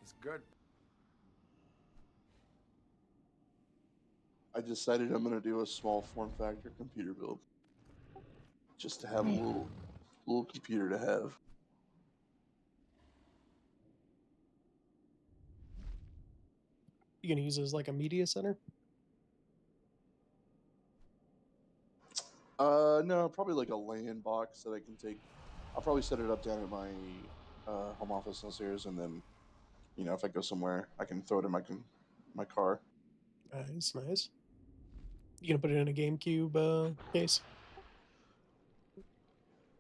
It's good. I decided I'm gonna do a small form factor computer build, just to have a little computer to have. You gonna use it as like a media center? No, probably like a LAN box that I can take. I'll probably set it up down at my home office downstairs, and then, if I go somewhere, I can throw it in my car. Nice. You gonna put it in a GameCube case?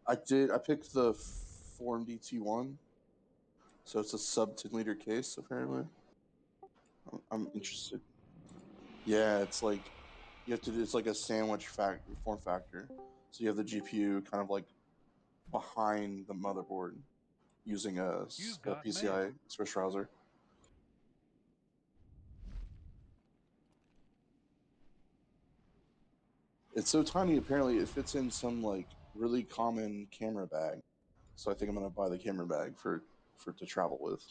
I did. I picked the Form DT1, so it's a sub 10-liter case. Apparently, I'm interested. Yeah, it's like you have to do. It's like a sandwich form factor. So you have the GPU kind of like behind the motherboard using a PCI Express browser. It's so tiny. Apparently, it fits in some like really common camera bag. So I think I'm gonna buy the camera bag for to travel with.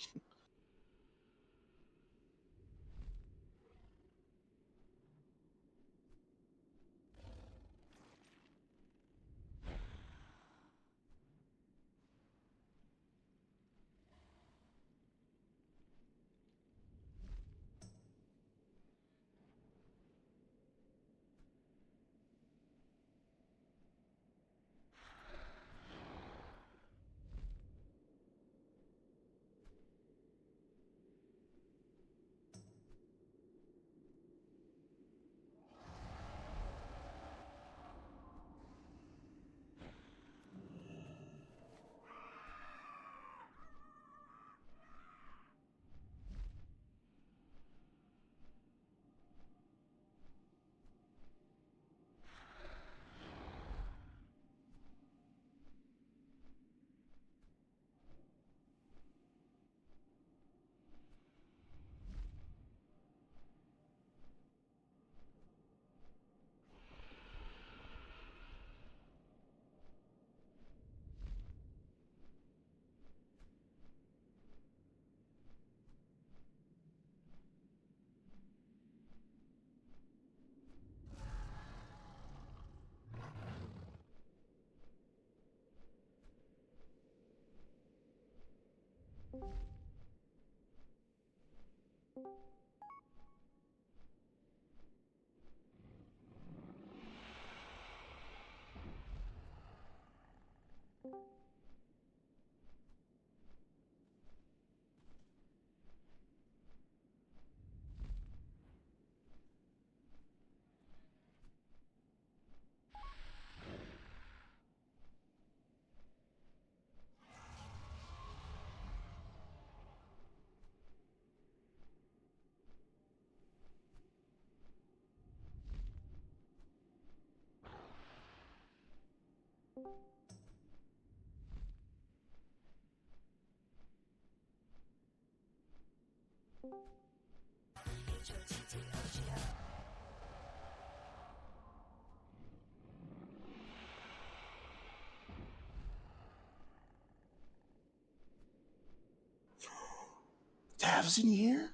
Dav's in here?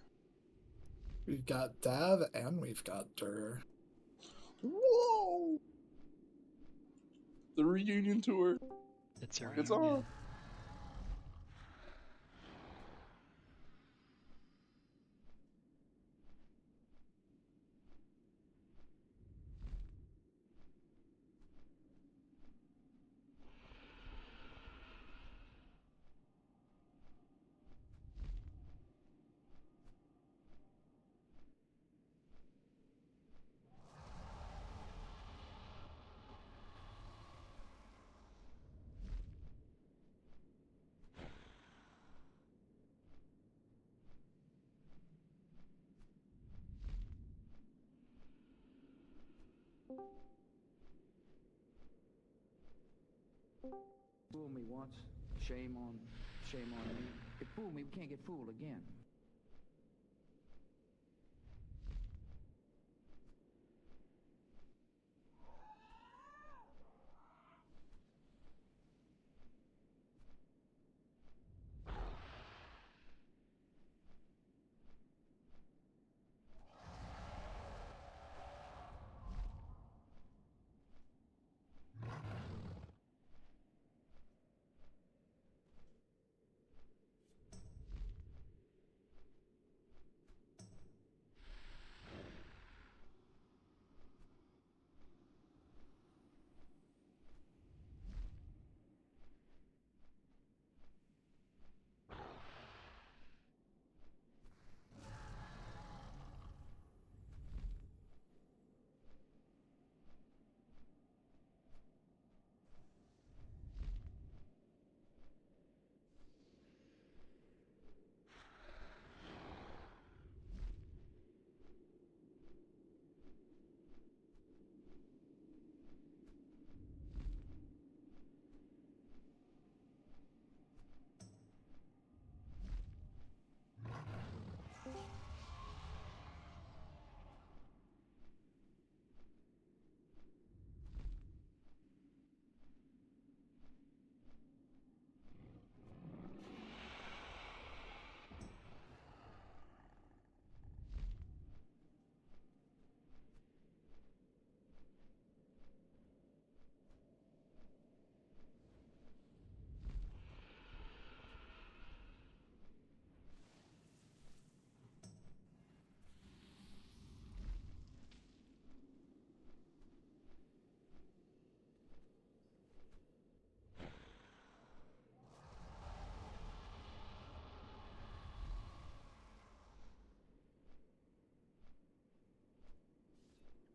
We've got Dav and we've got Dur. Whoa! The reunion tour. It's a It's reunion. on. Fool me once, shame on me. If fool me, we can't get fooled again.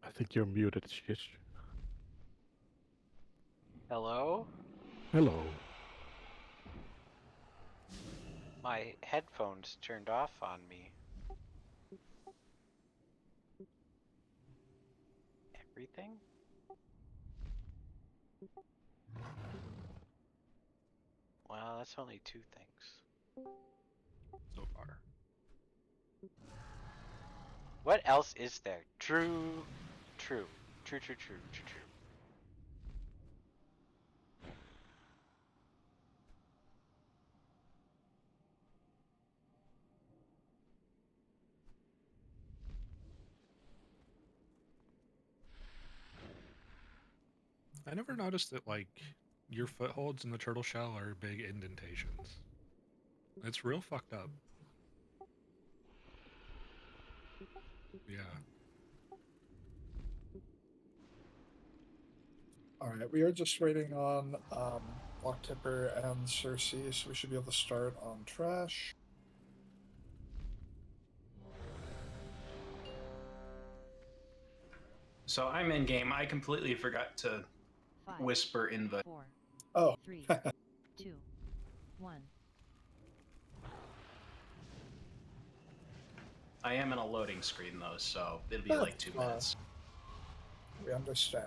I think you're muted, Shish. Hello? Hello. My headphones turned off on me. Everything? Well, that's only two things so far. What else is there? True. I never noticed that, like, your footholds in the turtle shell are big indentations. It's real fucked up. Yeah. Alright, we are just waiting on Block Tipper and Cersei, so we should be able to start on Trash. So I'm in game. I completely forgot to 5, whisper invite. 4, Oh, 3, 2, 1. I am in a loading screen though, so it'll be like 2 minutes. we understand.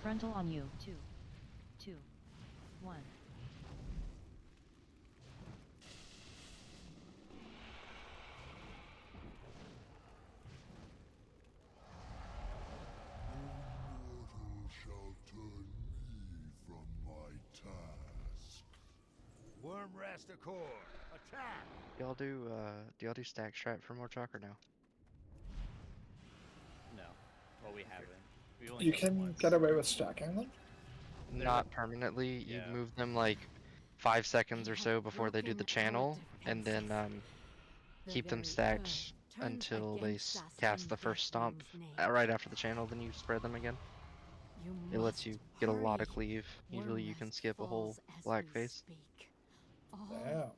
Frontal on you. 2, 2, 1. Shall turn me from my task. Worm Raster Core, attack! Do y'all do stack strat for more chalk or no? No. Well, we haven't. We only You done it can once. get away with stacking them? Not permanently. You Yeah. move them like 5 seconds or so before they do the channel, and then keep them stacked until they cast the first stomp right after the channel, then you spread them again. It lets you get a lot of cleave. Usually you can skip a whole black face. Yeah.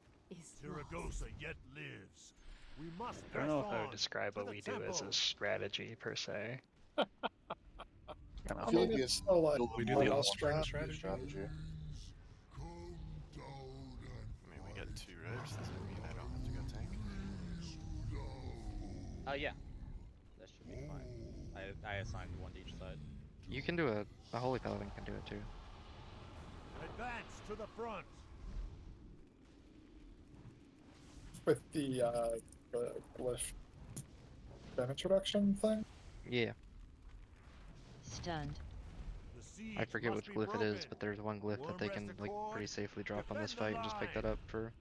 Tiragosa yet lives. We must I don't know if I press would describe to what the we do as a temple. strategy per se. I I feel mean, like we have it's still like build We a do more the than all-spring one strategy. Come down and I mean, we got 2 reps. Does it mean I don't have to go tank? Yeah. That should be fine. I assigned one to each side. You can do it. A holy paladin can do it too. advance to the front. With the glyph damage reduction thing? Yeah. Stunned. The siege I forget must which be glyph it is, broken. but there's one glyph that they can like pretty safely drop on this fight and just pick that up for.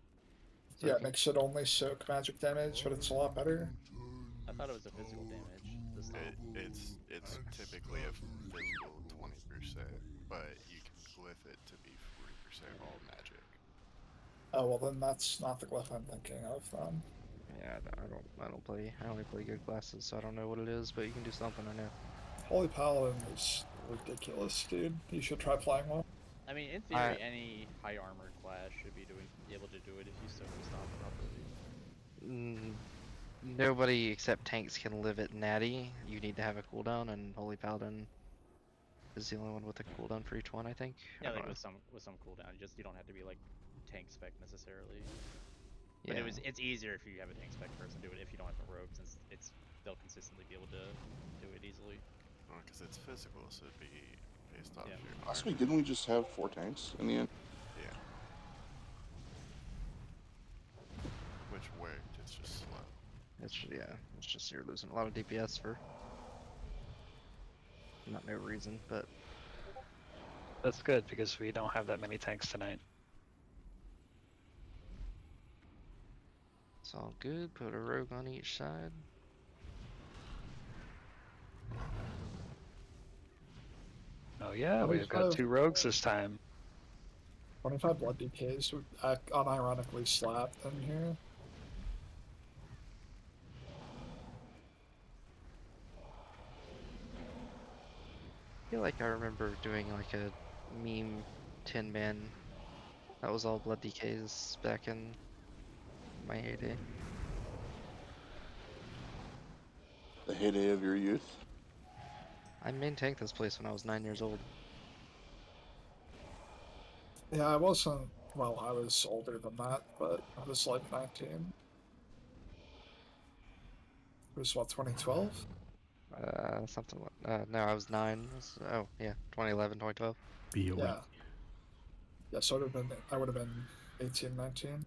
Yeah, it makes it only soak magic damage, but it's a lot better. I thought it was a physical damage this time. It's typically a physical 20%, but you can glyph it to be 40% all magic. Oh well, then that's not the glyph I'm thinking of. Yeah, I only play good classes, so I don't know what it is, but you can do something. I know. Holy Paladin is ridiculous, dude. You should try playing one. I mean, in theory, any high armored class should be able to do it if you soak the stomp properly. Nobody except tanks can live at natty. You need to have a cooldown, and Holy Paladin is the only one with a cooldown for each one, I think. Yeah, like with some cooldown. You don't have to be like tank spec necessarily. But Yeah. it's easier if you have a tank spec person do it if you don't have a rogue, since they'll consistently be able to do it easily. Well, because it's physical, so it'd be based off your Last week, didn't we just have 4 tanks in the end? Yeah. Which worked, it's just slow. It's just you're losing a lot of DPS for not no reason, but That's good because we don't have that many tanks tonight. it's all good. Put a rogue on each side. Oh yeah, we've got 2 rogues this time. 25 blood DKs unironically slapped in here. I feel like I remember doing like a meme 10-man That was all blood DKs back in my heyday. The heyday of your youth. I main tanked this place when I was 9 years old. Yeah, I wasn't. Well, I was older than that, but I was like 19. It was what, 2012? Something like, no, I was 9. Oh, yeah, 2011, 2012. BOE. Yeah. Yeah, so I would have been 18, 19.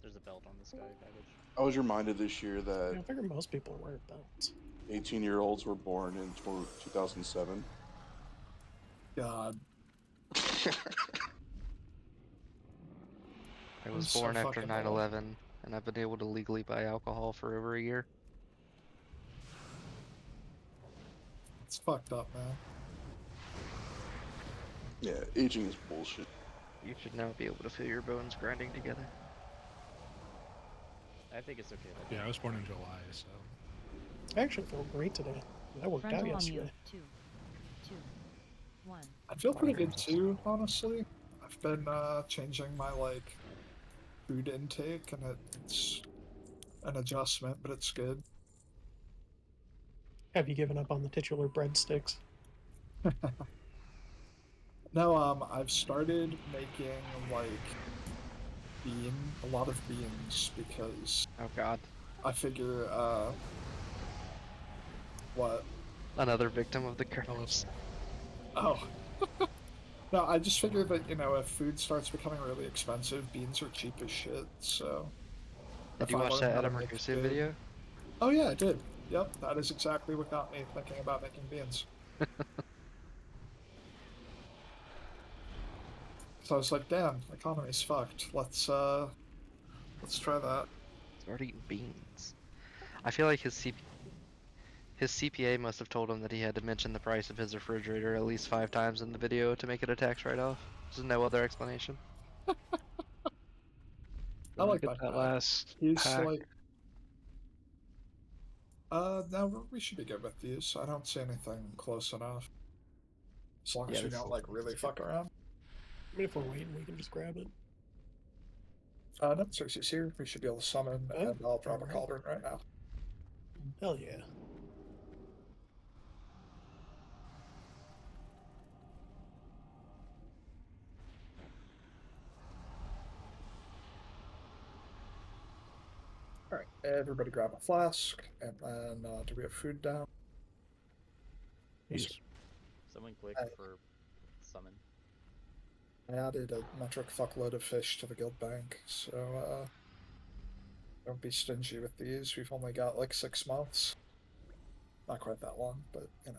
There's a belt on this guy, baggage. I was reminded this year that Yeah, I figure most people are wearing belts. 18-year-olds were born in 2007. God. I was So born after fucking 9/11, and I've been able to legally buy alcohol for over a year. It's fucked up, man. Yeah, aging is bullshit. You should now be able to feel your bones grinding together. I think it's okay. Yeah, I was born in July, so. I actually feel great today. I worked out Frontal on yesterday. you. 2, 2, 1. I feel pretty good too, honestly. I've been changing my like food intake, and it's an adjustment, but it's good. Have you given up on the titular breadsticks? No, I've started making like a lot of beans because Oh god. I figure what? Another victim of the curse. Oh. No, I just figured that, if food starts becoming really expensive, beans are cheap as shit, so Did if you I watch learn that how to Adam make Ragusa good- video? Oh yeah, I did. Yep, that is exactly what got me thinking about making beans. So I was like, damn, economy's fucked. Let's try that. Start eating beans. I feel like his CPA must have told him that he had to mention the price of his refrigerator at least 5 times in the video to make it a tax write-off. There's no other explanation. I like Get that that guy. last He's pack. like, no, we should be good with these. I don't see anything close enough. As long as we don't like really fuck around. I mean, if we're waiting, we can just grab it. No, Cersei's here. We should be able to summon, and I'll drop a cauldron right now. Hell yeah. Alright, everybody grab a flask, and then do we have food down? Yes. Someone click for summon. I added a metric fuckload of fish to the guild bank, so don't be stingy with these. We've only got like 6 months. Not quite that long, but Can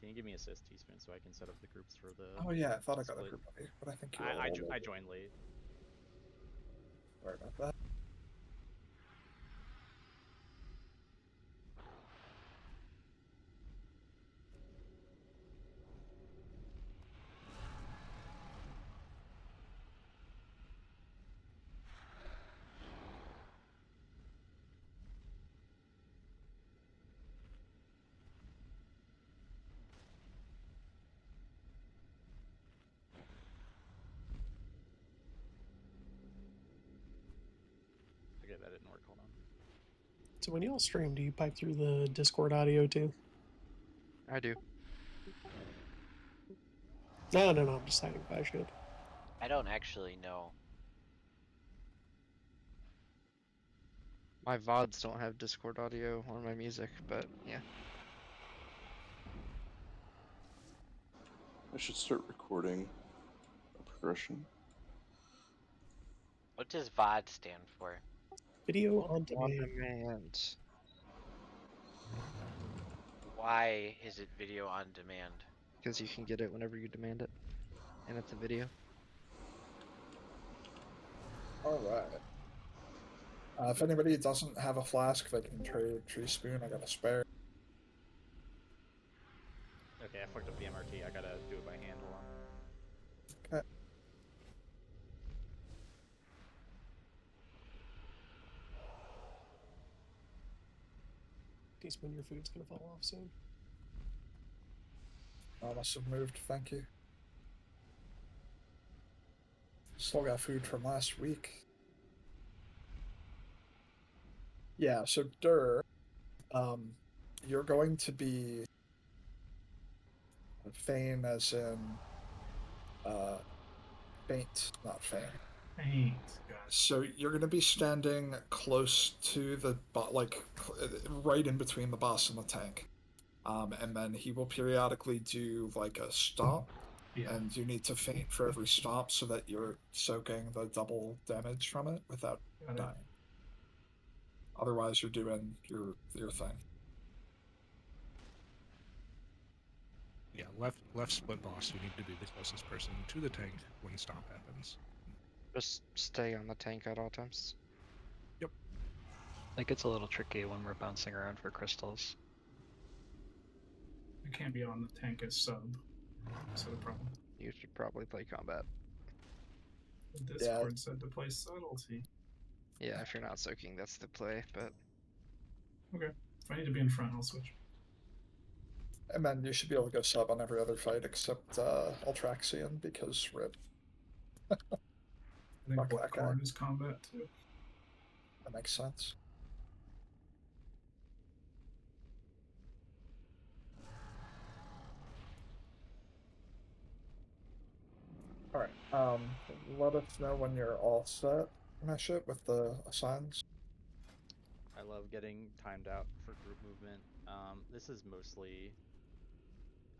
you give me assist, Teaspoon, so I can set up the groups for the? Oh yeah, I thought I got split? everybody, but I think you I joined late. Sorry about that. Okay, that didn't work. Hold on. So when y'all stream, do you pipe through the Discord audio too? I do. No, I'm deciding if I should. I don't actually know. My VODs don't have Discord audio on my music, but yeah. I should start recording a progression. What does VOD stand for? Video on On demand. demand. Why is it video on demand? Because you can get it whenever you demand it. And it's a video. Alright. If anybody doesn't have a flask, they can trade Tree Spoon. I got a spare. Okay, I fucked up the MRT. I gotta do it by hand. Hold on. Okay. Eastman, your food's gonna fall off soon. I must have moved, thank you. Still got food from last week. Yeah, so you're going to be feign as in faint, not feign. Faint, gotcha. So you're going to be standing close to the right in between the boss and the tank, and then he will periodically do like a stomp, Yeah. and you need to feint for every stomp so that you're soaking the double damage from it without Got it. dying. Otherwise, you're doing your thing. Yeah, left split boss. You need to be the closest person to the tank when stomp happens. Just stay on the tank at all times. Yep. It gets a little tricky when we're bouncing around for crystals. I can't be on the tank as sub. That's the problem. You should probably play combat. The Discord said to play subtlety. Yeah, if you're not soaking, that's the play, but... Okay. If I need to be in front, I'll switch. And then you should be able to go sub on every other fight except Ultraxian, because RIP. I think Fuck that Blackthorn guy. is combat too. That makes sense. Alright, let us know when you're all set, Meshit, with the assigns. I love getting timed out for group movement. This is mostly,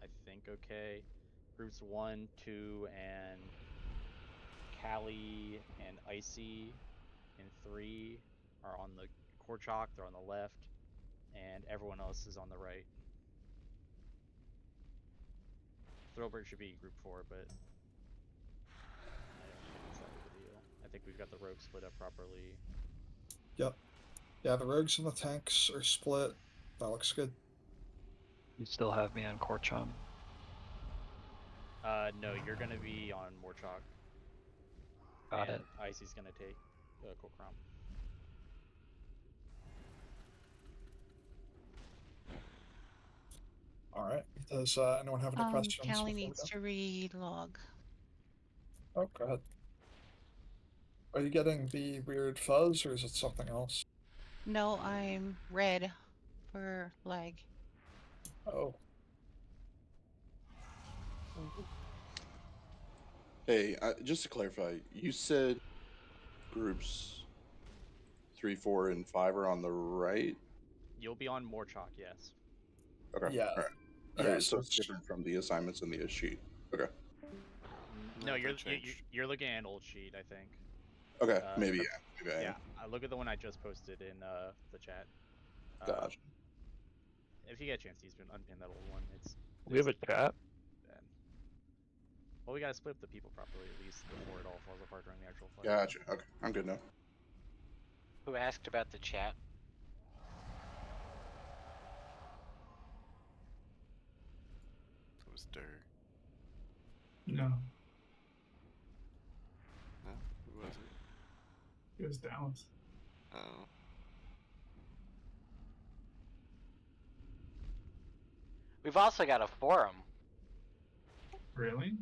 I think, okay. Groups 1, 2, and Callie and Icy and 3 are on the core chalk, they're on the left, and everyone else is on the right. Throwbird should be group 4, but I don't think it's that big a deal. I think we've got the rogue split up properly. Yep. Yeah, the rogues and the tanks are split. That looks good. You still have me on Korcham. No, you're gonna be on Morchok. Got and it. Icy's gonna take Kokrom. Alright. Does anyone have any questions? Callie before we needs go? to re-log. Oh, go ahead. Are you getting the weird fuzz, or is it something else? No, I'm red for lag. Oh. Hey, just to clarify, you said groups 3, 4, and 5 are on the right? You'll be on Morchok, yes. Okay. Yeah. Alright. Yeah, Okay, so so it's different from the assignments in the sheet. Okay. No, they you're changed. you're looking at an old sheet, I think. Okay, maybe, yeah. Maybe I Yeah, am. look at the one I just posted in the chat. Gotcha. If you get a chance to unpin that old one, We have a chat. bad. Well, we gotta split up the people properly at least before it all falls apart during the actual fight. Gotcha. Okay, I'm good now. Who asked about the chat? It was Dur. No, No? Who was it? it was Dallas. Oh. We've also got a forum. Really?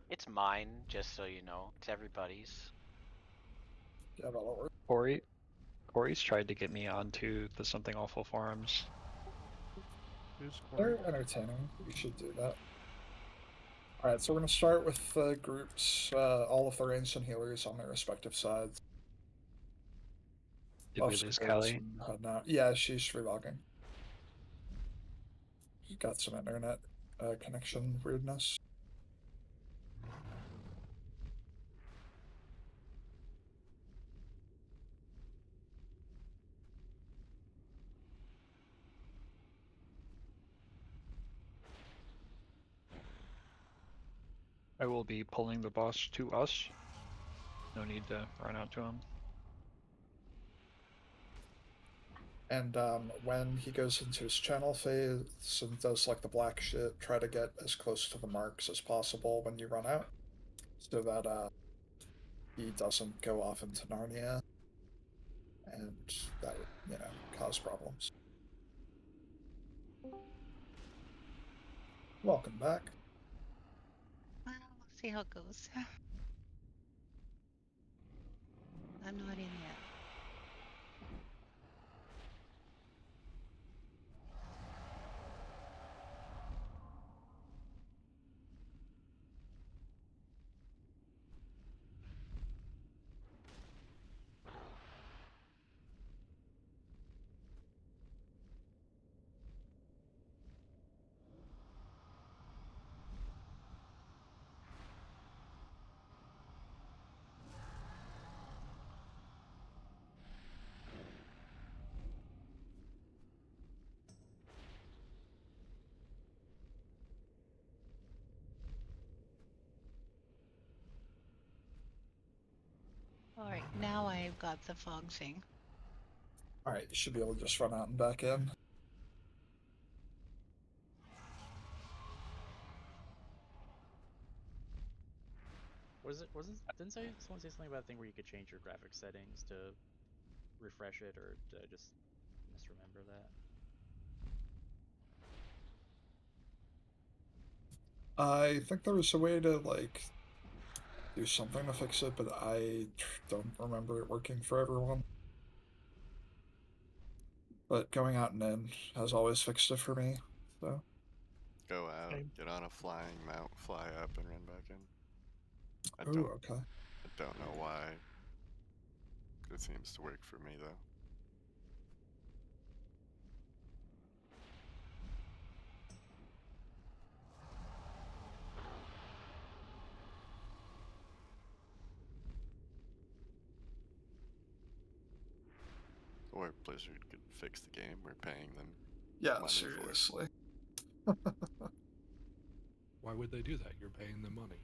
It's mine, just so you know. It's everybody's. Yeah, that'll work. Corey's tried to get me onto the Something Awful forums. Who's Corey? They're entertaining. You should do that. Alright, so we're going to start with the groups, all of the ranged and healers on their respective sides. Did we lose Callie? Yeah, she's relogging. She's got some internet connection weirdness. I will be pulling the boss to us. No need to run out to him. And when he goes into his channel phase and does like the black shit, try to get as close to the marks as possible when you run out, so that he doesn't go off into Narnia. and that would, cause problems. Welcome back. Well, we'll see how it goes. I'm not in yet. Alright, now I've got the fog thing. Alright, you should be able to just run out and back in. Didn't someone say something about a thing where you could change your graphics settings to refresh it, or did I just misremember that? I think there was a way to, like, do something to fix it, but I don't remember it working for everyone. But going out and in has always fixed it for me, so. Go out, Okay. get on a flying mount, fly up, and run back in. I Ooh, okay. don't know why. It seems to work for me though. Or Blizzard could fix the game. We're paying them Yeah, money seriously. Why would they do that? You're paying them money.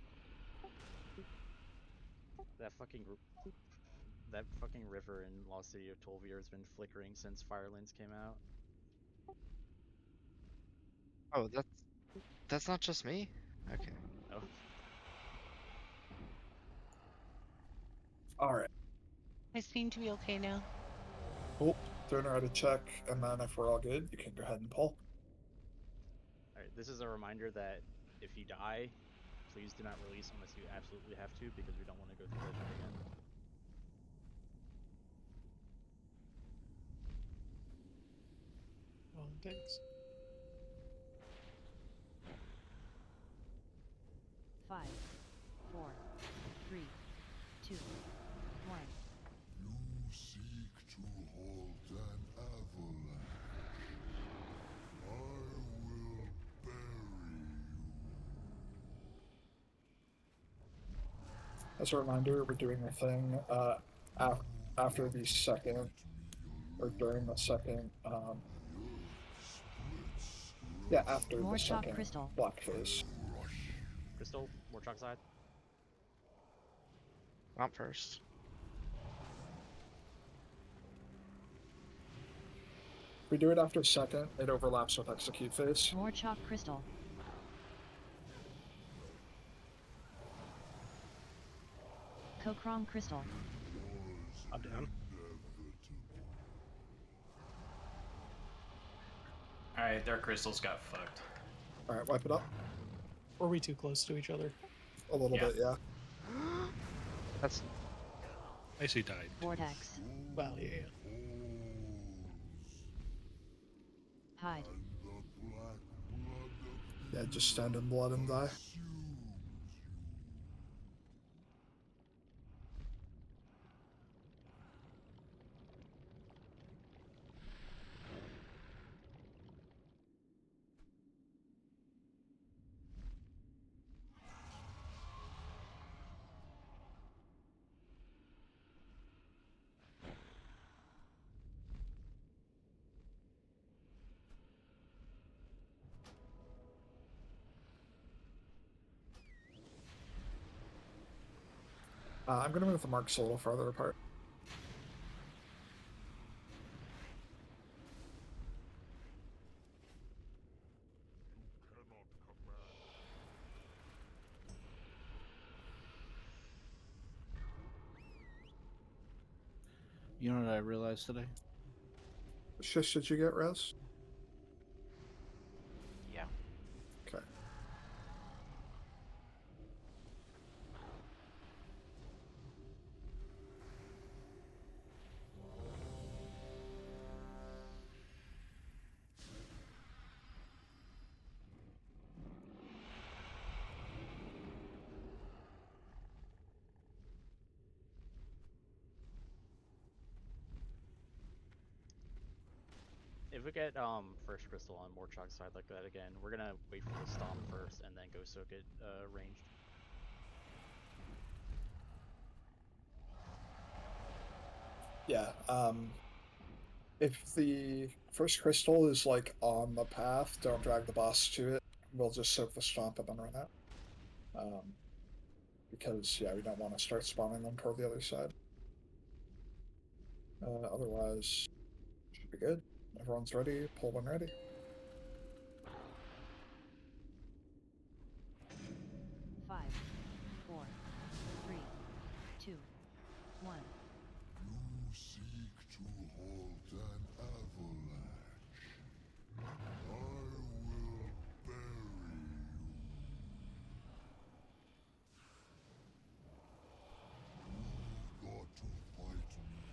That fucking river in Lost City of Tolvir has been flickering since Firelands came out. Oh, that's not just me? Okay. Oh. Alright. I seem to be okay now. Cool. Doing her out a check, and then if we're all good, you can go ahead and pull. Alright, this is a reminder that if you die, please do not release unless you absolutely have to, because we don't want to go through that shit again. Oh, thanks. 5, 4, 3, 2, 1. You seek to halt an avalanche. I will bury you. As a reminder, we're doing a thing after the second, or during the second, yeah, after More the chalk second crystal. black phase. Crystal, more chalk side. Not first. If we do it after second, it overlaps with execute phase. More chalk crystal. Kokrom crystal. I'm down. Alright, their crystals got fucked. Alright, wipe it up. Were we too close to each other? A little bit, yeah. That's. Icy died. Vortex. Well, yeah. Hide. Yeah, just stand in blood and die. I'm gonna move the marks a little farther apart. You know what I realized today? Shish, did you get res? Yeah. Okay. If we get first crystal on more chalk side like that again, we're gonna wait for the stomp first and then go soak it ranged. Yeah. If the first crystal is like on the path, don't drag the boss to it. We'll just soak the stomp and then run out. Because yeah, we don't want to start spawning them toward the other side. Otherwise, should be good. Everyone's ready. Pull when ready. Five, 4, 3, 2, 1. You seek to halt an avalanche. I will bury you. You've got to fight me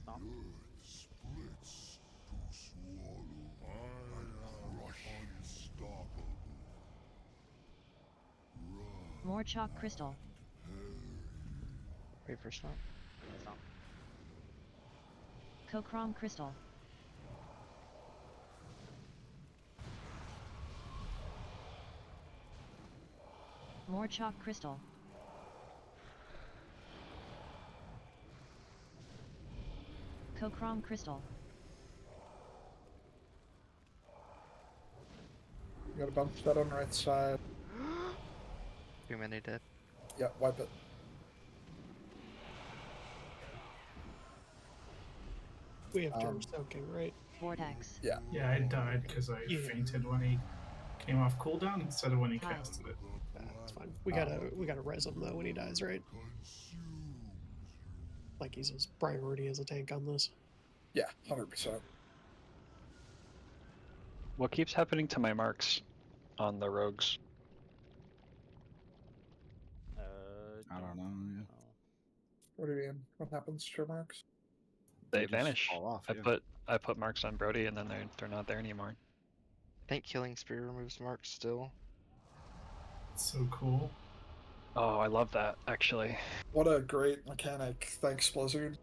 alone. The earth splits to swallow. I am unstoppable. More chalk crystal. Wait for stomp. Stomp. Kokrom crystal. More chalk crystal. Kokrom crystal. You got a bunch of that on the right side. Too many dead. Yeah, wipe it. We have turn soaking, right? Vortex. Yeah. Yeah, I died because I fainted when he came off cooldown instead of when he Hi. casted it. That's fine. We gotta res him though when he dies, right? Like he's his priority as a tank on this. Yeah, 100%. What keeps happening to my marks on the rogues? I don't know. Yeah. What do you mean? What happens to your marks? They just vanish. fall off, yeah. I put marks on Brody and then they're not there anymore. I think killing spear removes marks still. It's so cool. Oh, I love that actually. What a great mechanic. Thanks, Blizzard.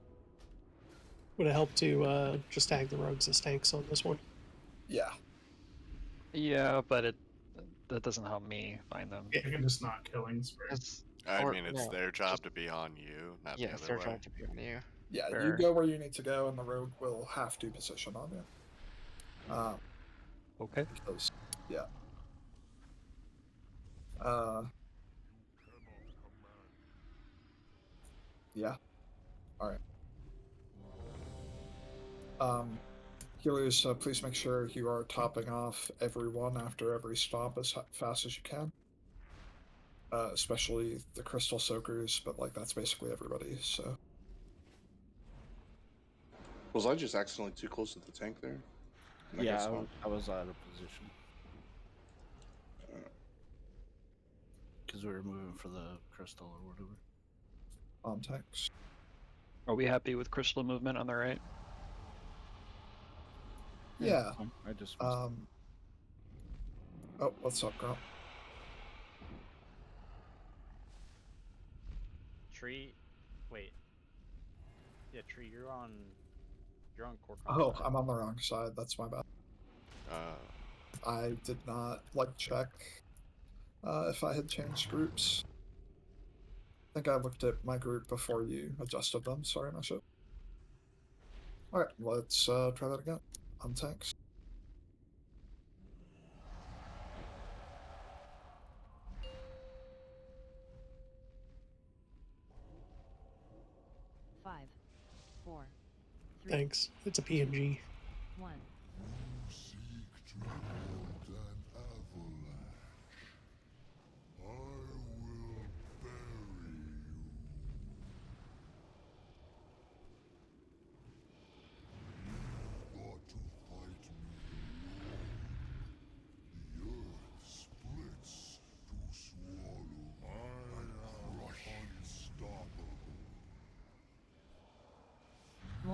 Would it help to just tag the rogues as tanks on this one? Yeah. Yeah, but that doesn't help me find them. I can just not killing spray. I Or- mean, it's no, their job to be on you, not Yeah, the it's other their way. job to be on you. Yeah, you Fair. go where you need to go, and the rogue will have to position on you. Okay. Because, yeah. Yeah. Alright. Healers, please make sure you are topping off everyone after every stomp as fast as you can. Especially the crystal soakers, but like that's basically everybody, so. Was I just accidentally too close to the tank there? And Yeah, got swamped? I was out of position. Because we were moving for the crystal or whatever. On tanks. Are we happy with crystal movement on the right? Yeah. I just Oh, what's up, girl? Tree, wait. Yeah, Tree, you're on Corcom. Oh, I'm on the wrong side. That's my bad. I did not check if I had changed groups. I think I looked at my group before you adjusted them. Sorry, my shit. Alright, let's try that again. On tanks. Five, 4, 3. Thanks. It's a PNG. 1. You seek to halt an avalanche. I will bury you.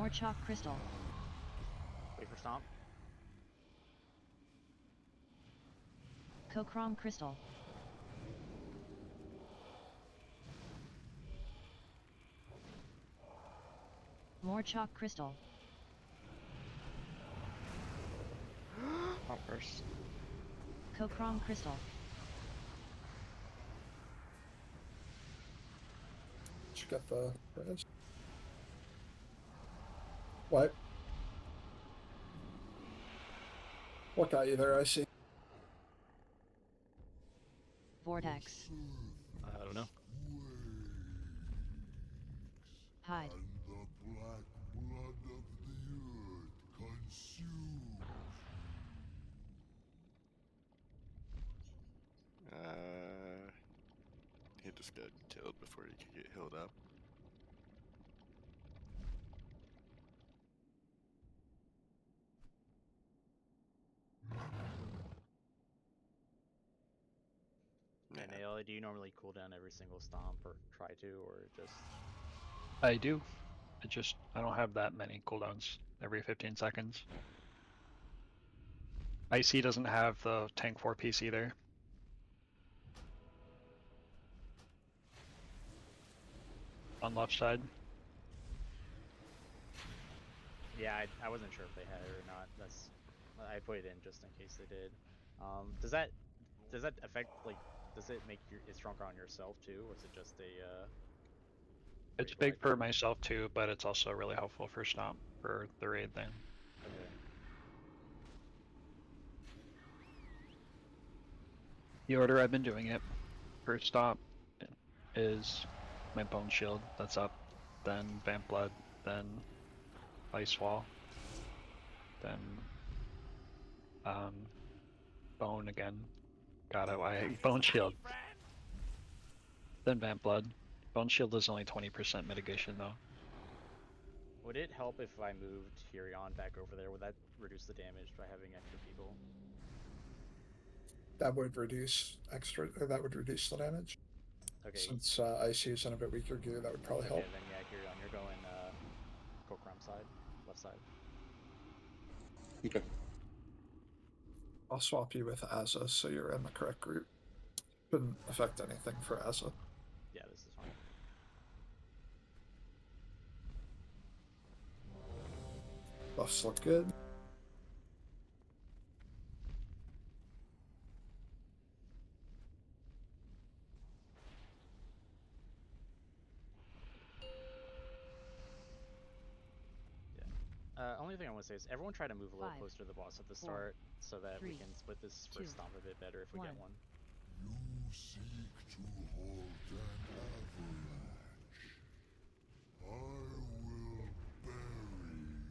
More chalk crystal. Wait for stomp. Cochrome crystal. More chalk crystal. Not first. Cochrome crystal. Did you get the res? What? What got you there, I see. Vortex. I don't know. Hide. The black blood of the earth consumes. He just got killed before he could get healed up. And AL, do you normally cool down every single stomp or try to, or just? I do. I don't have that many cooldowns every 15 seconds. IC doesn't have the tank 4 piece either. On left side. Yeah, I wasn't sure if they had it or not. I put it in just in case they did. Does that affect, like, does it make it stronger on yourself too, or is it just a? It's big for myself too, but it's also really helpful for stomp for the raid thing. Okay. The order I've been doing it, first stomp is my bone shield that's up, then vamp blood, then ice wall, then bone again. God, I bone shield. Then vamp blood. Bone shield is only 20% mitigation though. Would it help if I moved Hirion back over there? Would that reduce the damage by having extra people? That would reduce the damage. Okay. Since IC is in a bit weaker gear, that would probably help. Okay, then yeah, Hirion, you're going Kokram side, left side. Okay. I'll swap you with Azza so you're in the correct group. Shouldn't affect anything for Azza. Yeah, this is fine. Buffs look good. Only thing I want to say is everyone try to move a little 5, closer to the boss at the 4, start so that 3, we can split this 2, first stomp a bit better if we 1. get one. You seek to halt an avalanche. I will bury you.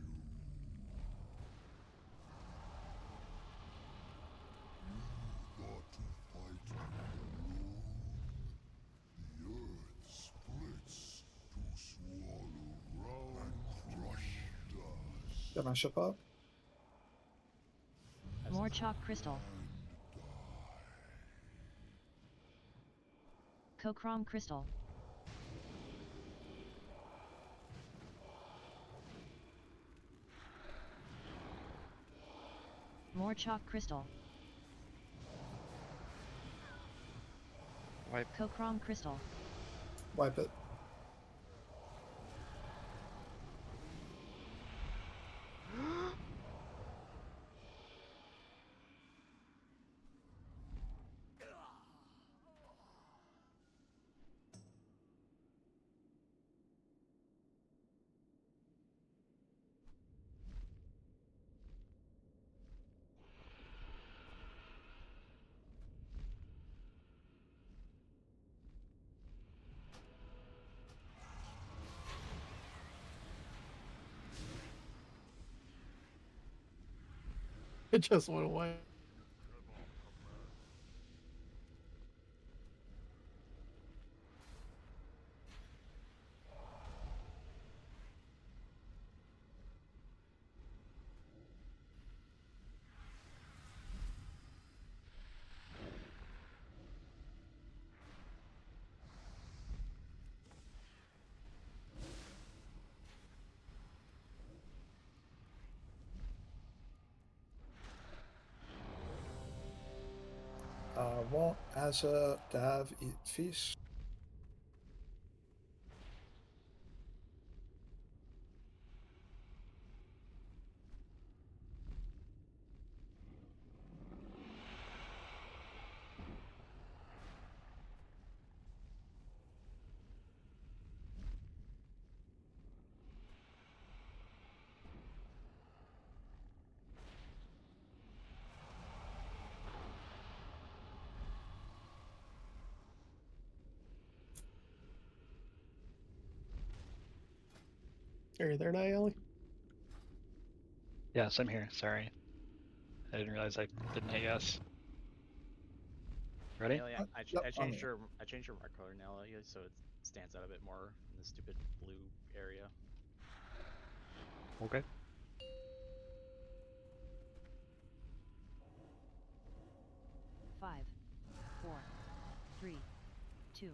You thought to fight me alone? The earth splits to swallow round and crush dust. Get my ship up. More chalk crystal. Cochrome crystal. More chalk crystal. Wipe. Cochrome crystal. Wipe it. It just went away. won't as a Dav eat feast. Are you there now, Ellie? Yes, I'm here. Sorry. I didn't realize I didn't hit yes. Ready? Ellie, I changed your mark color now, Ellie, so it stands out a bit more in the stupid blue area. Okay. Five, 4, 3, 2,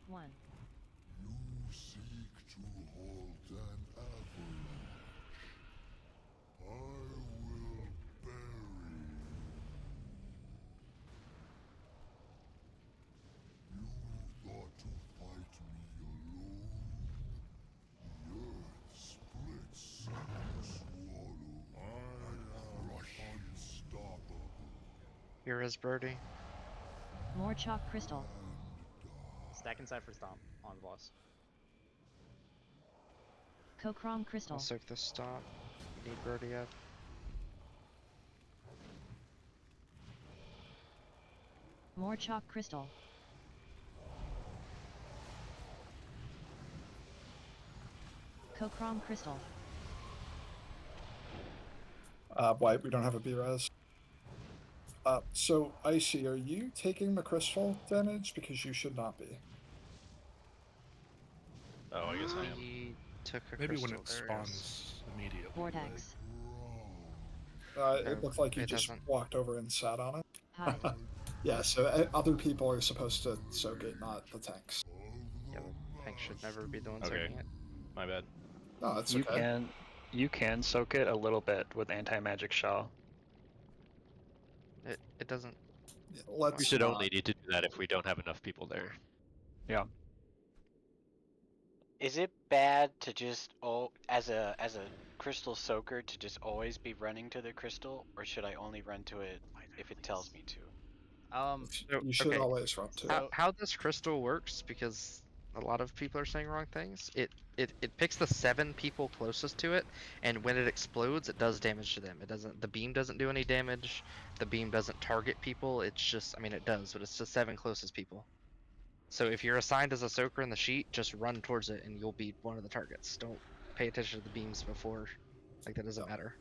1. You seek to halt an avalanche. I will bury you. You thought to fight me alone? The earth splits and swallows. I am unstoppable. Here is Birdie. More chalk crystal. Stack inside for stomp on the boss. Kokrom crystal. I'll soak this stomp. You need Birdie up. More chalk crystal. Kokrom crystal. White, we don't have a B-res. So, Icy, are you taking the crystal damage? Because you should not be. Oh, I guess I am. He took a Maybe when crystal it there, spawns immediately. Vortex. It looked like you it just doesn't. walked over and sat on it. Hide. Yeah, so other people are supposed to soak it, not the tanks. Yeah, the tank should never be the one Okay. soaking it. My bad. No, it's You okay. you can soak it a little bit with anti-magic shell. It doesn't. Let's We should not. only need to do that if we don't have enough people there. Yeah. Is it bad to just as a crystal soaker to just always be running to the crystal, or should I only run to it if it tells me to? So, You should okay. always run to it. How this crystal works, because a lot of people are saying wrong things, it picks the 7 people closest to it, and when it explodes, it does damage to them. It doesn't. The beam doesn't do any damage. The beam doesn't target people. It's just, I mean, it does, but it's the 7 closest people. So if you're assigned as a soaker in the sheet, just run towards it, and you'll be one of the targets. Don't pay attention to the beams before. Like, that doesn't matter.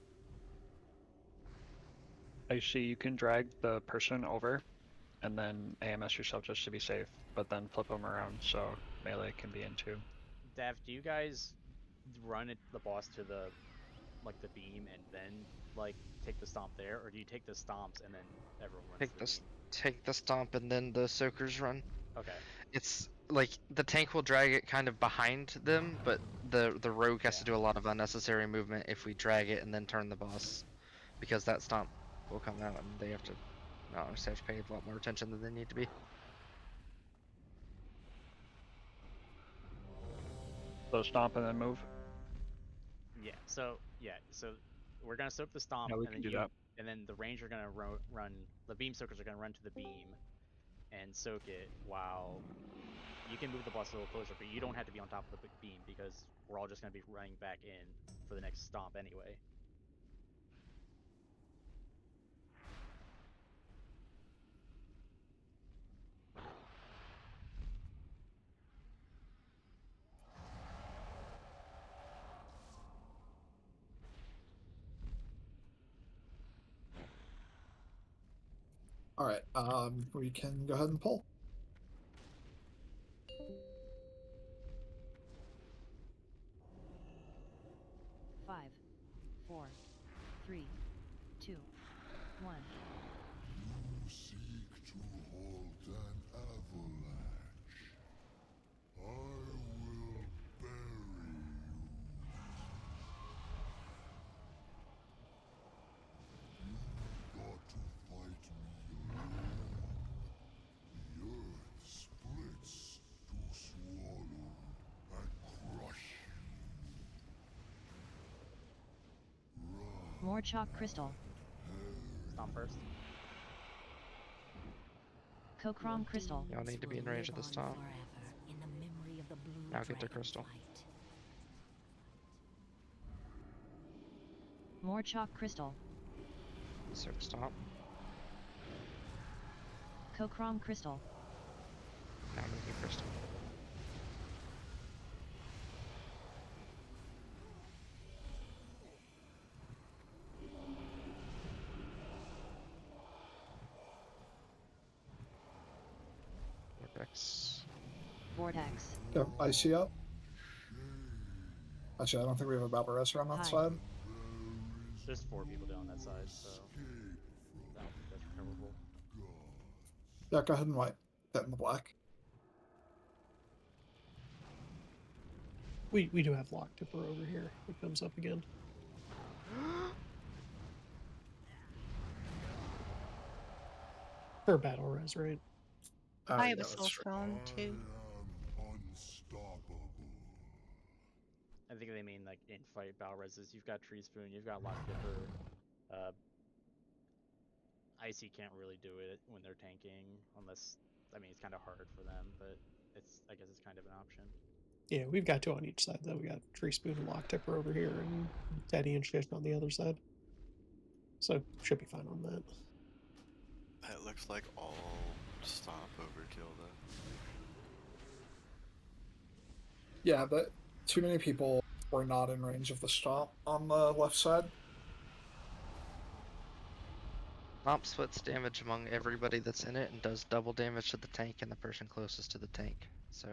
I see you can drag the person over and then AMS yourself just to be safe, but then flip them around so melee can be in too. Dav, do you guys run the boss to the beam and then take the stomp there, or do you take the stomps and then everyone runs to the beam? Take the stomp and then the soakers run. Okay. It's like the tank will drag it kind of behind them, but the rogue has to do a lot of unnecessary movement if we drag it and then turn the boss, because that stomp will come out and they have to pay a lot more attention than they need to be. So stomp and then move. Yeah. So we're gonna soak the stomp, Yeah, we and can then do that. and then the ranger are gonna run. The beam soakers are gonna run to the beam and soak it, while you can move the boss a little closer, but you don't have to be on top of the beam because we're all just gonna be running back in for the next stomp anyway. All right. We can go ahead and pull. Five, 4, 3, 2, 1. You seek to halt an avalanche. I will bury you. You thought to fight me alone? More chalk crystal. Stomp first. Kokrom crystal. Y'all need to be in range of the stomp. Now get to crystal. More chalk crystal. So stomp. Kokrom crystal. Now moving crystal. Vortex. Vortex. Yep, icy up. Actually, I don't think we have a battle res on that side. There's 4 people down that side, so I don't think that's recoverable. Yeah, go ahead and white. Get in the black. We do have lock tipper over here. It comes up again. Or battle res, right? I have a soul stone too. I think they mean like in fight battle reses. You've got Tree Spoon, you've got Lock Dipper. Icy can't really do it when they're tanking, unless I mean it's kind of hard for them, but I guess it's kind of an option. Yeah, we've got 2 on each side though. We got Tree Spoon and Lock Tipper over here, and Teddy and Shish on the other side. So should be fine on that. That looks like all stomp overkill though. Yeah, but too many people were not in range of the stomp on the left side. Stomp splits damage among everybody that's in it and does double damage to the tank and the person closest to the tank. So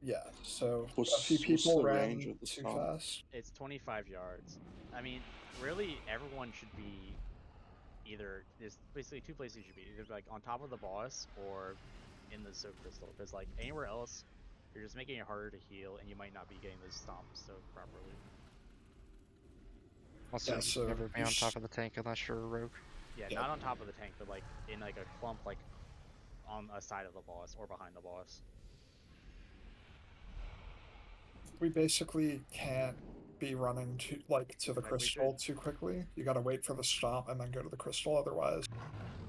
Yeah, so What's- a few what's people the ran range of the too stomp? fast. It's 25 yards. I mean, really, everyone should be either. There's basically 2 places you should be: either like on top of the boss or in the soak crystal. Because like anywhere else, you're just making it harder to heal, and you might not be getting those stomps soaked properly. also, Yeah, you so can never be you on top of the tank unless you're a rogue. Yeah, Yeah. not on top of the tank, but like in like a clump, like on a side of the boss or behind the boss. We basically can't be running to the Like, we crystal too quickly. You gotta wait for the stomp and then go to the crystal, otherwise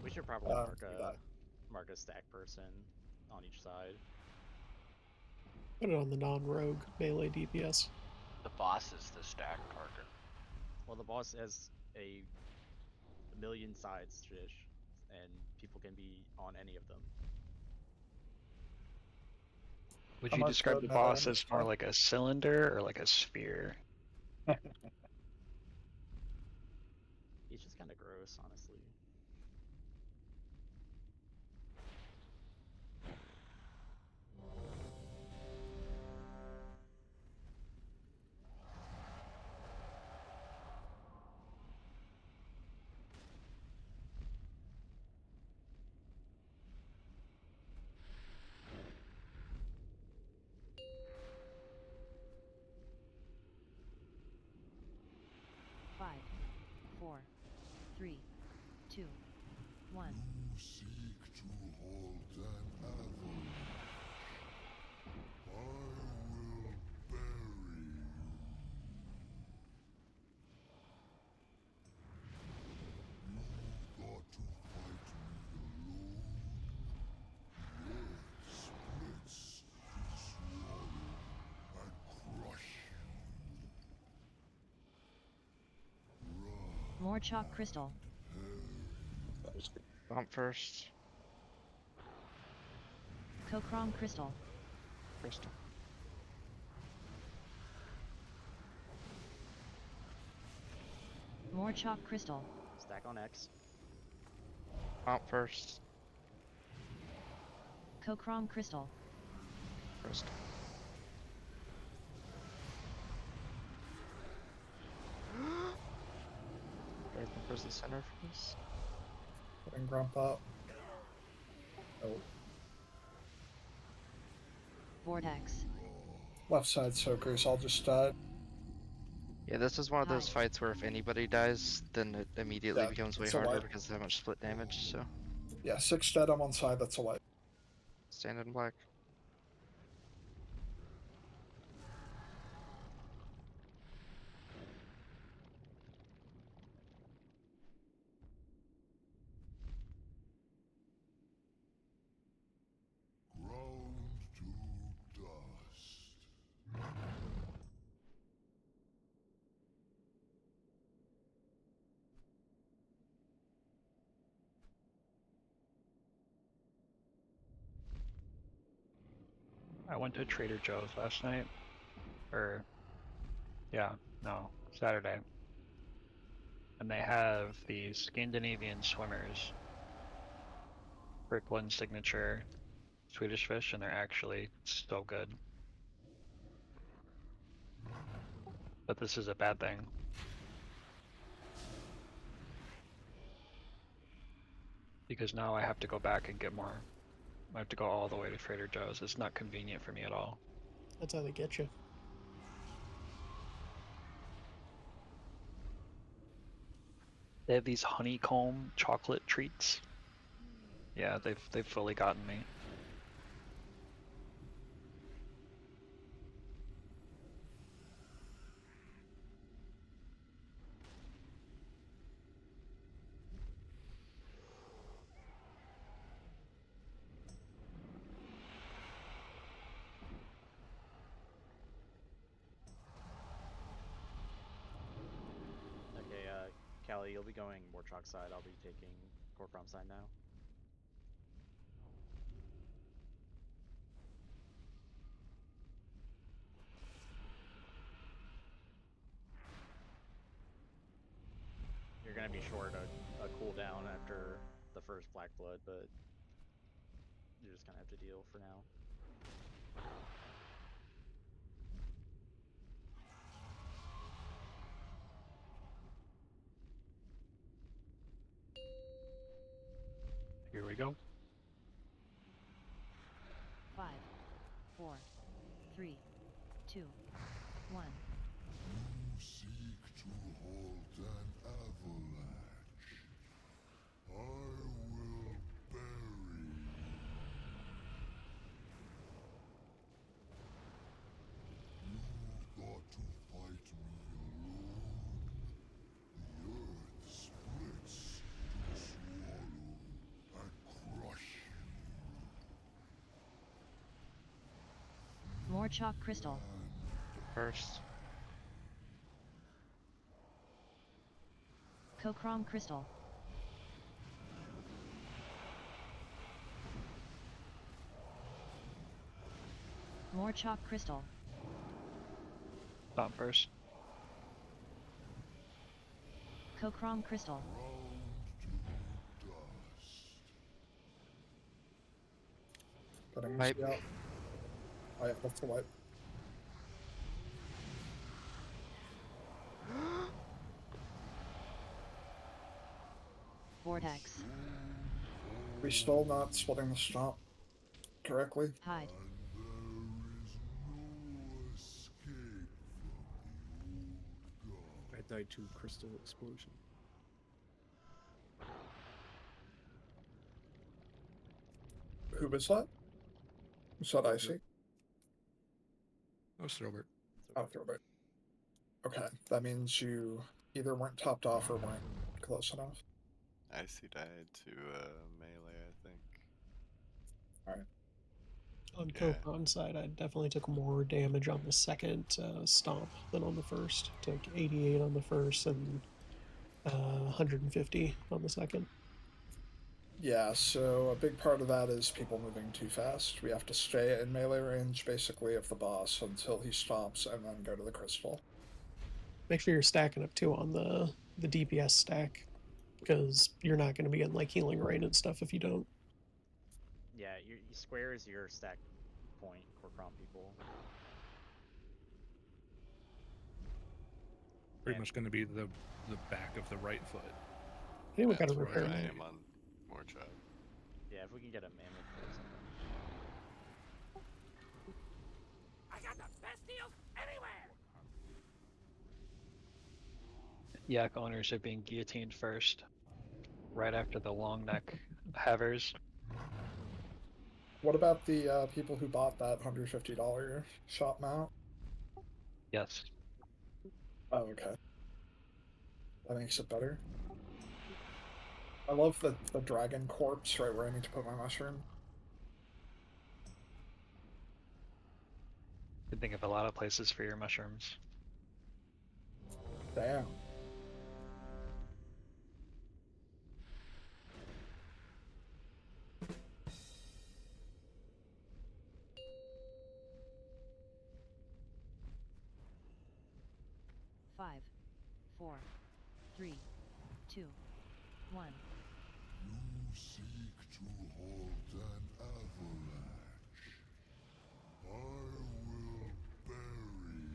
We should probably do that. mark a stack person on each side. Put it on the non-rogue melee DPS. The boss is the stack target. Well, the boss has a million sides, Trish, and people can be on any of them. Would I you might describe put the another boss as more like a cylinder or like a sphere? He's just kind of gross, honestly. Five, 4, 3, 2, 1. You seek to hold an avalanche. I will bury you. You got to fight me alone. Blood splits to swallow and crush you. More chalk crystal. Stomp first. Kokrom crystal. Crystal. More chalk crystal. Stack on X. Stomp first. Kokrom crystal. Crystal. Where's the center for this? Putting Grump up. Oh, Vortex. left side soakers all just died. Yeah, this is one of those fights where if anybody dies, then it immediately Yeah, becomes way it's a harder wipe. because of how much split damage, so. Yeah, 6 dead on one side, that's a wipe. Stand in black. I went to Trader Joe's last night. Or, yeah, no, Saturday. And they have these Scandinavian swimmers. Kirkland signature Swedish fish, and they're actually so good. But this is a bad thing. Because now I have to go back and get more. I have to go all the way to Trader Joe's. It's not convenient for me at all. That's how they get you. They have these honeycomb chocolate treats. Yeah, they've fully gotten me. Okay, Callie, you'll be going Warchalk side. I'll be taking Corcrom side now. You're gonna be short a cooldown after the first Black Blood, but you're just gonna have to deal for now. Here we go. 5, 4, 3, 2, 1. Seek to halt an avalanche. I will bury you. You thought to fight me alone. The earth splits to swallow and crush you. More chalk crystal. First. Kokrom crystal. More chalk crystal. Stop first. Kokrom crystal. Putting Wipe. out. Oh yeah, that's the wipe. Vortex. We still not splitting the stomp correctly. Hide. I died to crystal explosion. Who was that? Was that Icy? Oh, Throwbert. Oh, Throwbert. Okay, that means you either weren't topped off or weren't close enough. Icy died to melee, I think. Alright. On Yeah. Kokron side, I definitely took more damage on the second stomp than on the first. Took 88 on the first and 150 on the second. Yeah, so a big part of that is people moving too fast. We have to stay in melee range, basically, of the boss until he stops and then go to the crystal. Make sure you're stacking up too on the DPS stack, because you're not going to be in like healing rain and stuff if you don't. Yeah, square is your stack point, Corcrom people. Pretty much going to be the back of the right foot. I think we got to That's repair where I that. am on Warchop. Yeah, if we can get a mammoth or something. I got the best deals anywhere. Yak owners are being guillotined first, right after the long neck havers. What about the people who bought that $150 shop mount? Yes. Oh, okay. That makes it better. I love the dragon corpse right where I need to put my mushroom. You can think of a lot of places for your mushrooms. Damn. 5, 4, 3, 2, 1. You seek to halt an avalanche. I will bury you.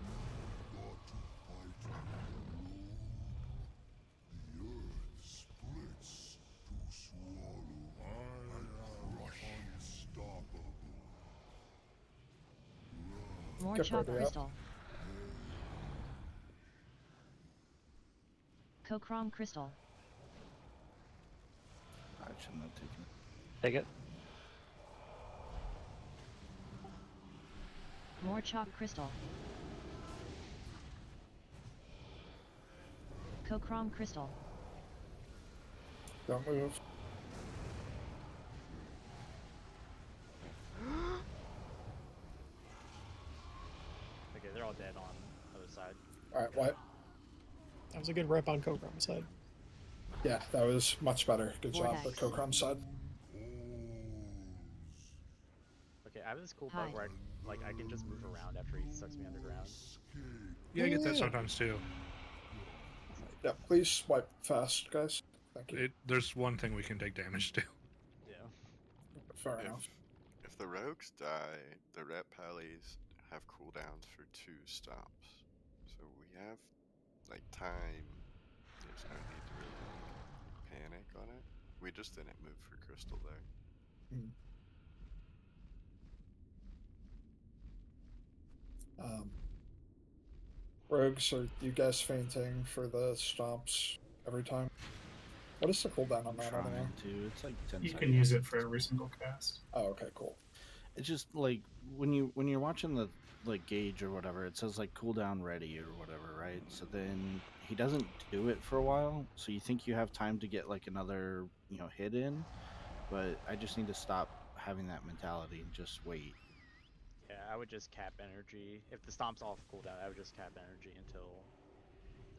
You got to fight me alone. The earth splits to swallow. I am unstoppable. More Get chalk ready up. crystal. Kokrom crystal. I shouldn't have taken it. Take it. More chalk crystal. Kokrom crystal. Don't move. Okay, they're all dead on the other side. Alright, wipe. That was a good rep on Kokrom's side. Yeah, that was much better. Good job, Vortex. but Kokrom side. Okay, I have this cool bug where I can just move around after he sucks me underground. Yeah, I get that Yeah. sometimes too. Yeah, please wipe fast, guys. Thank you. There's one thing we can take damage to. Yeah. Fair enough. If the rogues die, the rep pallies have cooldowns for 2 stomps. So we have like time. There's no need to really like, panic on it. We just didn't move for crystal there. Rogues, are you guys fainting for the stomps every time? What is the cooldown on that Trying anyway? to. It's like 10 You seconds. can use it for every single cast. Oh, okay, cool. It's just like when you're watching the like gauge or whatever, it says like cooldown ready or whatever, right? So then he doesn't do it for a while, so you think you have time to get like another hit in, but I just need to stop having that mentality and just wait. Yeah, I would just cap energy. If the stomp's off cooldown, I would just cap energy until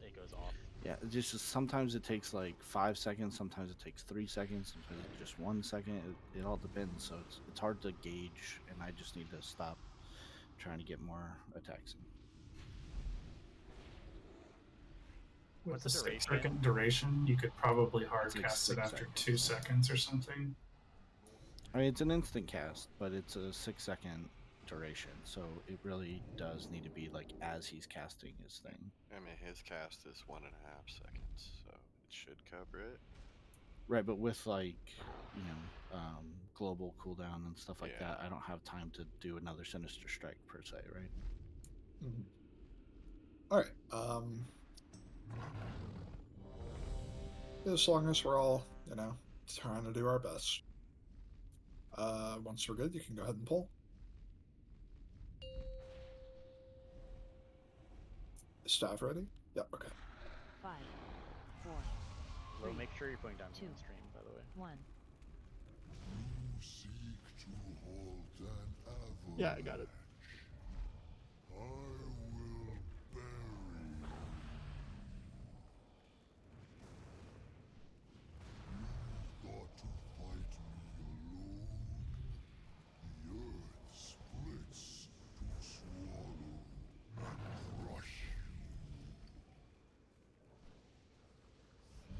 it goes off. Yeah, it just sometimes it takes like 5 seconds, sometimes it takes 3 seconds, sometimes it's just 1 second. It all depends, so it's hard to gauge, and I just need to stop trying to get more attacks in. With What's the the 6-second duration, you could probably hard It's like cast it 6 after seconds. 2 seconds or something. I mean, it's an instant cast, but it's a 6-second duration, so it really does need to be like as he's casting his thing. I mean, his cast is 1.5 seconds, so it should cover it. Right, but with like global cooldown and stuff like that, I don't have time to do another Sinister Strike per se, right? All right. As long as we're all, trying to do our best. Once we're good, you can go ahead and pull. Staff ready? Yep. Okay. 5, 4, Well, 3, make sure you're putting down 2, on stream, by the way. 1. You seek to halt an avalanche. Yeah, I got it. I will bury you. You've got to fight me alone. The earth splits to swallow and crush you.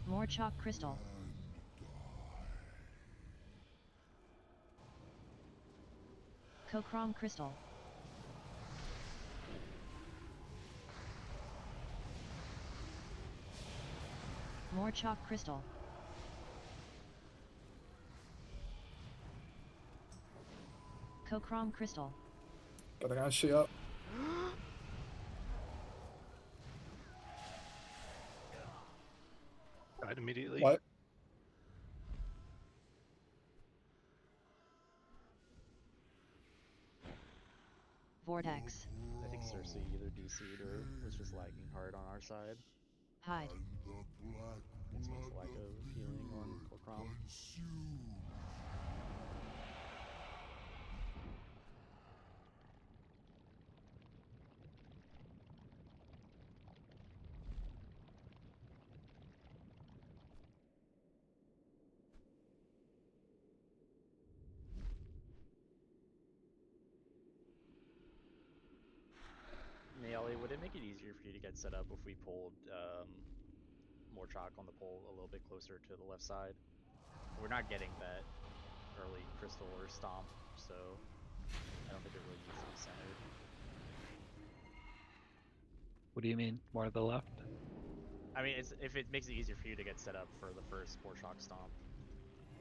More chalk crystal. Kokrom crystal. More chalk crystal. Kokrom crystal. Getting Icy up. Died immediately. What? Vortex. I think Cersei either DC'd or was just lagging hard on our side. Hide. It's lack of healing on Kokrom. Naili, would it make it easier for you to get set up if we pulled more chalk on the pole a little bit closer to the left side? We're not getting that early crystal or stomp, so I don't think it really needs to be centered. What do you mean? More to the left? I mean, if it makes it easier for you to get set up for the first 4 shock stomp.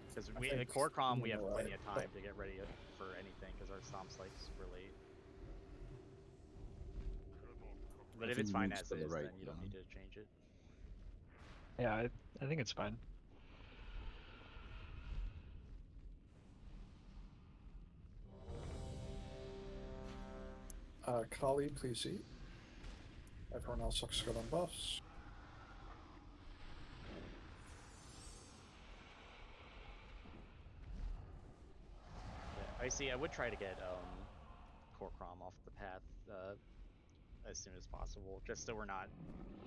Because I we think at Core Crom, we have you're plenty right, of time to get ready for anything, because our stomp's like super late. But if it's fine as is, then you don't need to change it. Yeah, I think it's fine. Kali, please eat. Everyone else looks good on buffs. Yeah, Icy, I would try to get Core Crom off the path as soon as possible, just so we're not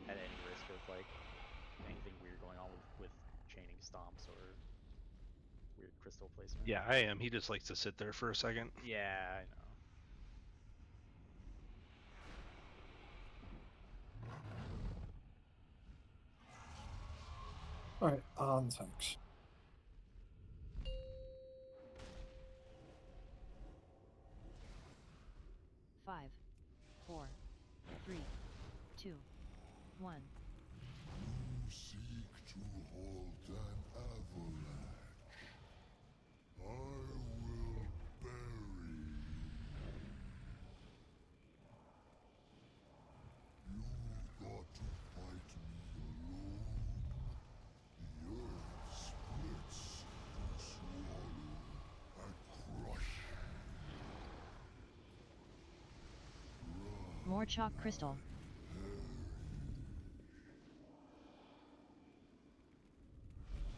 at any risk of like anything weird going on with chaining stomps or weird crystal placement. Yeah, I am. He just likes to sit there for a second. Yeah, I know. Alright, thanks. Five, 4, 3, 2, 1. You seek to halt an avalanche. I will bury you. You've got to fight me alone. The earth splits to swallow and crush you. More chalk crystal.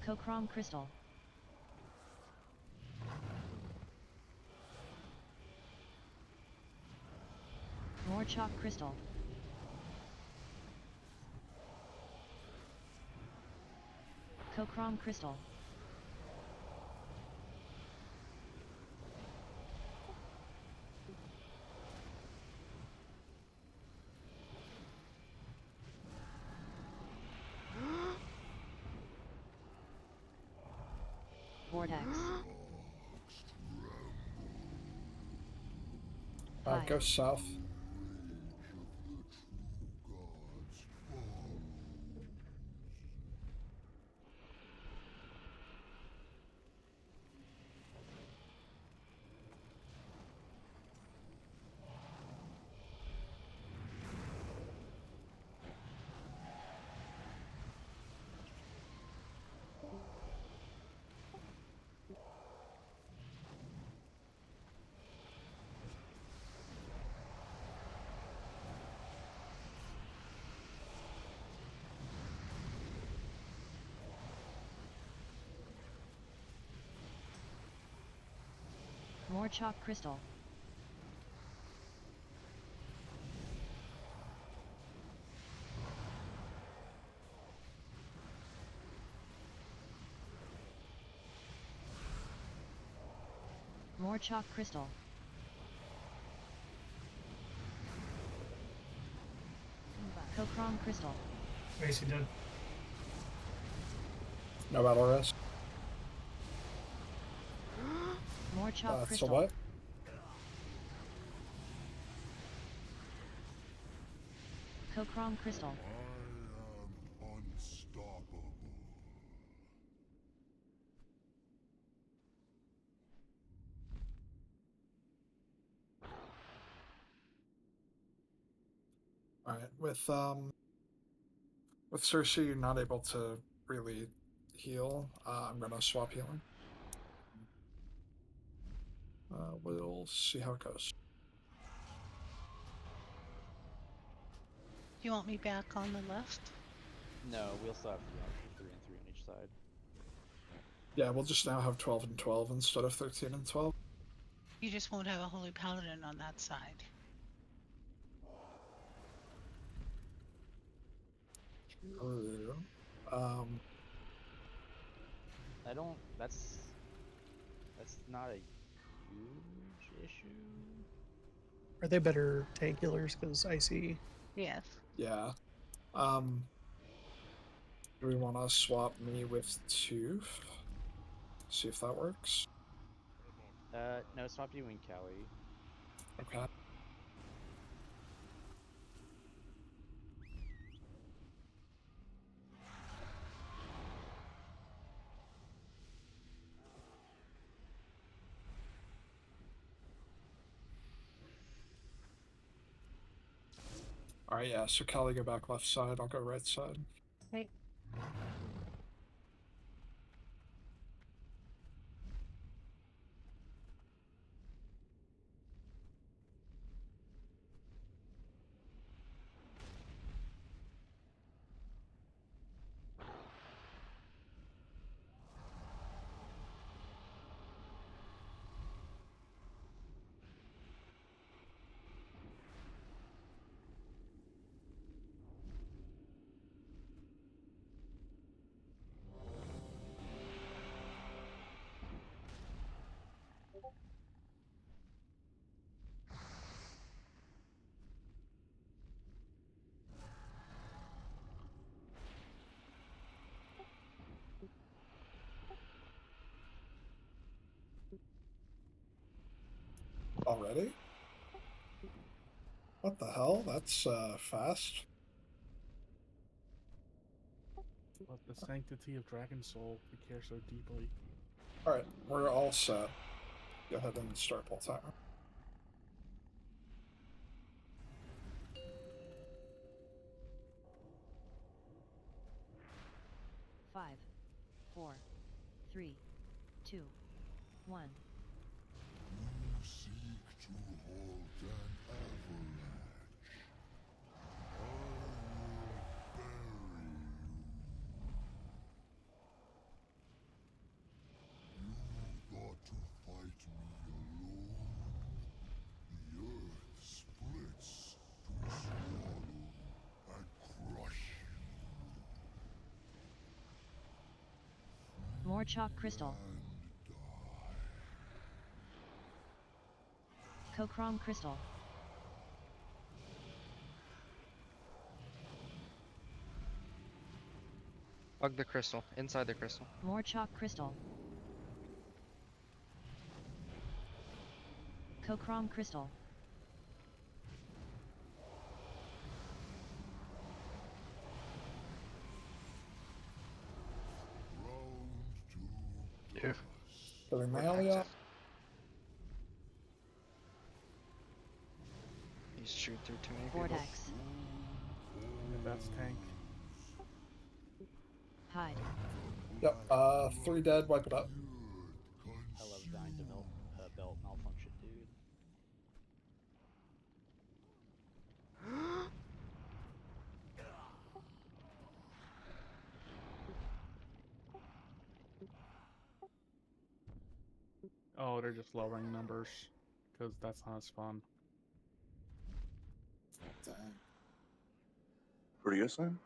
Cochrom crystal. More chalk crystal. Cochrom crystal. Vortex. Go south. More chalk crystal. More chalk crystal. Cochrom crystal. Icy dead. No battle rest. More chalk So crystal. what? Cochrom crystal. I am unstoppable. Alright, with Cersei, you're not able to really heal. I'm gonna swap healing. We'll see how it goes. You want me back on the left? No, we'll still have 3 and 3 on each side. Yeah, we'll just now have 12 and 12 instead of 13 and 12. You just won't have a Holy Paladin on that side. True. I don't. That's not a huge issue. Are they better tankulars? Because I see. Yes. Yeah. Do we want to swap me with Tooth? See if that works. No, swap you and Kelly. Okay. Alright, yeah, so Callie go back left side, I'll go right side. Right. Already? What the hell? That's fast. But the sanctity of Dragon Soul, we care so deeply. Alright, we're all set. Go ahead and start pull timer. Five, 4, 3, 2, 1. You seek to halt an avalanche. I will bury you. You thought to fight me alone. The earth splits to swallow and crush More chalk crystal. Cochrome crystal. Bug the crystal. Inside the crystal. More chalk crystal. Cochrome crystal. Yeah. Killing Malia. He's shoot through too many Vortex. If that's tank. Hide. Yep, 3 dead, wipe it up. I love dying to belt malfunction, dude. Oh, they're just lowering numbers. Because that's not as fun. Dang. What are you guys saying?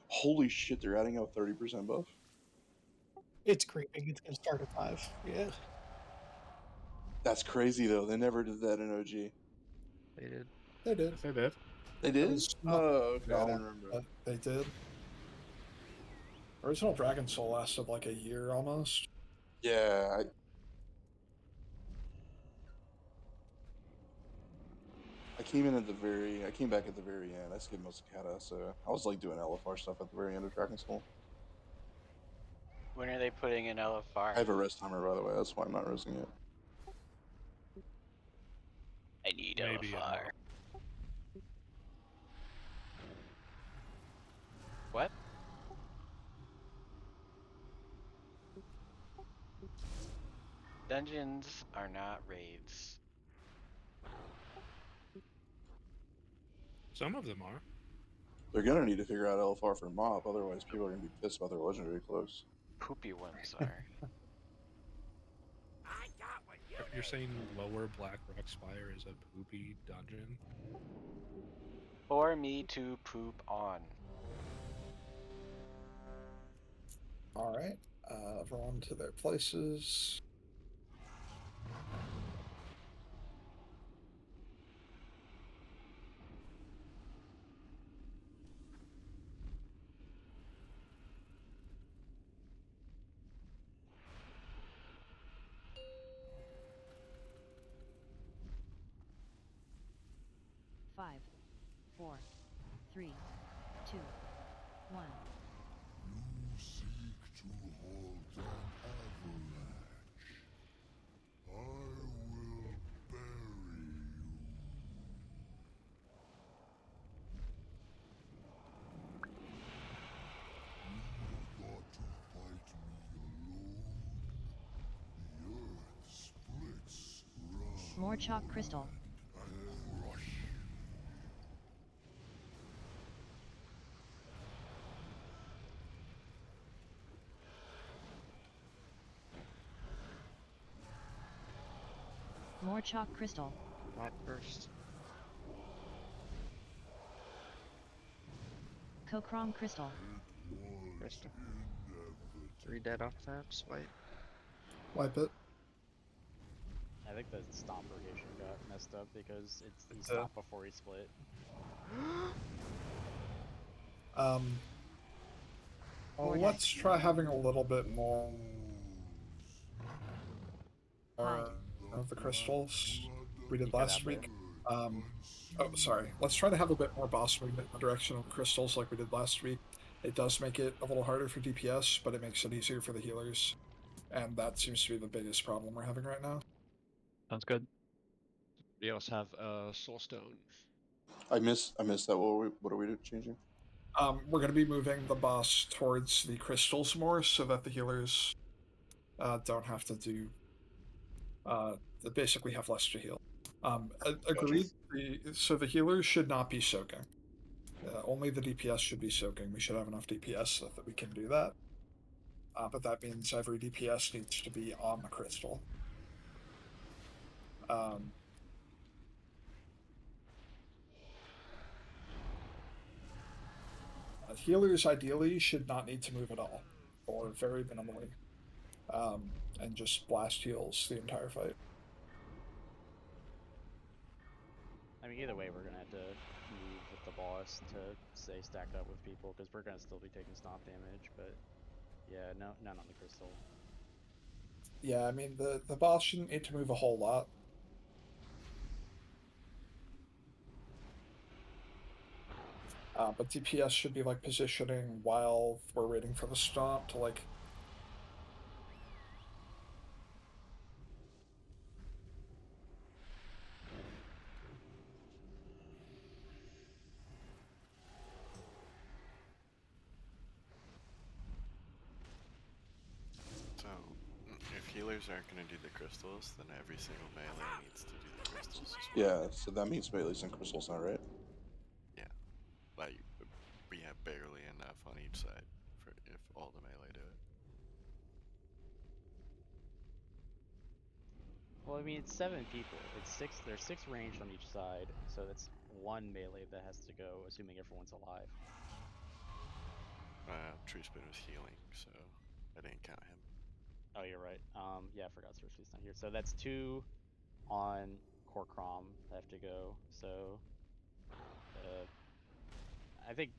Holy shit, they're adding a 30% buff? It's creeping. It's gonna start at 5. Yeah. That's crazy though. They never did that in OG. They did. They did. They did. They did? was not- Oh, okay. I no, didn't remember. They did. Original Dragon Soul lasted like a year almost. Yeah, I came in at the very. I came back at the very end. I skipped most of Kata, so I was like doing LFR stuff at the very end of Dragon Soul. When are they putting in LFR? I have a rest timer, by the way. That's why I'm not resting it. I need Maybe LFR. What? Dungeons are not raids. Some of them are. They're gonna need to figure out LFR for MOP, otherwise people are gonna be pissed about their legendary close. Poopy ones are. You're saying lower Black Rock Spire is a poopy dungeon? For me to poop on. Alright, everyone to their places. 4, 3, 2, 1. You seek to halt an avalanche. I will bury you. You thought to fight me alone? The earth splits round More chalk crystal. and crush you. More chalk crystal. Not first. Kokrom crystal. Crystal. 3 dead off that. Swipe. Wipe it. I think the stomp rotation got messed up because he did. stopped before he split. Well, let's try having a little bit more of the crystals we did last week. Oh, sorry. Let's try to have a bit more boss movement in the direction of crystals like we did last week. It does make it a little harder for DPS, but it makes it easier for the healers. And that seems to be the biggest problem we're having right now. Sounds good. We also have Soul Stone. I missed that. What are we changing? We're going to be moving the boss towards the crystals more so that the healers don't have to do. They basically have less to heal. Agreed. So the healers should not be soaking. Only the DPS should be soaking. We should have enough DPS so that we can do that. But that means every DPS needs to be on the crystal. Healers ideally should not need to move at all, or very minimally, and just blast heals the entire fight. I mean, either way, we're gonna have to move with the boss to stay stacked up with people because we're gonna still be taking stomp damage. But yeah, none on the crystal. Yeah, I mean the boss shouldn't need to move a whole lot. But DPS should be like positioning while we're waiting for the stomp to like. So, if healers aren't going to do the crystals, then every single melee needs to do the crystals as well. Yeah, so that means melees and crystals now, right? Yeah. Like, we have barely enough on each side for if all the melee do it. Well, I mean, it's 7 people. It's 6. There's 6 ranged on each side, so that's 1 melee that has to go, assuming everyone's alive. Tree Spoon was healing, so I didn't count him. Oh, you're right. Yeah, I forgot Cersei's not here. So that's 2 on Korkrom that have to go. So, I think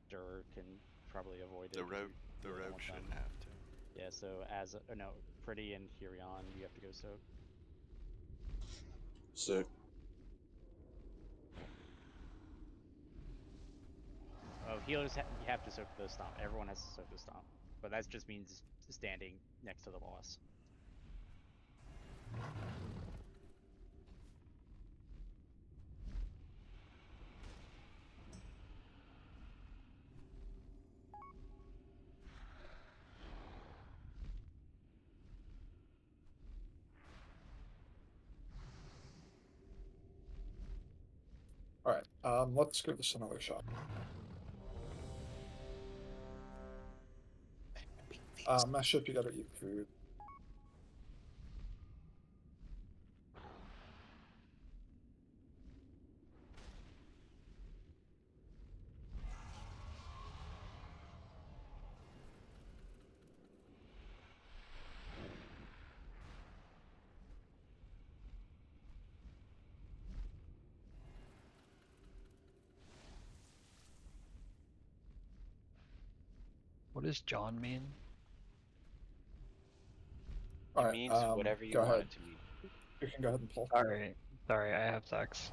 Dur can probably avoid it. The rogue shouldn't have to. Yeah. So no, Pretty and Hirion, you have to go soak. Sick. Oh, healers you have to soak the stomp. Everyone has to soak the stomp, but that just means standing next to the boss. All right, let's give this another shot. Mesh up, you gotta eat food. What does John mean? All It right, means whatever you go want ahead. it to mean. You can go ahead and pull. Sorry, I have sex.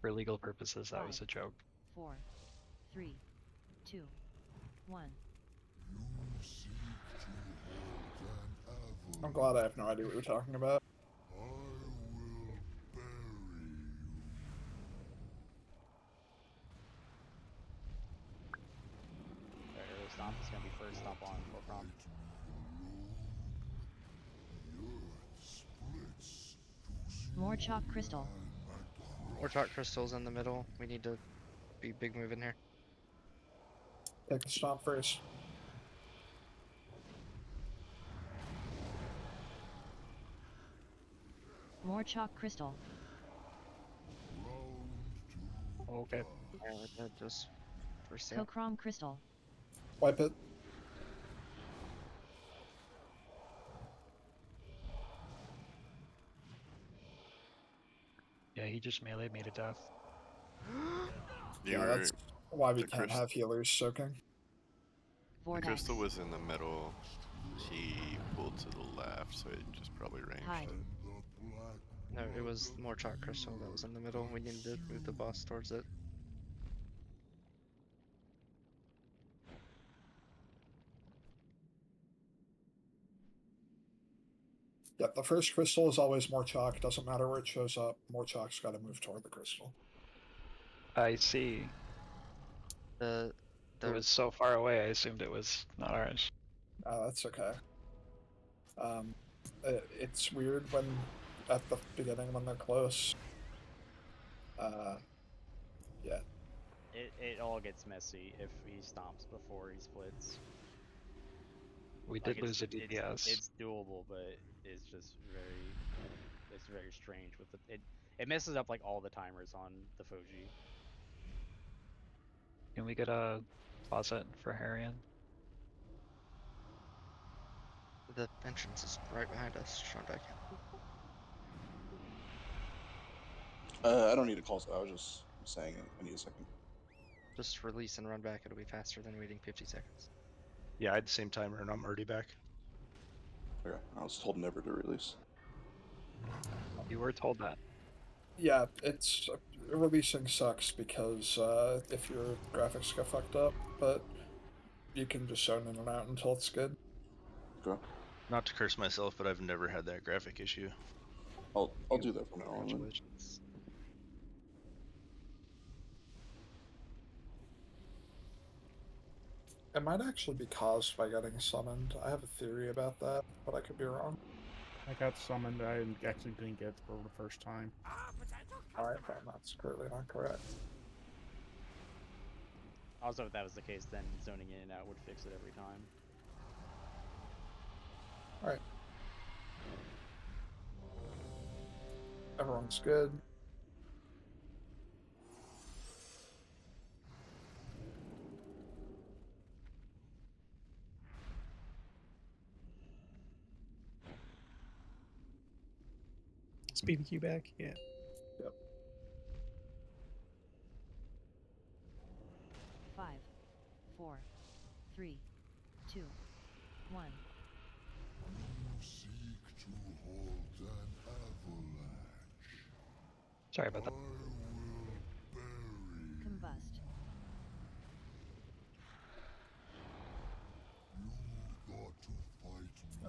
For legal purposes, that was a 5, joke. 4, 3, 2, 1. I'm glad I have no idea what you're talking about. Alright, early stomp is gonna be first stomp on Kokrom. More chalk crystal. More chalk crystals in the middle. We need to be big move in here. Take the stomp first. More chalk crystal. Okay. Yeah, that just first sale. Kokrom crystal. Wipe it. Yeah, he just meleeed me to death. You Yeah, were, that's why we the can't have healers soaking. The Vortex. crystal was in the middle. He pulled to the left, so it just probably ranged Hide. it. No, it was more chalk crystal that was in the middle. We needed to move the boss towards it. Yep, the first crystal is always more chalk. Doesn't matter where it shows up. More chalk's got to move toward the crystal. I see. The It was so far away, I assumed it was not ours. That's okay. It's weird when at the beginning when they're close. Yeah. It all gets messy if he stomps before he splits. We Like, did lose a DPS. It's doable, but it's just very strange with it messes up like all the timers on the Fuji. Can we get a closet for Harrion? The entrance is right behind us, Sean back. I don't need a call, so I was just saying I need a second. Just release and run back. It'll be faster than waiting 50 seconds. Yeah, I had the same timer and I'm already back. Okay, I was told never to release. You were told that. Yeah, it's releasing sucks because if your graphics get fucked up, but you can just zone in and out until it's good. Okay. Not to curse myself, but I've never had that graphic issue. I'll do that from now on. Congratulations. It might actually be caused by getting summoned. I have a theory about that, but I could be wrong. I got summoned. I actually didn't get it for the first time. Alright, then that's clearly not correct. Also, if that was the case, then zoning in and out would fix it every time. Alright. Everyone's good. Is BBQ back? Yeah. Yep. 5, 4, 3, 2, 1. Sorry about that. Combust.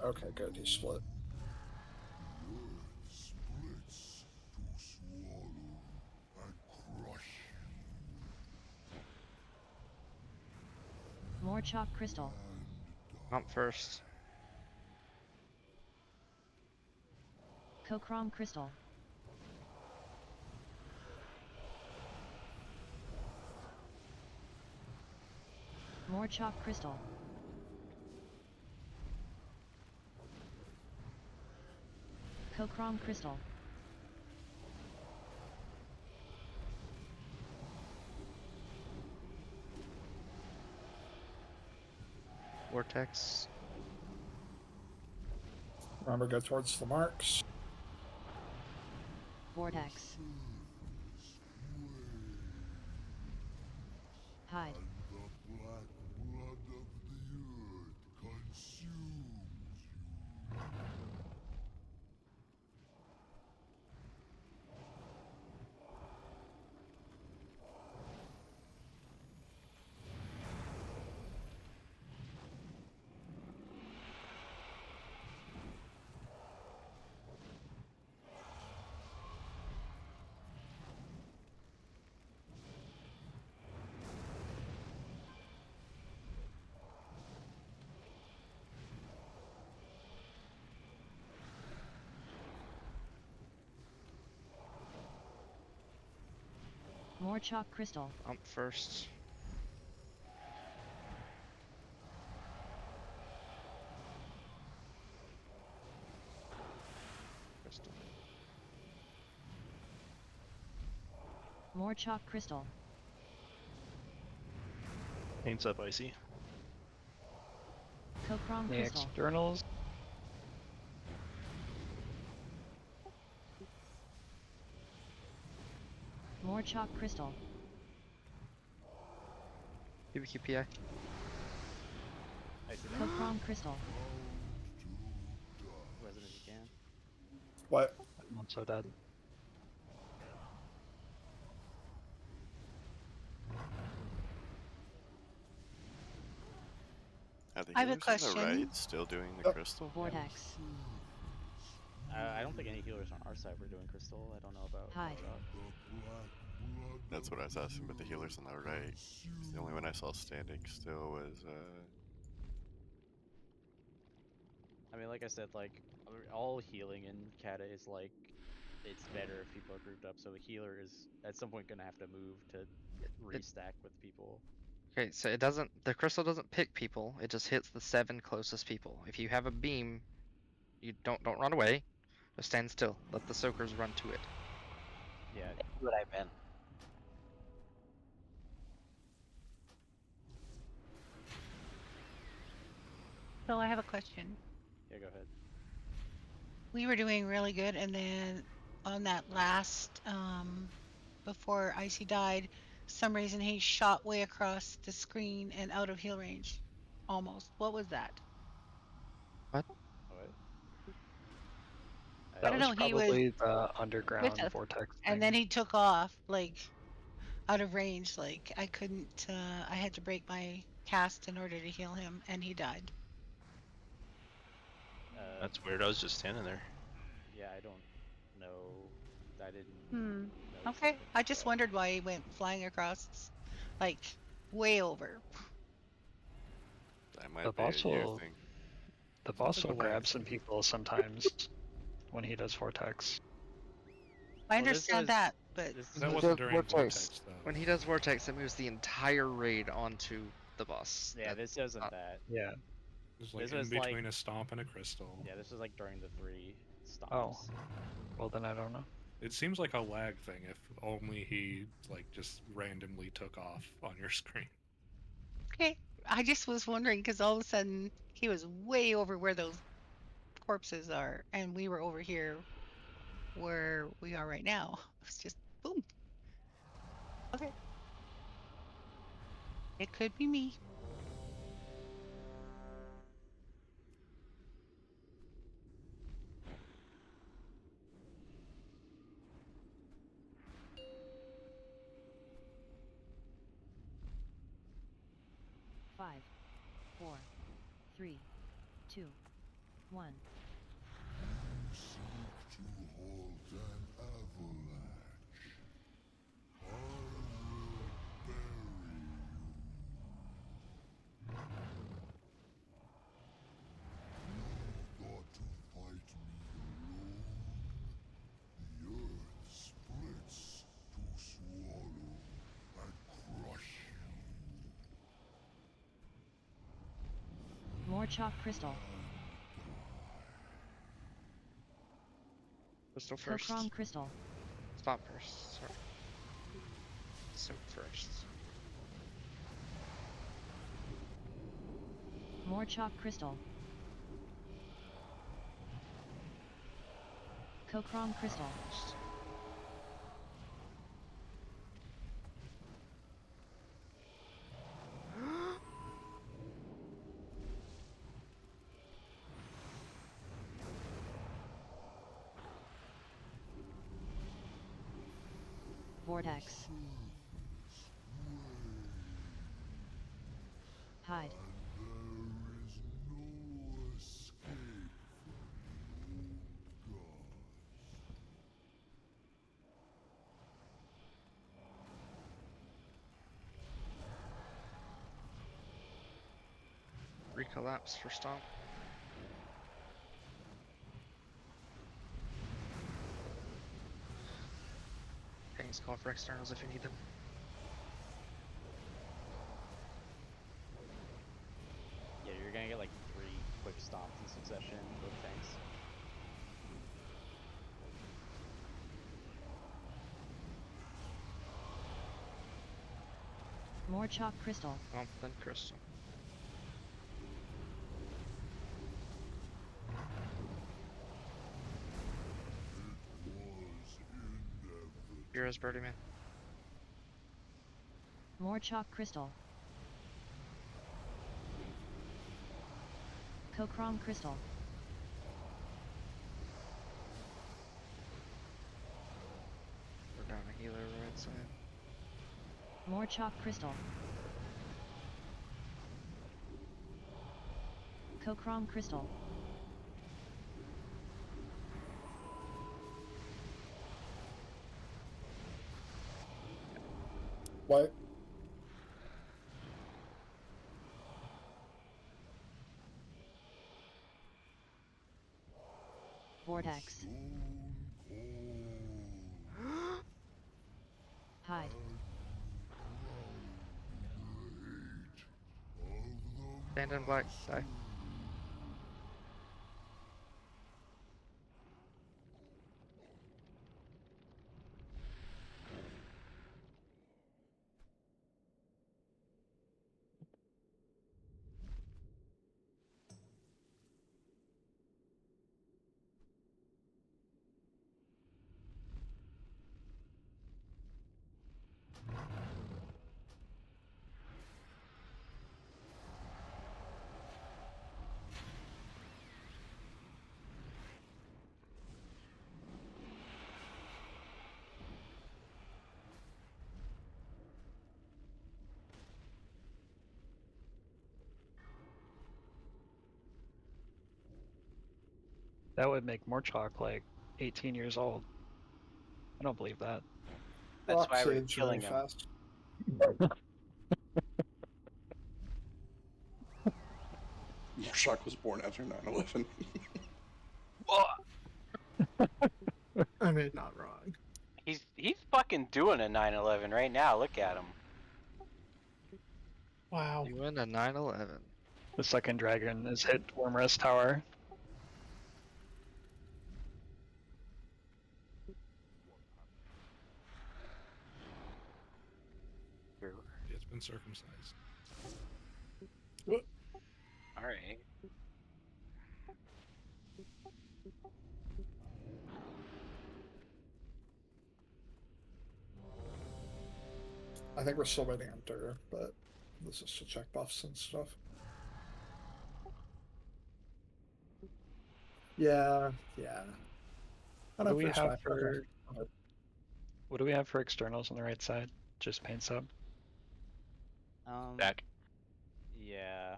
Okay, good. He split. More chalk crystal. Comp first. Kokrom crystal. More chalk crystal. Kokrom crystal. Vortex. Remember, go towards the marks. Vortex. Hide. chalk crystal. Stomp first. Crystal. More chalk crystal. Paints up icy. Kokrom The crystal. externals. More chalk crystal. QBQPI. Kokrom crystal. Resident if you can. What? I'm also dead. Are the I have a healers on the question. right still doing the crystal? Vortex. I don't think any healers on our side were doing crystal. I don't know about. Hide. That's what I was asking, but the healers on the right. 'Cause the only one I saw standing still was I mean, like I said, like all healing in Kata is like it's better if people are grouped up. So the healer is at some point gonna have to move to restack with people. Okay, so it doesn't. The crystal doesn't pick people. It just hits the 7 closest people. If you have a beam, you don't run away. Just stand still. Let the soakers run to it. Yeah. That's what I meant. So I have a question. Yeah, go ahead. We were doing really good, and then on that last, before Icy died, some reason he shot way across the screen and out of heal range, almost. What was that? What? What? I That don't was know. He was probably the with underground us, vortex and thing. then he took off like out of range. Like I couldn't. I had to break my cast in order to heal him, and he died. That's weird. I was just standing there. Yeah, I don't know. I didn't. Hmm. notice Okay. anything I like just that. wondered why he went flying across, like way over. that might The be a boss you will thing. the Sounds boss like will a lag grab some thing. people sometimes when he does vortex. I Well, this understand was that, but this. That He wasn't does during vortex. Vortex, though. When he does vortex, it moves the entire raid onto the boss. Yeah, this isn't not- that. Yeah. It was like This in was between like a stomp and a crystal. yeah, this was like during the 3 stomps. Oh. Well, then I don't know. It seems like a lag thing if only he like just randomly took off on your screen. okay. I just was wondering because all of a sudden he was way over where those corpses are, and we were over here where we are right now. It was just boom. Okay. It could be me. Five, 4, 3, 2, 1. Seek to halt an avalanche. I will bury you. Thought to fight me alone? The earth splits to swallow and crush you. More chalk crystal. Crystal first. Kokrom crystal. Stop first. Sorry. Soak first. More chalk crystal. Kokrom crystal. Vortex. Hide. There is no escape from the old gods. Recollapse for stomp. Things call for externals if you need them. session, both tanks. More chalk crystal. Oh, then crystal. Heroes, Birdie Man. More chalk crystal. Kokrom crystal. We're down a healer right side. More chalk crystal. Kokrom crystal. What? Vortex. Hide. Stand in black. Die. That would make Morchok like 18 years old. I don't believe that. That's why Rocks we're age killing really him. fast. Shock was born after 9/11. I mean, not wrong. He's fucking doing a 9/11 right now. Look at him. Wow. You win a 9/11. The second dragon is hit Wormrest Tower. It's been circumcised. All right. I think we're still waiting on Dur, but this is to check buffs and stuff. Yeah. What do we have for? What do we have for externals on the right side? Just paint sub. Back. Yeah,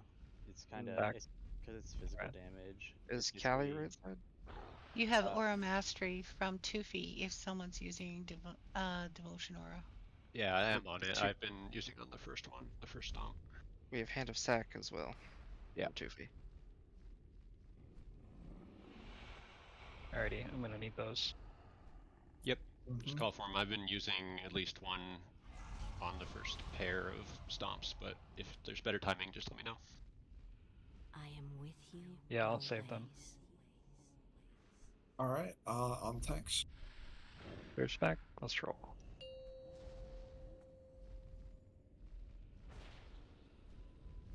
it's kind of Back. it's because it's physical damage. Is It's Callie usually- right side? You have Aura Mastery from Tufi if someone's using Devotion Aura. Yeah, I am on it. I've been using on the first one, the first stomp. We have Hand of Sack as well. Yeah. Toofy. Alrighty, I'm gonna need those. Yep. Just call for them. I've been using at least one on the first pair of stomps, but if there's better timing, just let me know. I am with you. Yeah, I'll save them. All right. On tanks. There's back. Let's roll.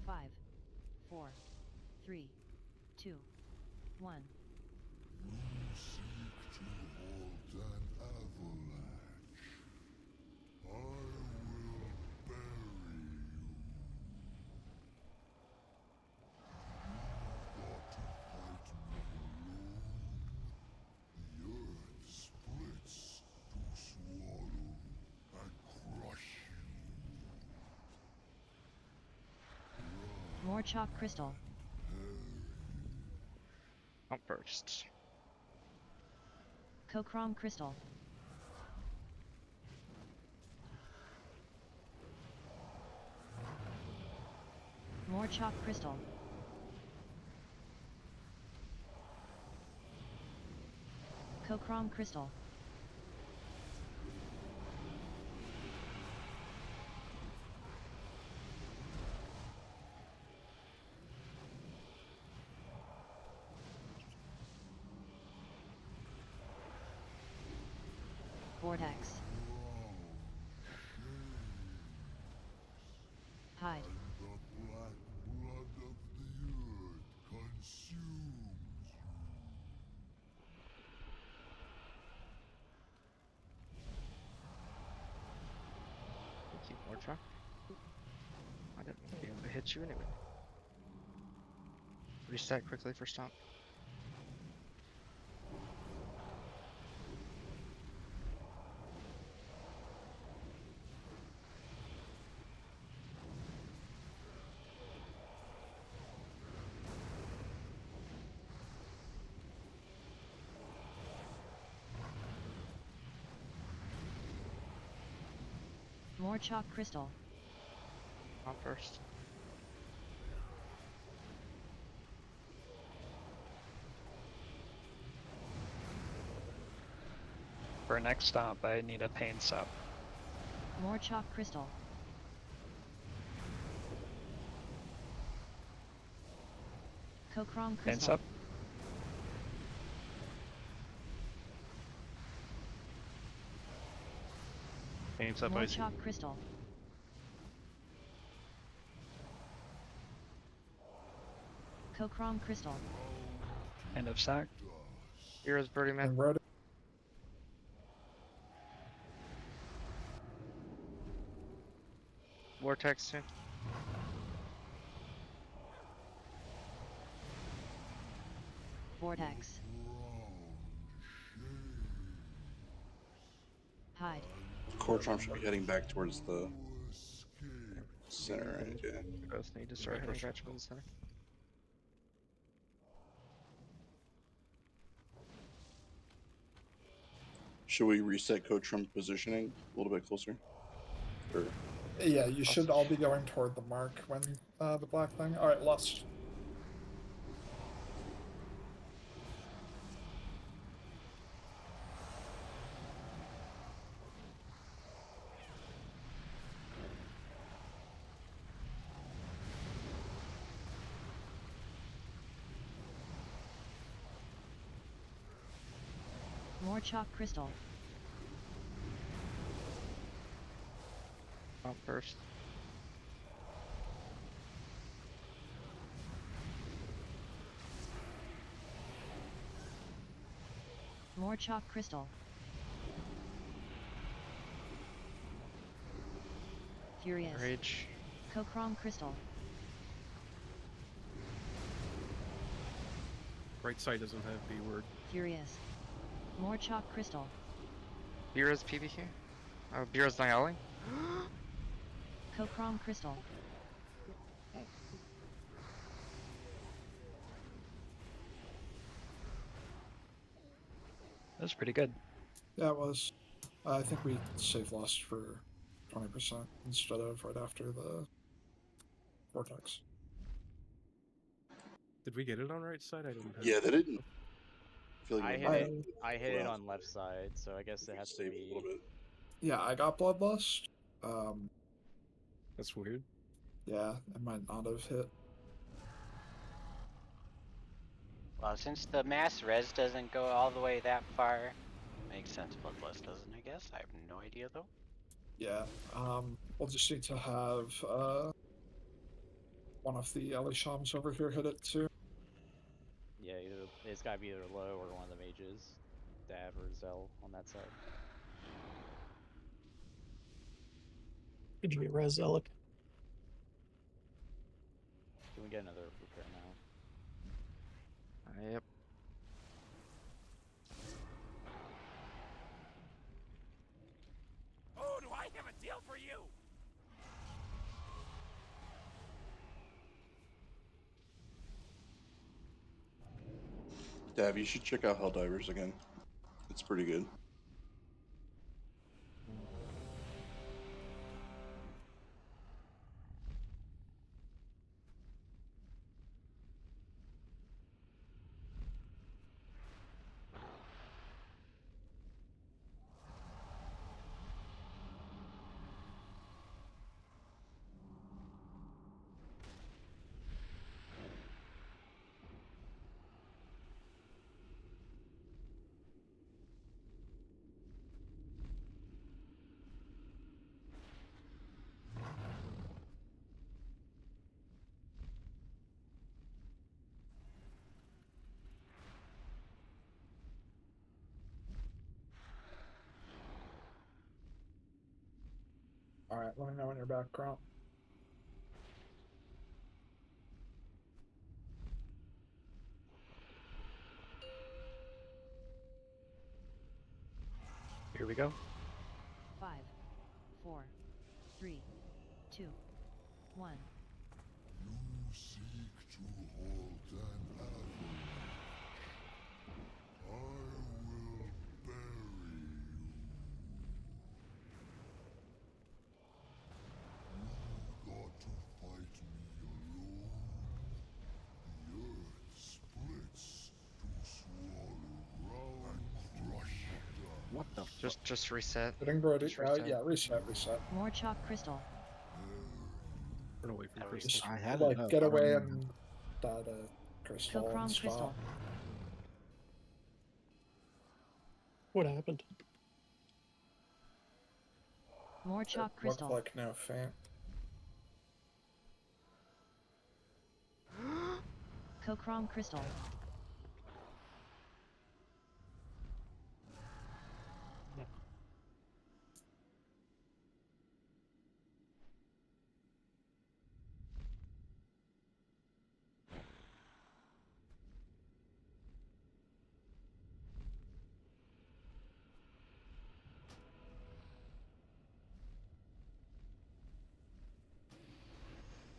Five, 4, 3, 2, 1. More chalk crystal. Outbursts. Kokrom crystal. More chalk crystal. Kokrom crystal. Vortex. Hide. The black blood of the earth consumes Thank you, Morcha. I didn't want to be able to hit you anyway. Reset quickly for stomp. More chalk crystal. On first. For next stop, I need a pain sub. More chalk crystal. Kokrom Pain crystal. sub. Paints up More icy. chalk crystal. Kokrom crystal. End of sack. Heroes birdie man. And red. Vortex soon. Vortex. Hide. Cortron should be heading back towards the center, right? Yeah. We both need to start heading back towards the center. Should we reset Coach Trump positioning a little bit closer? Or Yeah, you should all be going toward the mark when the black thing. All right, lost. More chalk crystal. On first. More chalk crystal. Furious. Rage. Kokrom crystal. Right side doesn't have B word. Furious. More chalk crystal. Beerus PBQ. Oh, Beerus Nialing. Kokrom crystal. That's pretty good. Yeah, it was. I think we save lost for 20% instead of right after the vortex. Did we get it on right side? I didn't have yeah, it. they didn't. I feel like I it hit might it. have I hit it well, on left side, so I guess it has to save it a be. little bit. Yeah, I got bloodlust. That's weird. Yeah, it might not have hit. Well, since the mass res doesn't go all the way that far, makes sense. Bloodlust doesn't, I guess. I have no idea though. Yeah, we'll just need to have one of the Elishams over here hit it too. Yeah, either it's gotta be either low or one of the mages, Dav or Zell on that side. Did you get res, Zelic? Can we get another repair now? Yep. Oh, do I have a deal for you? Dav, you should check out Helldivers again. It's pretty good. Alright, let me know when you're back, Grant. Here we go. 5, 4, 3, 2, 1. You seek to halt an avalanche. I will bury you. You got to fight me alone. The earth splits to swallow ground and crush down. What the fuck? Just reset. Getting ready. Just reset. Yeah, reset. More chalk crystal. Run away from Just- crystal. I had Like, it up. get I don't away know. and that crystal Kokrom and crystal. stop. What happened? More chalk Looked crystal. like no faint. Kokrom crystal.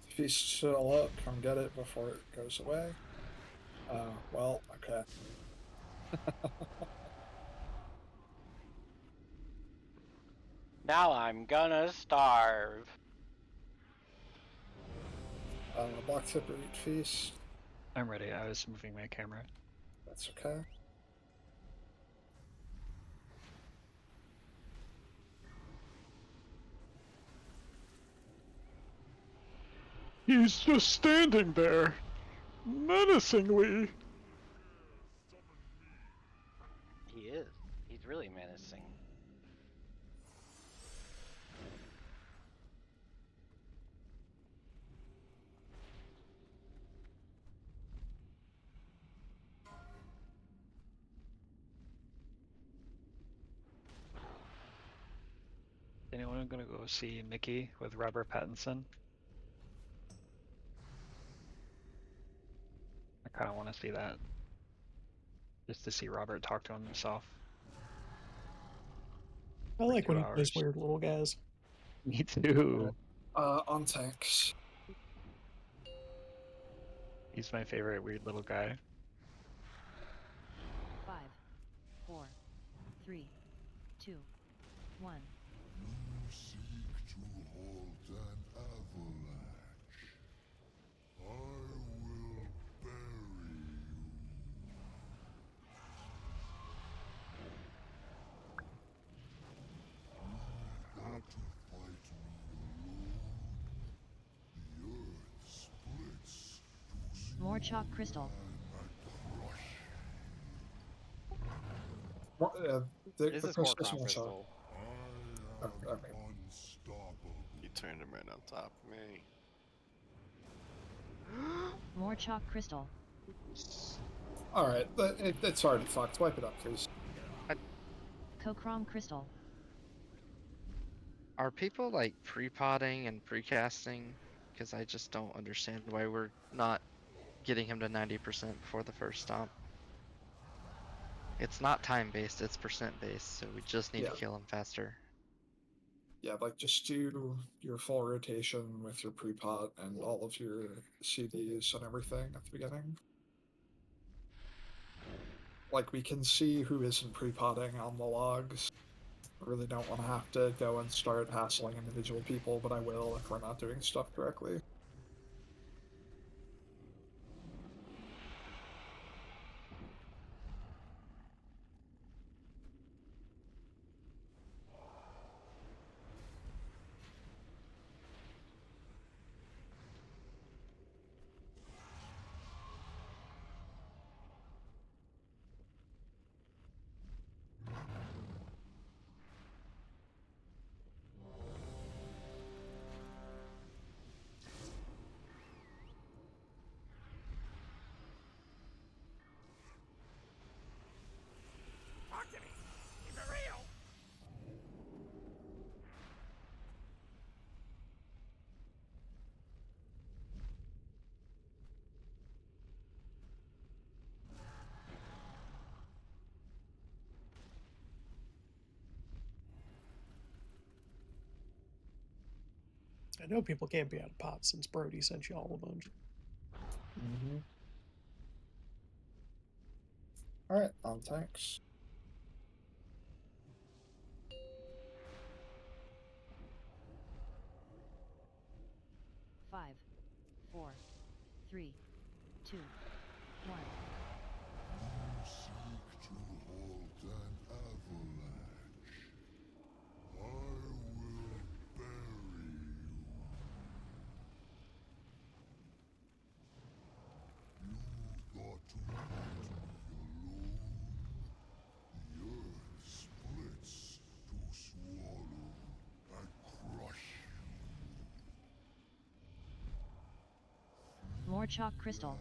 If he's still up, come get it before it goes away. Well, okay. Now I'm gonna starve. Block tipper eat feast. I'm ready. I was moving my camera. That's okay. He's just standing there, menacingly. He is. He's really menacing. Anyone gonna go see Mickey with Robert Pattinson? I kind of want to see that. Just to see Robert talk to himself. I like when he 2 plays hours. weird little guys. Me too. On tanks. He's my favorite weird little guy. 5, 4, 3, 2, 1. You seek to halt an avalanche. I will bury you. You got to fight me alone. The earth splits to More chalk crystal. This The is more crystal's crown more sharp. crystal. Okay. unstoppable. You turned him right on top of me. More chalk crystal. Alright, it's already fucked. Wipe it up, please. Kokrom crystal. Are people like pre-potting and pre-casting? Because I just don't understand why we're not getting him to 90% before the first stomp. It's not time-based, it's percent-based, so we just need to kill him faster. Yeah, like just do your full rotation with your pre-pot and all of your CDs and everything at the beginning. Like, we can see who isn't pre-potting on the logs. I really don't want to have to go and start hassling individual people, but I will if we're not doing stuff correctly. I know people can't be out of pot since Brody sent you all a bunch. Alright, on tanks. Five, 4, 3, 2, 1. Seek to halt an avalanche. I will bury you. You thought to fight me alone. The earth splits to swallow and crush More chalk crystal.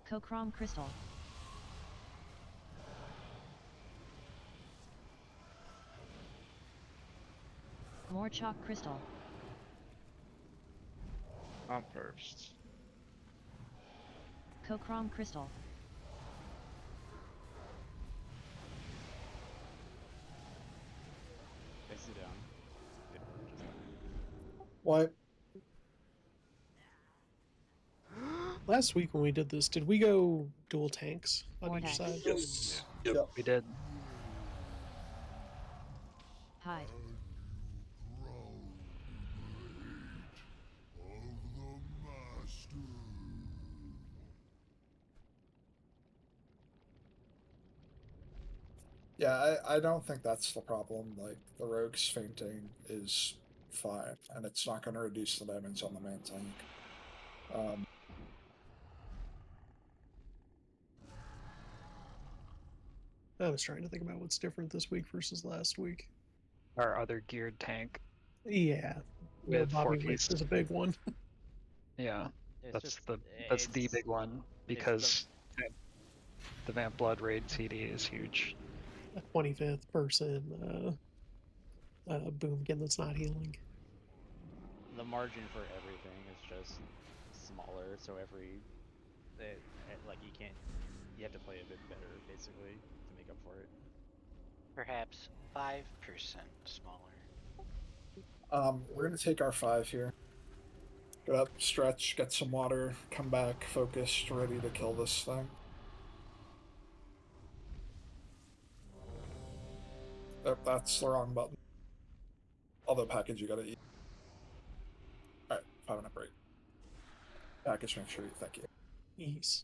Cochrom crystal. More chalk crystal. I'm first. Cochrom crystal. Face it down. What? Last week when we did this, did we go dual tanks on each Vortex. side? Yes. Yeah. Yep. We did. Hide. Yeah, I don't think that's the problem. Like, the rogue's fainting is fine, and it's not going to reduce the damage on the main tank. I was trying to think about what's different this week versus last week. Our other geared tank. Yeah, With Bobby 4 Waits pieces. is a big one. Yeah, It's that's just- that's the it's- big one because the Vamp Blood Raid CD is huge. A 25th person boomkin that's not healing. The margin for everything is just smaller, so like you have to play a bit better basically to make up for it. Perhaps 5% smaller. We're going to take our 5 here. Get up, stretch, get some water, come back, focused, ready to kill this thing. Yep, that's the wrong button. Although package you gotta eat. Alright, 5-minute break. Package, make sure you thank you. Ease.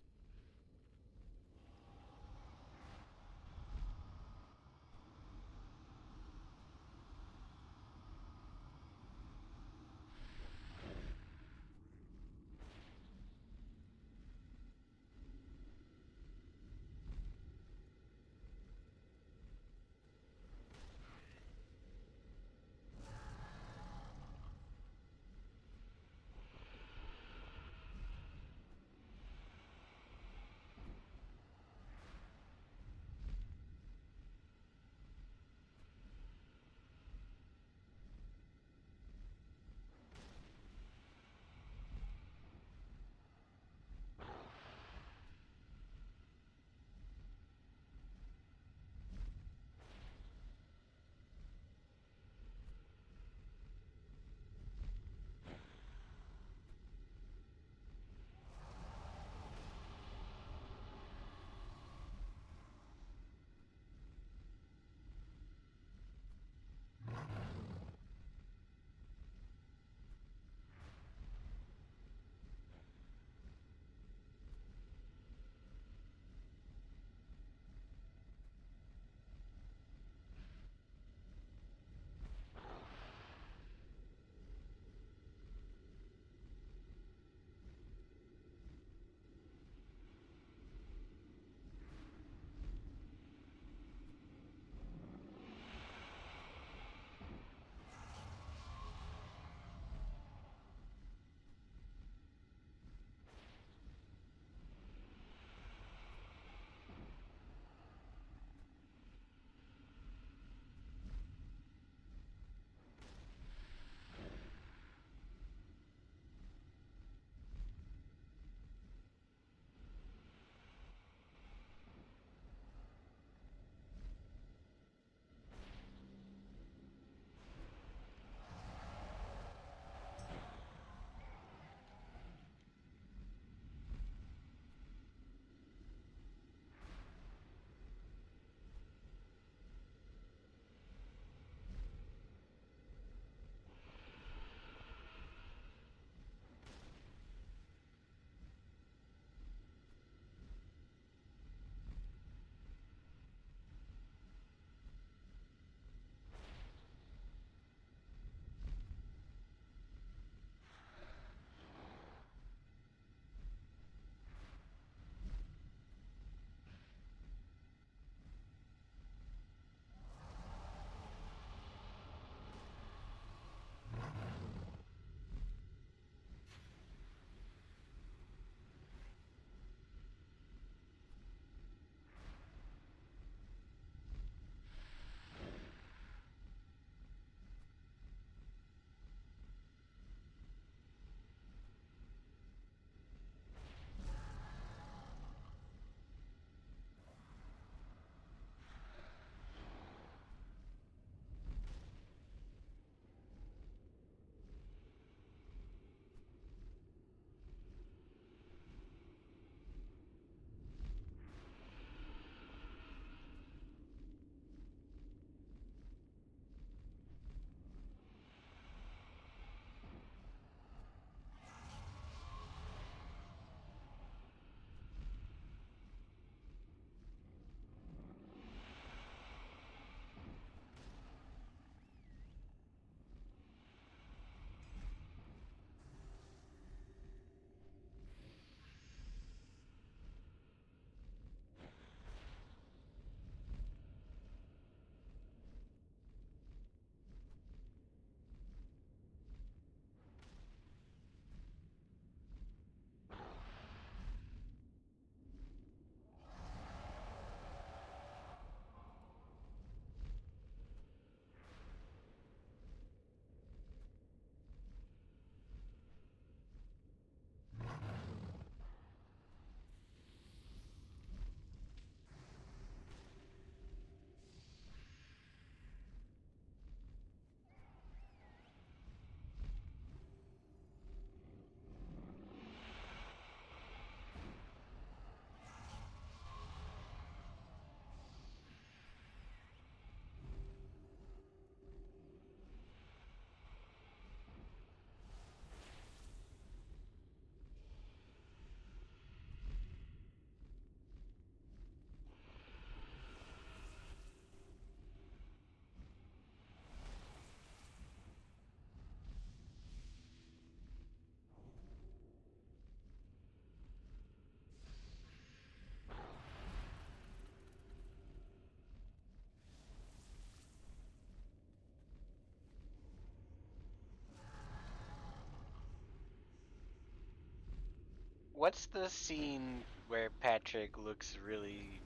what's the scene where Patrick looks really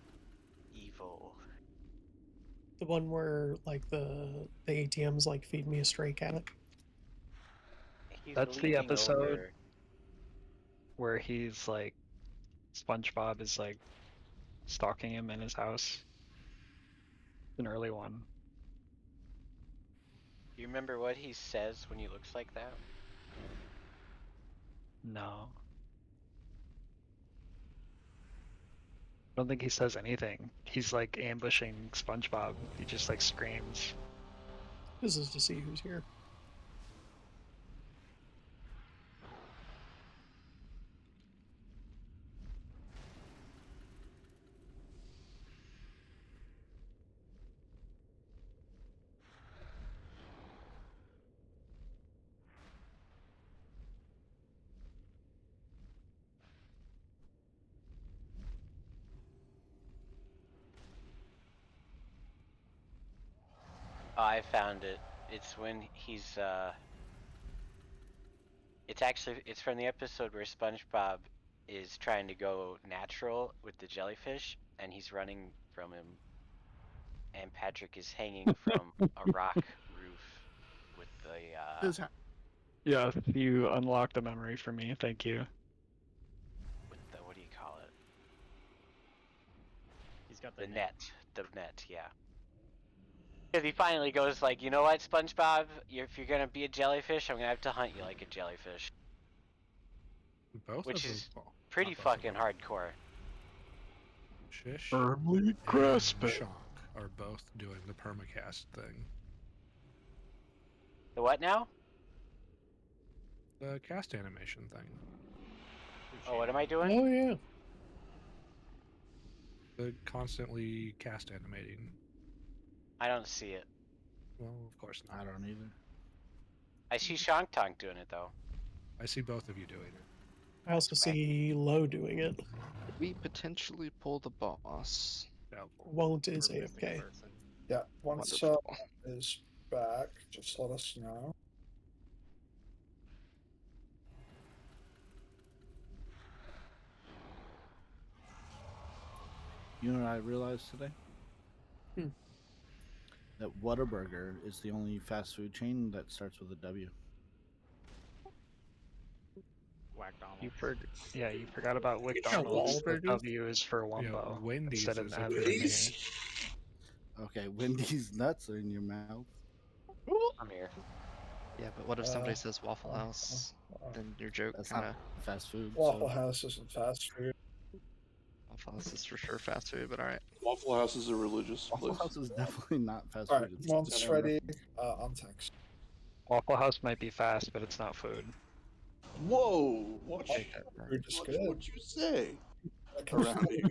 evil? The one where like the ATMs like feed me a stray cat. He's That's the leaning episode over. where he's like, SpongeBob is like stalking him in his house. An early one. Do you remember what he says when he looks like that? No. I don't think he says anything. He's like ambushing SpongeBob. He just like screams. This is to see who's here. Oh, I found it. It's when he's it's from the episode where SpongeBob is trying to go natural with the jellyfish and he's running from him and Patrick is hanging from a rock roof with the Yeah, you unlocked a memory for me. Thank you. with the what do you call it? He's got The net. The net, yeah. Because he finally goes like, you know what, SpongeBob? If you're gonna be a jellyfish, I'm gonna have to hunt you like a jellyfish. Both Which of is them. Well, pretty not both of fucking them. hardcore. Shish Firmly and grasp it. Shock are both doing the permacast thing. The what now? The cast animation thing. Oh, what am I doing? Oh yeah. The constantly cast animating. I don't see it. Well, of course not. I don't either. I see Shang Tong doing it though. I see both of you doing it. I also see Low doing it. Could we potentially pull the boss? Won't is We're missing a AFK. person. Yeah, once Wonderful. is back, just let us know. You know what I realized today? That Whataburger is the only fast food chain that starts with a W. You forgot about McDonald's. The W is for Wumbo Wendy's instead of is an a M. Okay, Wendy's nuts are in your mouth. I'm here. Yeah, but what if somebody says Waffle House? Then your joke That's kind of. not fast food. Waffle House isn't fast food. Waffle House is for sure fast food, but alright. Waffle House is a religious Waffle place. House is definitely not fast Alright, food. once ready, on text. Waffle House might be fast, but it's not food. Whoa! Watch Food is good. what you say Like, around here.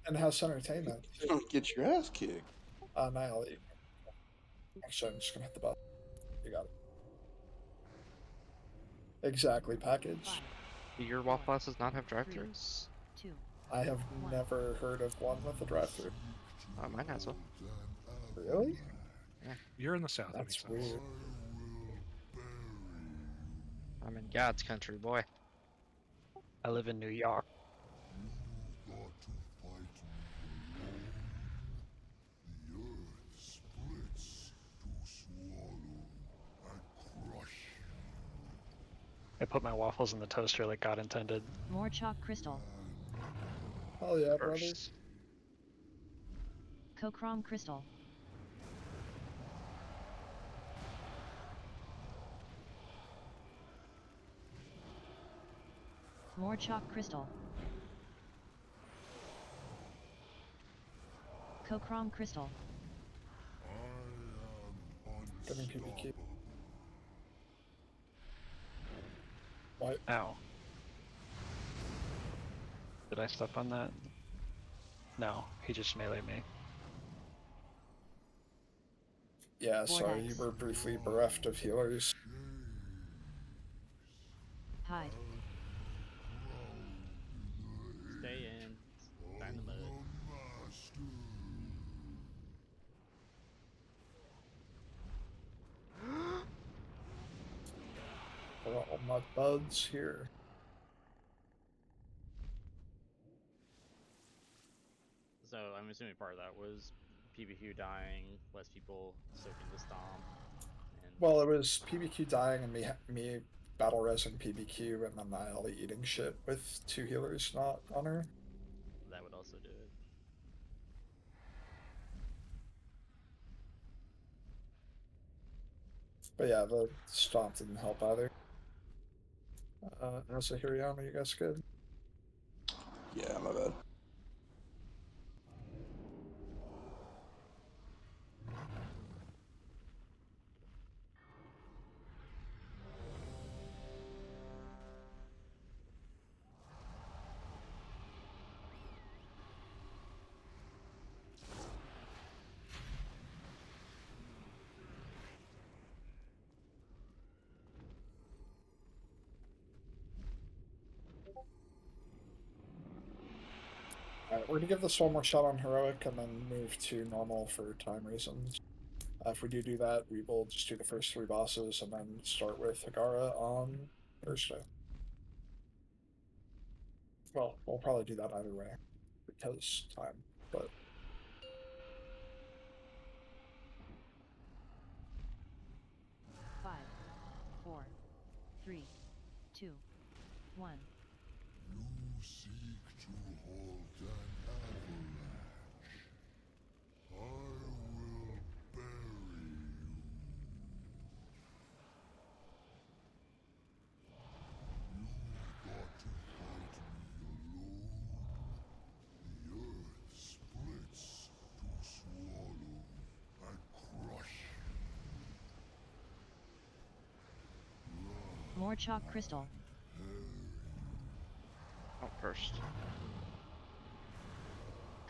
And house entertainment. You don't get your ass kicked. Annihilate. Actually, I'm just gonna hit the button. You got it. Exactly, package. Do your Waffle Houses not have drive-thrus? I have never heard of one with a drive-thru. Oh, mine has one. Really? Yeah. You're in the south. That's that makes sense. weird. I'm in God's country, boy. I live in New York. I put my waffles in the toaster like God intended. More chalk crystal. Hell yeah, brother. Kokrom crystal. More chalk crystal. Kokrom crystal. Getting PPK. What? Ow. Did I step on that? No, he just meleeed me. Yeah, sorry, you were briefly bereft of healers. Hide. Stay in. Stay in the mud. Got all my buds here. So I'm assuming part of that was PBQ dying, less people soaking the stomp, and Well, it was PBQ dying and me battle resing PBQ and then Niall eating shit with 2 healers not on her. that would also do it. But yeah, the stomp didn't help either. How's the Hirion? Are you guys good? Yeah, my bad. Alright, we're gonna give this one more shot on heroic and then move to normal for time reasons. If we do that, we will just do the first 3 bosses and then start with Hagara on Thursday. Well, we'll probably do that either way because time, but 5, 4, 3, 2, 1. You seek to halt an avalanche. I will bury you. You've got to fight me alone. The earth splits to swallow and crush More chalk crystal. Oh, first.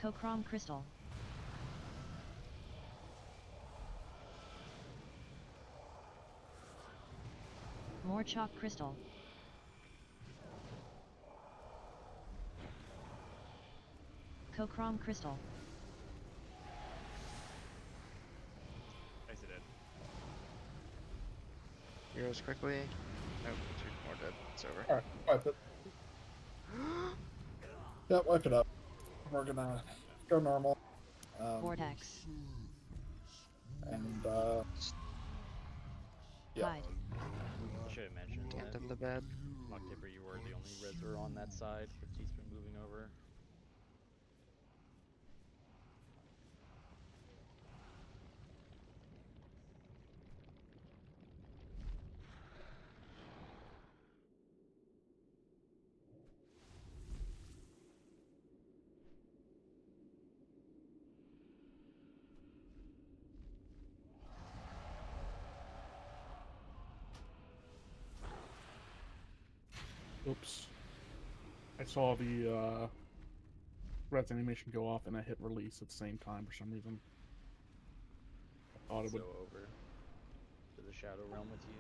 Kokrom crystal. More chalk crystal. Kokrom crystal. Nice it did. Heroes quickly. Nope, 2 more dead. It's over. alright, wipe it. Yeah, wipe it up. We're gonna go normal. Vortex. And yeah. Hide. I should have mentioned Can't that. have the bed. Mock Tipper, you were the only reser on that side with Teaspoon moving over. Oops. I saw the Red's animation go off and I hit release at the same time for some reason. I thought it would. So over to the Shadow Realm with you.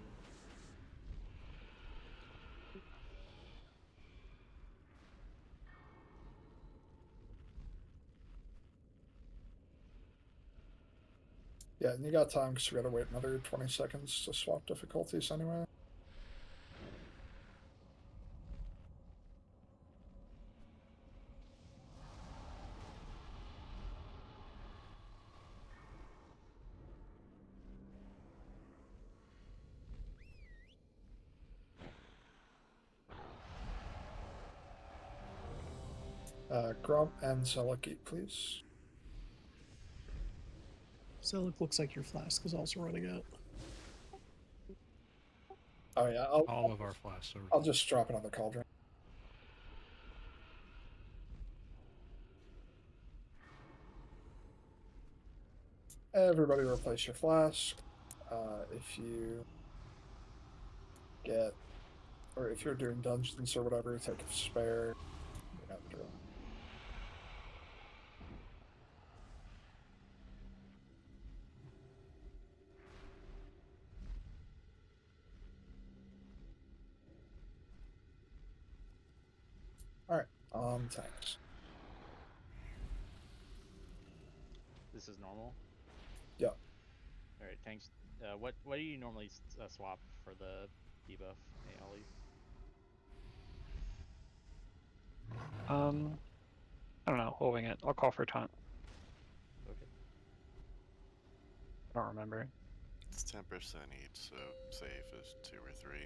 Yeah, and you got time because we gotta wait another 20 seconds to swap difficulties anyway. Grump and Zeliki, please. So it looks like your flask is also running out. Oh yeah, All of our flasks are. I'll just drop it on the cauldron. Everybody replace your flask. If you get, or if you're doing dungeons or whatever, take a spare. You know the drill. Alright, tanks. This is normal? Yeah. Alright, tanks. What do you normally swap for the debuff? Hey, Ollie. I don't know. We'll wing it. I'll call for taunt. Okay. I don't remember. It's 10% each, so safe is 2 or 3.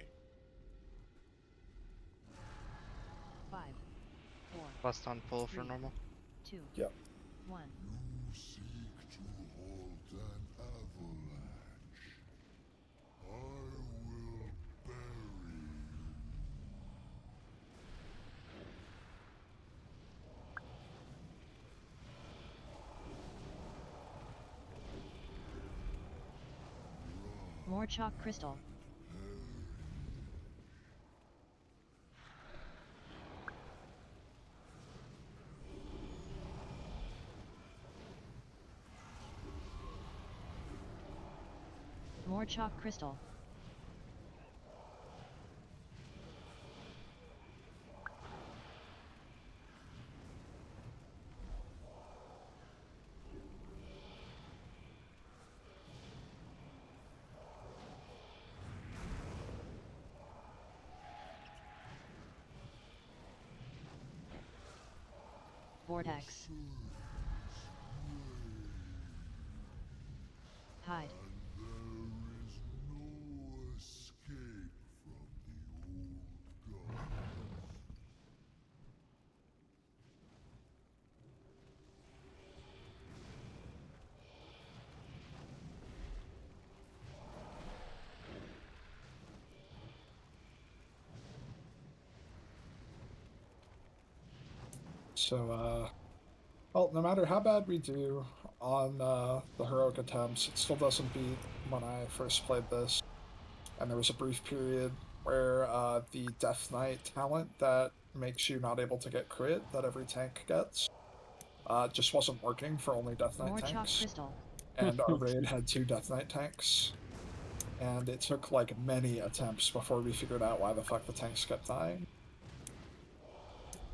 5, 4. Bust on full for 3, normal. 2. Yep. 1. You seek to halt an avalanche. I will bury you. More chalk crystal. More chalk crystal. Vortex. Hide. There is no escape from the old gods. So, well, no matter how bad we do on the heroic attempts, it still doesn't beat when I first played this. And there was a brief period where the Death Knight talent that makes you not able to get crit that every tank gets just wasn't working for only Death Knight More chalk tanks. crystal. And our raid had 2 Death Knight tanks. And it took like many attempts before we figured out why the fuck the tanks kept dying.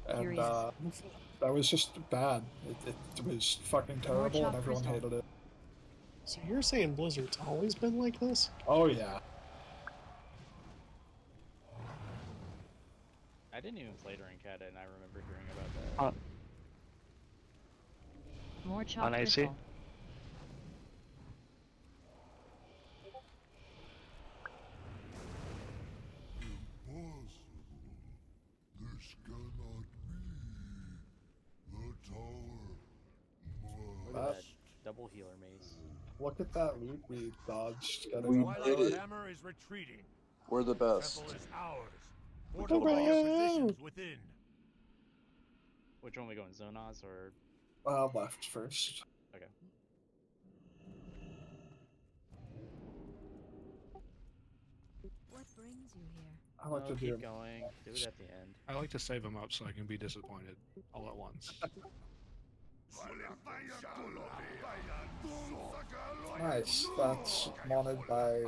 And that was just bad. It was fucking terrible and everyone hated it. So you're saying Blizzard's always been like this? Oh yeah. I didn't even play during Cat, and I remember hearing about that. More chalk On AC? crystal. Impossible. This cannot be. The tower Look must. at that double healer mace. Look at that loot we dodged. We Getting did it. Hammer is retreating. We're the best. Temple is ours. Fortify your positions within. Which one we going, Zonas or? Left first. Okay. What brings you here? I like to keep do going. Do it at the end. I like to save them up so I can be disappointed all at once. Nice. That's wanted by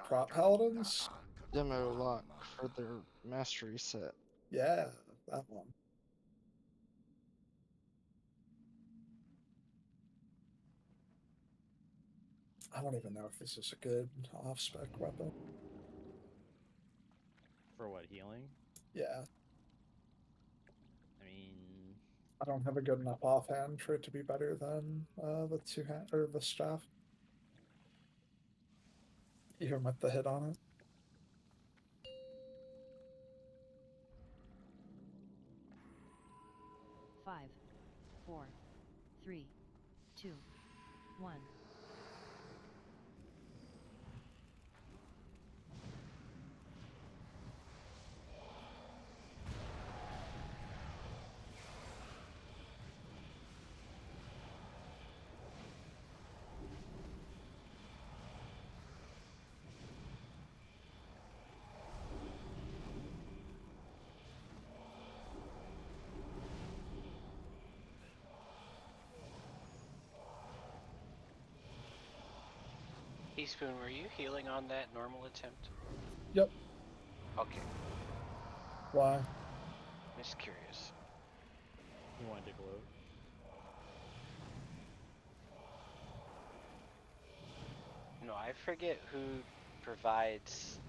prop paladins. Demo lock for their mastery set. Yeah, that one. I don't even know if this is a good off-spec weapon. For what, healing? Yeah, I mean, I don't have a good enough offhand for it to be better than the two-hand or the staff. Even with the hit on it. Five, 4, 3, 2, 1. Teaspoon, were you healing on that normal attempt? Yep. Okay. Why? Just curious. you wanted to gloat. No, I forget who provides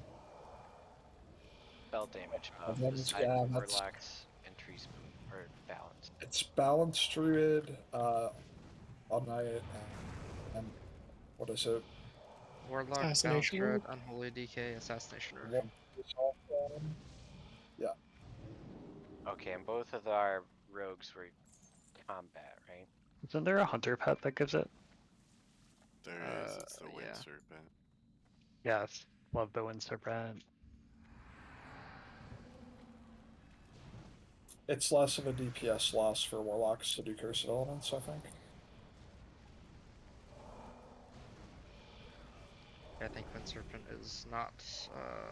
spell damage buff Then, aside yeah, from that's- Warlocks and Tree Spoon, or balanced? It's balanced druid, all night, and what is it? Warlock, Assassination Balance Red, Rogue? Unholy DK, Assassination Rogue. One assault form. Yeah. Okay, and both of our rogues were combat, right? Isn't there a hunter pet that gives it? There is. It's the Wind Yeah. Serpent. Yes. Love the Wind Serpent. It's less of a DPS loss for warlocks to do cursed elements, I think. I think Wind Serpent is not.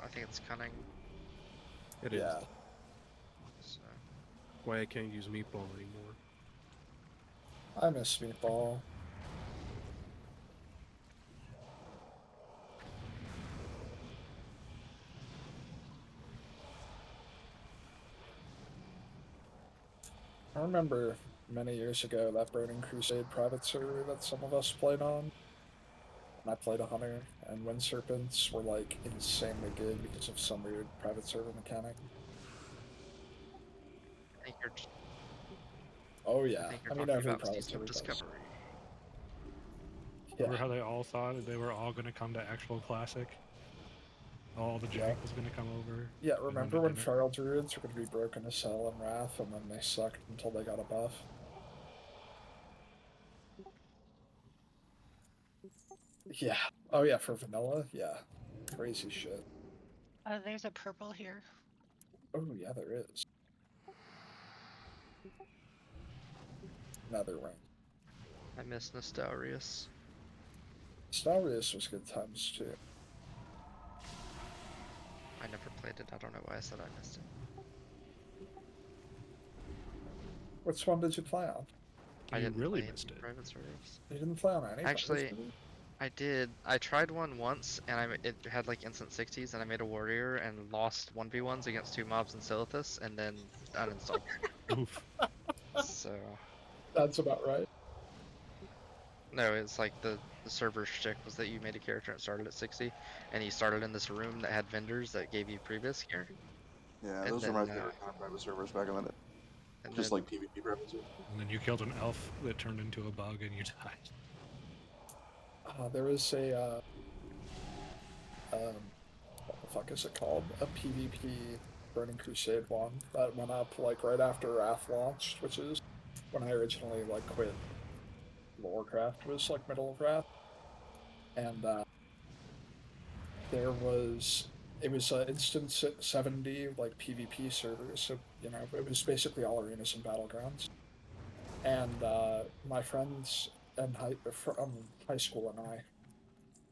I think it's cunning. It is. Yeah. So. Why I can't use meatball anymore. I miss meatball. I remember many years ago that Burning Crusade private server that some of us played on. And I played a hunter, and Wind Serpents were like insanely good because of some weird private server mechanic. I think you're. Oh yeah, think you're I mean talking every about private Season of server does. Discovery. Remember how they all thought they were all going to come to actual classic? All the jank was going to come over. Yeah, and then remember it when didn't? Feral Druids were going to be broken as hell in Wrath, and then they sucked until they got a buff? Yeah. Oh yeah, for vanilla? Yeah. Crazy shit. There's a purple here. Oh yeah, there is. Nether Ring. I miss Nostalrius. Nostalrius was good times too. I never played it. I don't know why I said I missed it. Which one did you play on? I didn't really play missed any it. private servers. You didn't play on any private Actually, servers? I did. I tried one once, and it had like instant 60s, and I made a warrior and lost 1v1s against 2 mobs in Silithus, and then uninstalled. Oof. So. That's about right. No, it's like the server shtick was that you made a character and it started at 60, and you started in this room that had vendors that gave you previous gear. Yeah, And those then, are my favorite kind of private servers back in the day. and Just then, like PvP private servers. And then you killed an elf that turned into a bug and you died. There is a what the fuck is it called? A PvP Burning Crusade one that went up like right after Wrath launched, which is when I originally like quit Warcraft. Was like middle of Wrath, and it was instant 70 like PvP servers. So you know it was basically all arenas and battlegrounds. And my friends in from high school and I,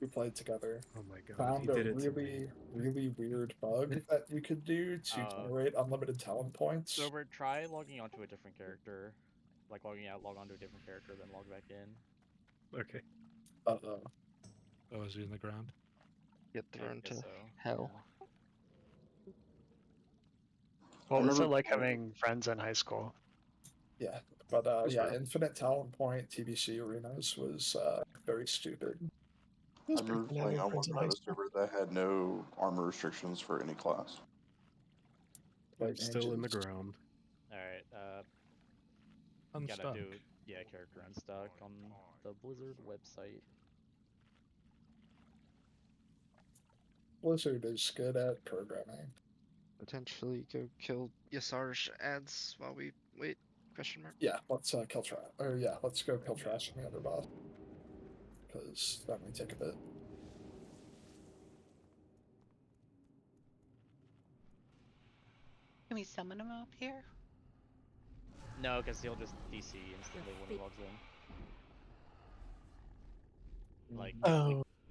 who played together, Oh my god, found he a did it to me. really, really weird bug that you could do to generate unlimited talent points. So we're try logging onto a different character, like logging out, log onto a different character, then log back in. Okay. Uh-oh. Oh, is he in the ground? Get I thrown guess to so. hell. What was it like having friends in high school? Yeah, but yeah, rough. infinite talent point TBC arenas was very stupid. I remember playing on one private server that had no armor restrictions for any class. I'm still in the ground. Alright, Unstuck. gotta do, character unstuck on the Blizzard website. Blizzard is good at programming. Potentially go kill Yasar's ads while we wait? Question mark. Yeah, let's kill trash. Or yeah, let's go kill trash on the other boss. Because that might take a bit. Can we summon him up here? No, because he'll just DC instantly when he logs in. Like,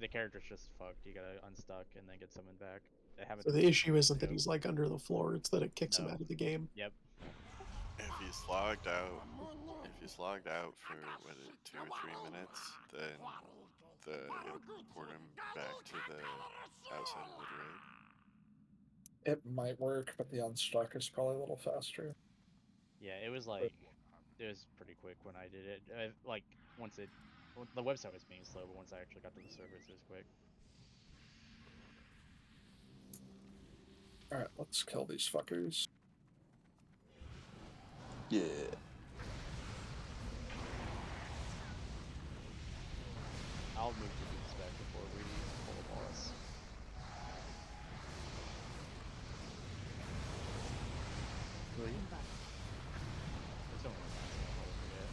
the character's just fucked. You gotta unstuck and then get summoned back. They haven't So the issue isn't that he's like under the floor; it's that it kicks him out of the game. Yep. If he's logged out for 2 or 3 minutes, then it'll port him back to the outside of the raid. It might work, but the unstuck is probably a little faster. Yeah, it was pretty quick when I did it. Like the website was being slow, but once I actually got to the servers, it was quick. Alright, let's kill these fuckers. Yeah. I'll move the beats back before we pull a boss. Will you? There's only one last one, I'll probably forget.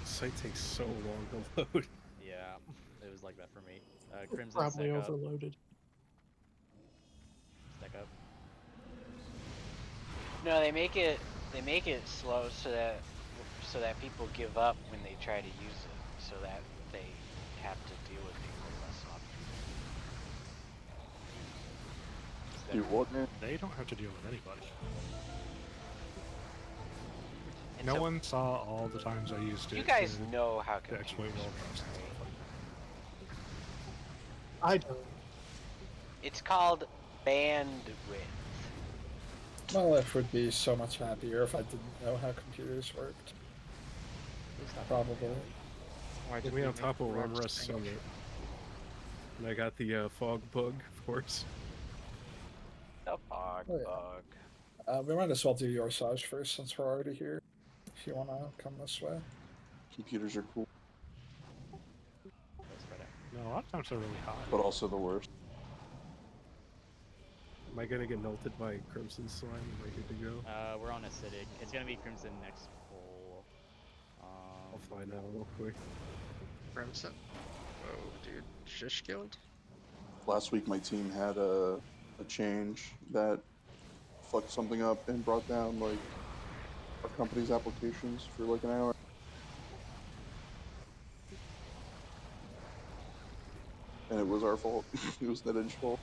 The site takes so long to load. Yeah, it was like that for me. Crimson, Probably stack up. overloaded. Stack up. No, they make it slow so that people give up when they try to use it, so that they have to deal with people less often. Do what, man? They don't have to deal with anybody. And No so- one saw all the times I used it. You guys to, know how to exploit computers wall work, drops and right? stuff like I don't. It's called bandwidth. My life would be so much happier if I didn't know how computers worked. Probably. Why Put did me we on make top of rocks Rimrust pink? Summit. And I got the fog bug, of course. The fog Oh, yeah. bug. We might as well do your Saj first since we're already here. If you want to come this way. Computers are cool, No, a lot of times they're really hot. but also the worst. Am I gonna get melted by Crimson Slime? Am I good to go? We're on acidic. It's gonna be Crimson next pull. I'll find out real quick. Crimson. Whoa, dude. Shish Guild? Last week my team had a change that fucked something up and brought down like our company's applications for like an hour. And it was our fault. It was NetEdge's fault.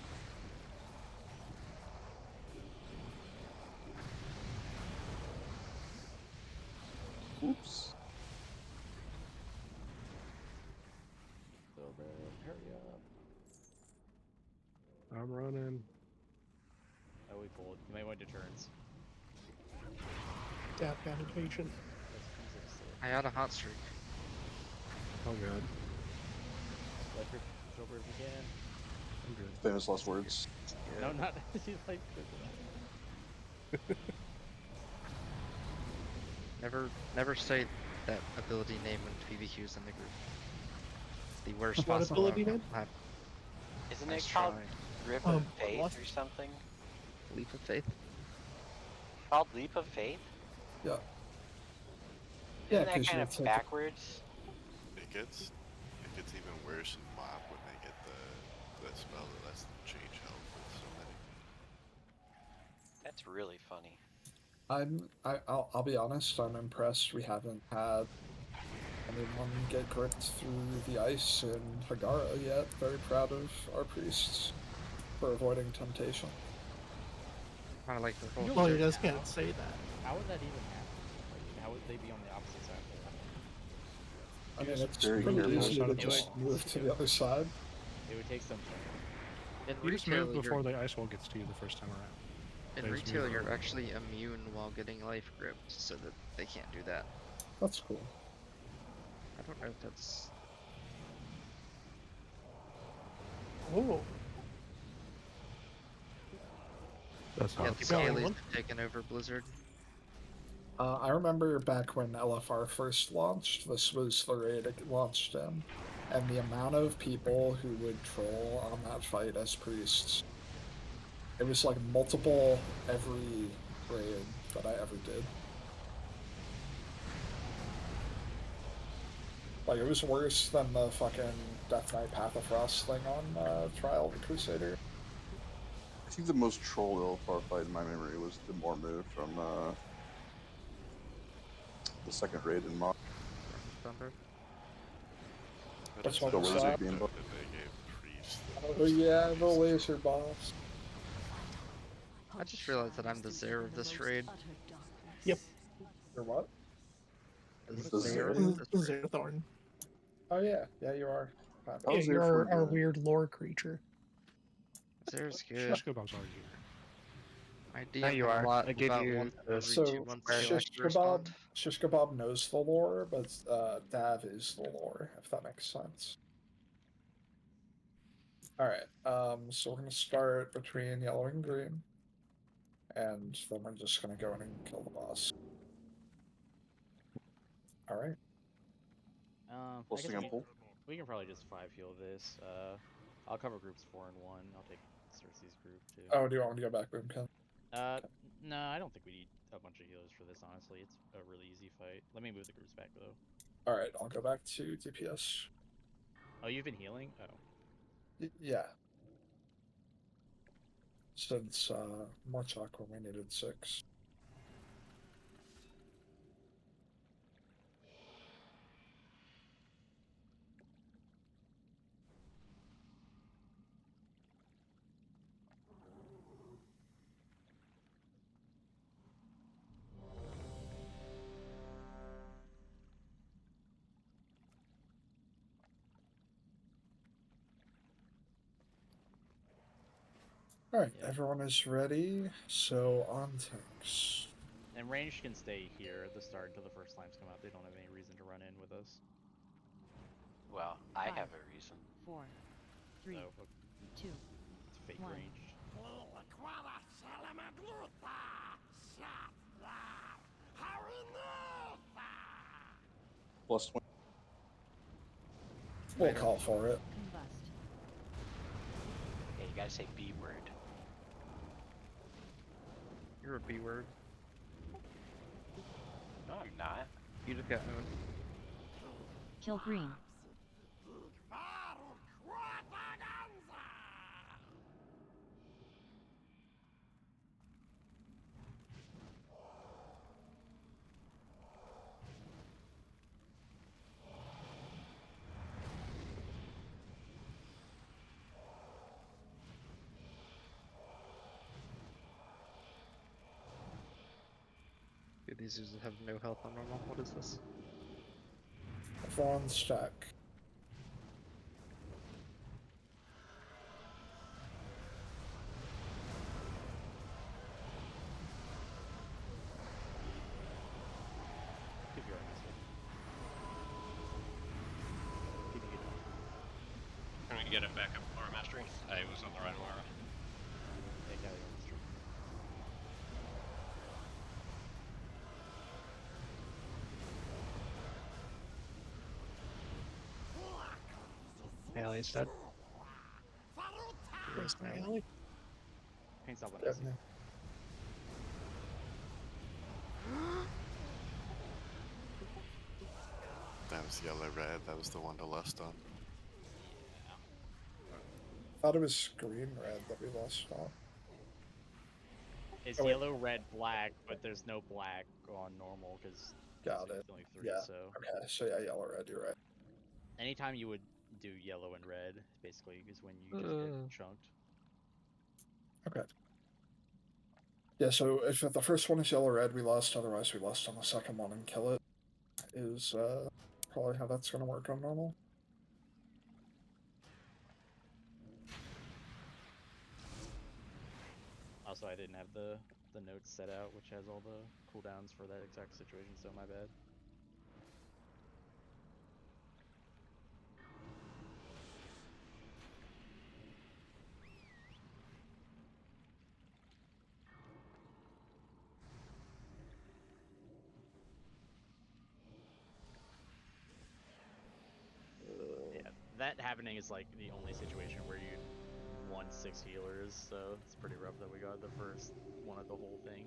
Oops. Hurry up. I'm running. Oh, we pulled. You might want deterrence. Tap annotation. I had a hot streak. Oh god. Electric over if you can. I'm good. Famous last words. No, not she's like. Never say that ability name when PvQ's in the group. The worst What possible ability outcome name? will happen. Isn't Nice it called try. Rip of what Faith was or something? Leap of Faith? Called Leap of Faith? Yeah. Isn't Yeah, that 'cause kind you of take- backwards? It gets even worse in MOP when they get the spell that lets them change health with so many. That's really funny. I'll be honest, I'm impressed we haven't had anyone get gripped through the ice in Hagara yet. Very proud of our priests for avoiding temptation. I like the whole Well, you joke. just can't say that. How would that even happen? Like, how would they be on the opposite side? I mean, it's very pretty careful. easy to It just would- move to the other side. It would take some In You just retail, move before you're, the ice wall gets to you the first time around. in They just retail, move you're over. actually immune while getting life gripped, so that they can't do that. That's cool. I don't know if that's. Oh, That's Yeah, hot. the going Scalies on. have taken over Blizzard. I remember back when LFR first launched, this was the raid it launched in, and the amount of people who would troll on that fight as priests. It was like multiple every raid that I ever did. Like, it was worse than the fucking Death Knight Path of Frost thing on Trial of the Crusader. I think the most troll LFR fight in my memory was the Mormu from the second raid in MOP. Thunder. The laser beam. That they gave priests. Oh yeah, the laser boss. I just realized that I'm the Zare of this raid. Yep. Or what? The Zare of this raid. Zerthorn. Oh yeah, yeah you are. I Yeah, was there you're for our the- weird lore creature. Zer's good. Shish kebab's already here. My There DM you had are. a lot I gave about you once the every So 2 months he shish likes to kebab, respond. shish kebab knows the lore, but Dav is the lore, if that makes sense. All right. So we're gonna start between yellow and green, and then we're just gonna go in and kill the boss. All right. I guess we can probably just 5 heal this. I'll cover groups 4 and 1. I'll take Cersei's group too. Oh, do you want me to go back, Boomkin? No, I don't think we need a bunch of healers for this. Honestly, it's a really easy fight. Let me move the groups back though. All right, I'll go back to DPS. Oh, you've been healing? Oh. Yeah. Since March Aqua, we needed 6. All right, everyone is ready. So on tanks. And ranged can stay here at the start until the first slimes come out. They don't have any reason to run in with us. Well, I have a reason. 4, 3, 2, It's fake 1. ranged. +20. We'll call for it. Combust. Yeah, you gotta say B word. You're a B word. No, I'm not. You just got owned. Kill green. Dude, these users have no health on normal. What is this? Everyone stack. Keep your arms up. Keep it up. Can we get it back up Aura Mastery? I was on the right Aura. Take out your mastery. Alley's dead. Where's my alley? Paint's up on Yeah, SC. no. That was yellow red. That was the one to lust on. Thought it was green red that we lost on. It's Oh, wait. yellow, red, black, but there's no black on normal because Got it. there's only 3. Yeah. So Okay, so yeah, yellow red, you're right. anytime you would do yellow and red, basically, is when you just get chunked. Okay. Yeah, so if the first one is yellow red, we lost. Otherwise, we lost on the second one and kill it. Is probably how that's gonna work on normal. Also, I didn't have the notes set out, which has all the cooldowns for that exact situation, so my bad. Yeah, that happening is like the only situation where you won 6 healers, so it's pretty rough that we got the first one of the whole thing.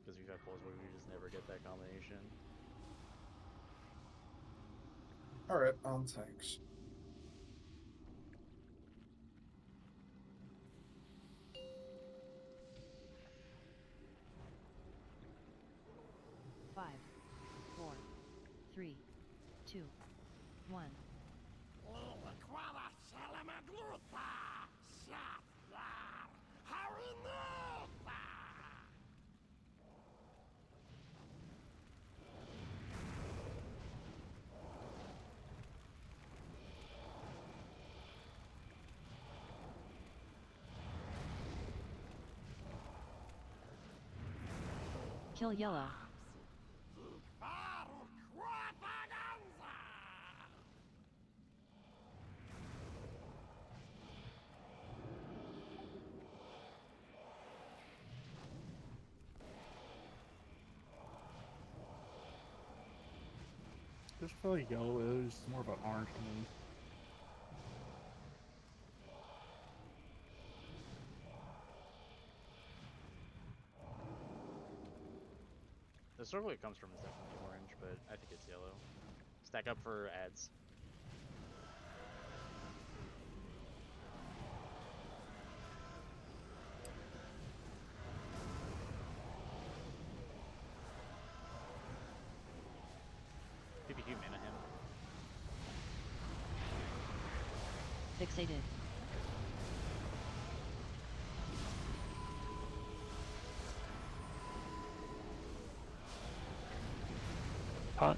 Because we've had pulls where we just never get that combination. Alright, on tanks. Five, 4, 3, 2, 1. Kill yellow. Just feel like yellow is more of an orange to me. The circle it comes from is definitely orange, but I think it's yellow. Stack up for ads. PPQ mana him. Fixated. Pot.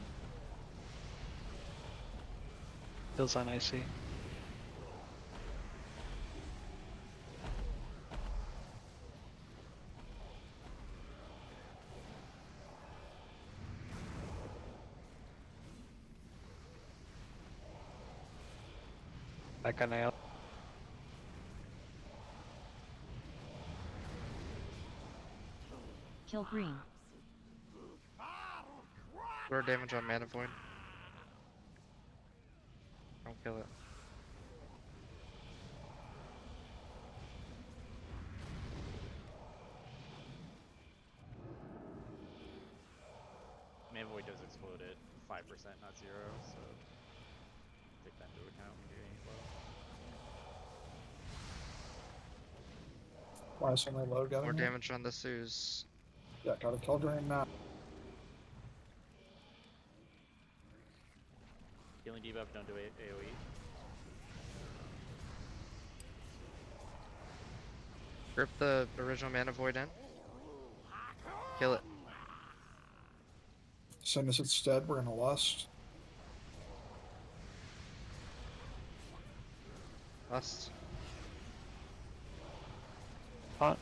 Feels on icy. Back on nail. Kill green. Throw damage on Mana Void. Don't kill it. Mana Void does explode at 5%, not 0, so take that into account when you're getting low. Why is something low getting More it? damage on the Suze. Yeah, gotta kill green now. Healing debuff, don't do AoE. Rip the original Mana Void in. Kill it. As soon as it's dead, we're gonna lust. Lust. Pot.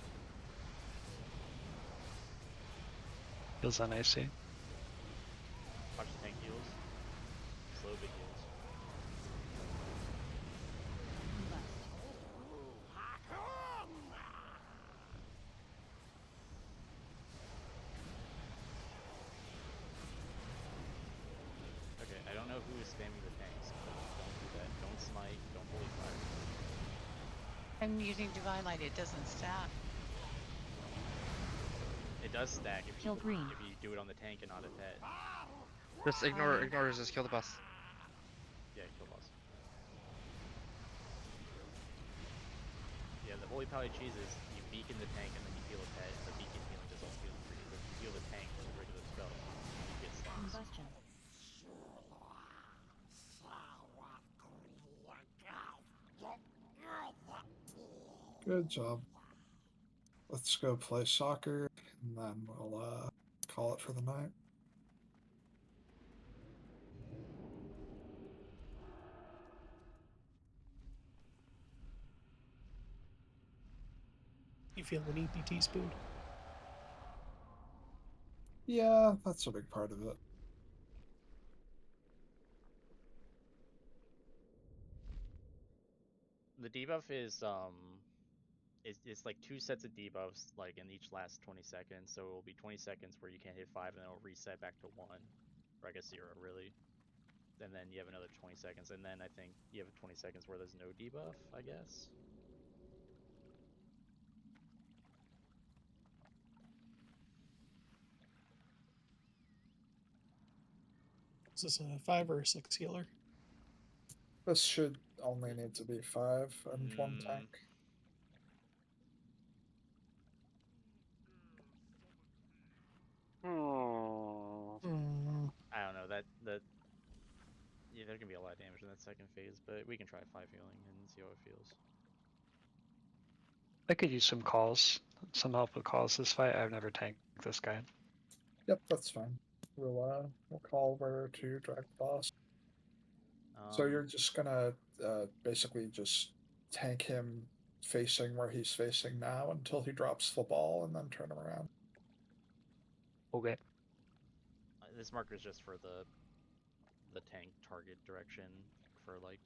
Feels on icy. Watch the tank heals. Slow big heals. Okay, I don't know who is spamming the tanks, but don't do that. Don't smite, don't holy fire. I'm using Divine Light, it doesn't stack. It does stack if Kill green. if you do it on the tank and not a pet. Just ignore resist, kill the boss. Yeah, kill boss. Yeah, the holy pally cheese is you beacon the tank and then you heal a pet, and the beacon healing does all healing for you. But if you heal the tank with a regular spell, you get stacks. Combustion. Good job. Let's go play soccer, and then we'll call it for the night. You feel an empty teaspoon? Yeah, that's a big part of it. The debuff is it's like 2 sets of debuffs like in each last 20 seconds. So it will be 20 seconds where you can't hit 5 and then it'll reset back to 1. Or I guess 0 really. And then you have another 20 seconds, and then I think you have 20 seconds where there's no debuff, I guess. Is this a 5 or a 6 healer? This should only need to be 5 and 1 tank. I don't know, yeah, there can be a lot of damage in that second phase, but we can try 5 healing and see how it feels. I could use some calls, some help with calls this fight. I've never tanked this guy. Yep, that's fine. We'll call where to drag the boss. So you're just gonna basically just tank him facing where he's facing now until he drops the ball and then turn him around. Okay. This marker is just for the tank target direction for like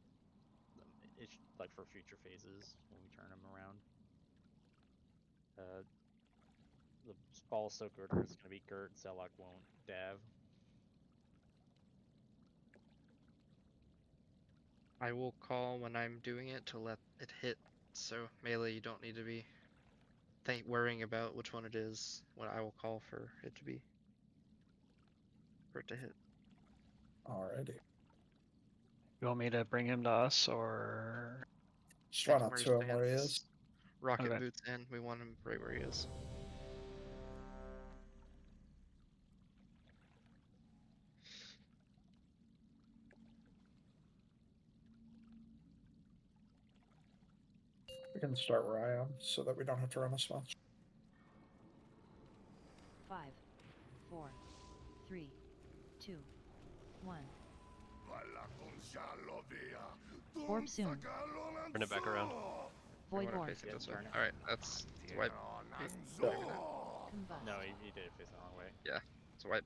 it's like for future phases when we turn them around. The ball soaker is gonna be Gert, Zelok won't Dav. I will call when I'm doing it to let it hit, so melee you don't need to be worrying about which one it is when I will call for it to be for it to hit. Alrighty. You want me to bring him to us or? Just Take run him up where he to him where he is. stands. Rocket Okay. boots in. We want him right where he is. We can start where I am so that we don't have to run as much. 5, 4, 3, 2, 1. Orb soon. Turn it back around. Void I want orb. to face it this way. turn it. Alright, that's wipe. Combust. No, he did it facing the wrong way. Yeah, it's a wipe.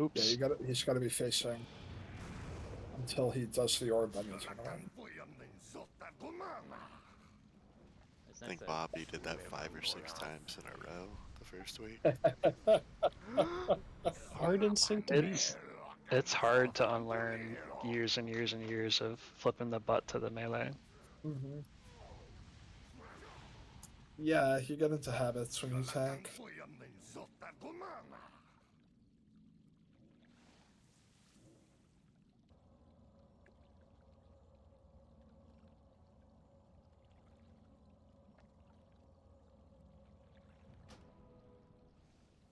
Oops. Yeah, he's got to be facing until he does the orb, then you turn around. It's I nice think that Bobby did that way 5 or 6 times in a row the first week. Hard instinct to beat. It's hard to unlearn years and years and years of flipping the butt to the melee. Mm-hmm. Yeah, you get into habits when you tank.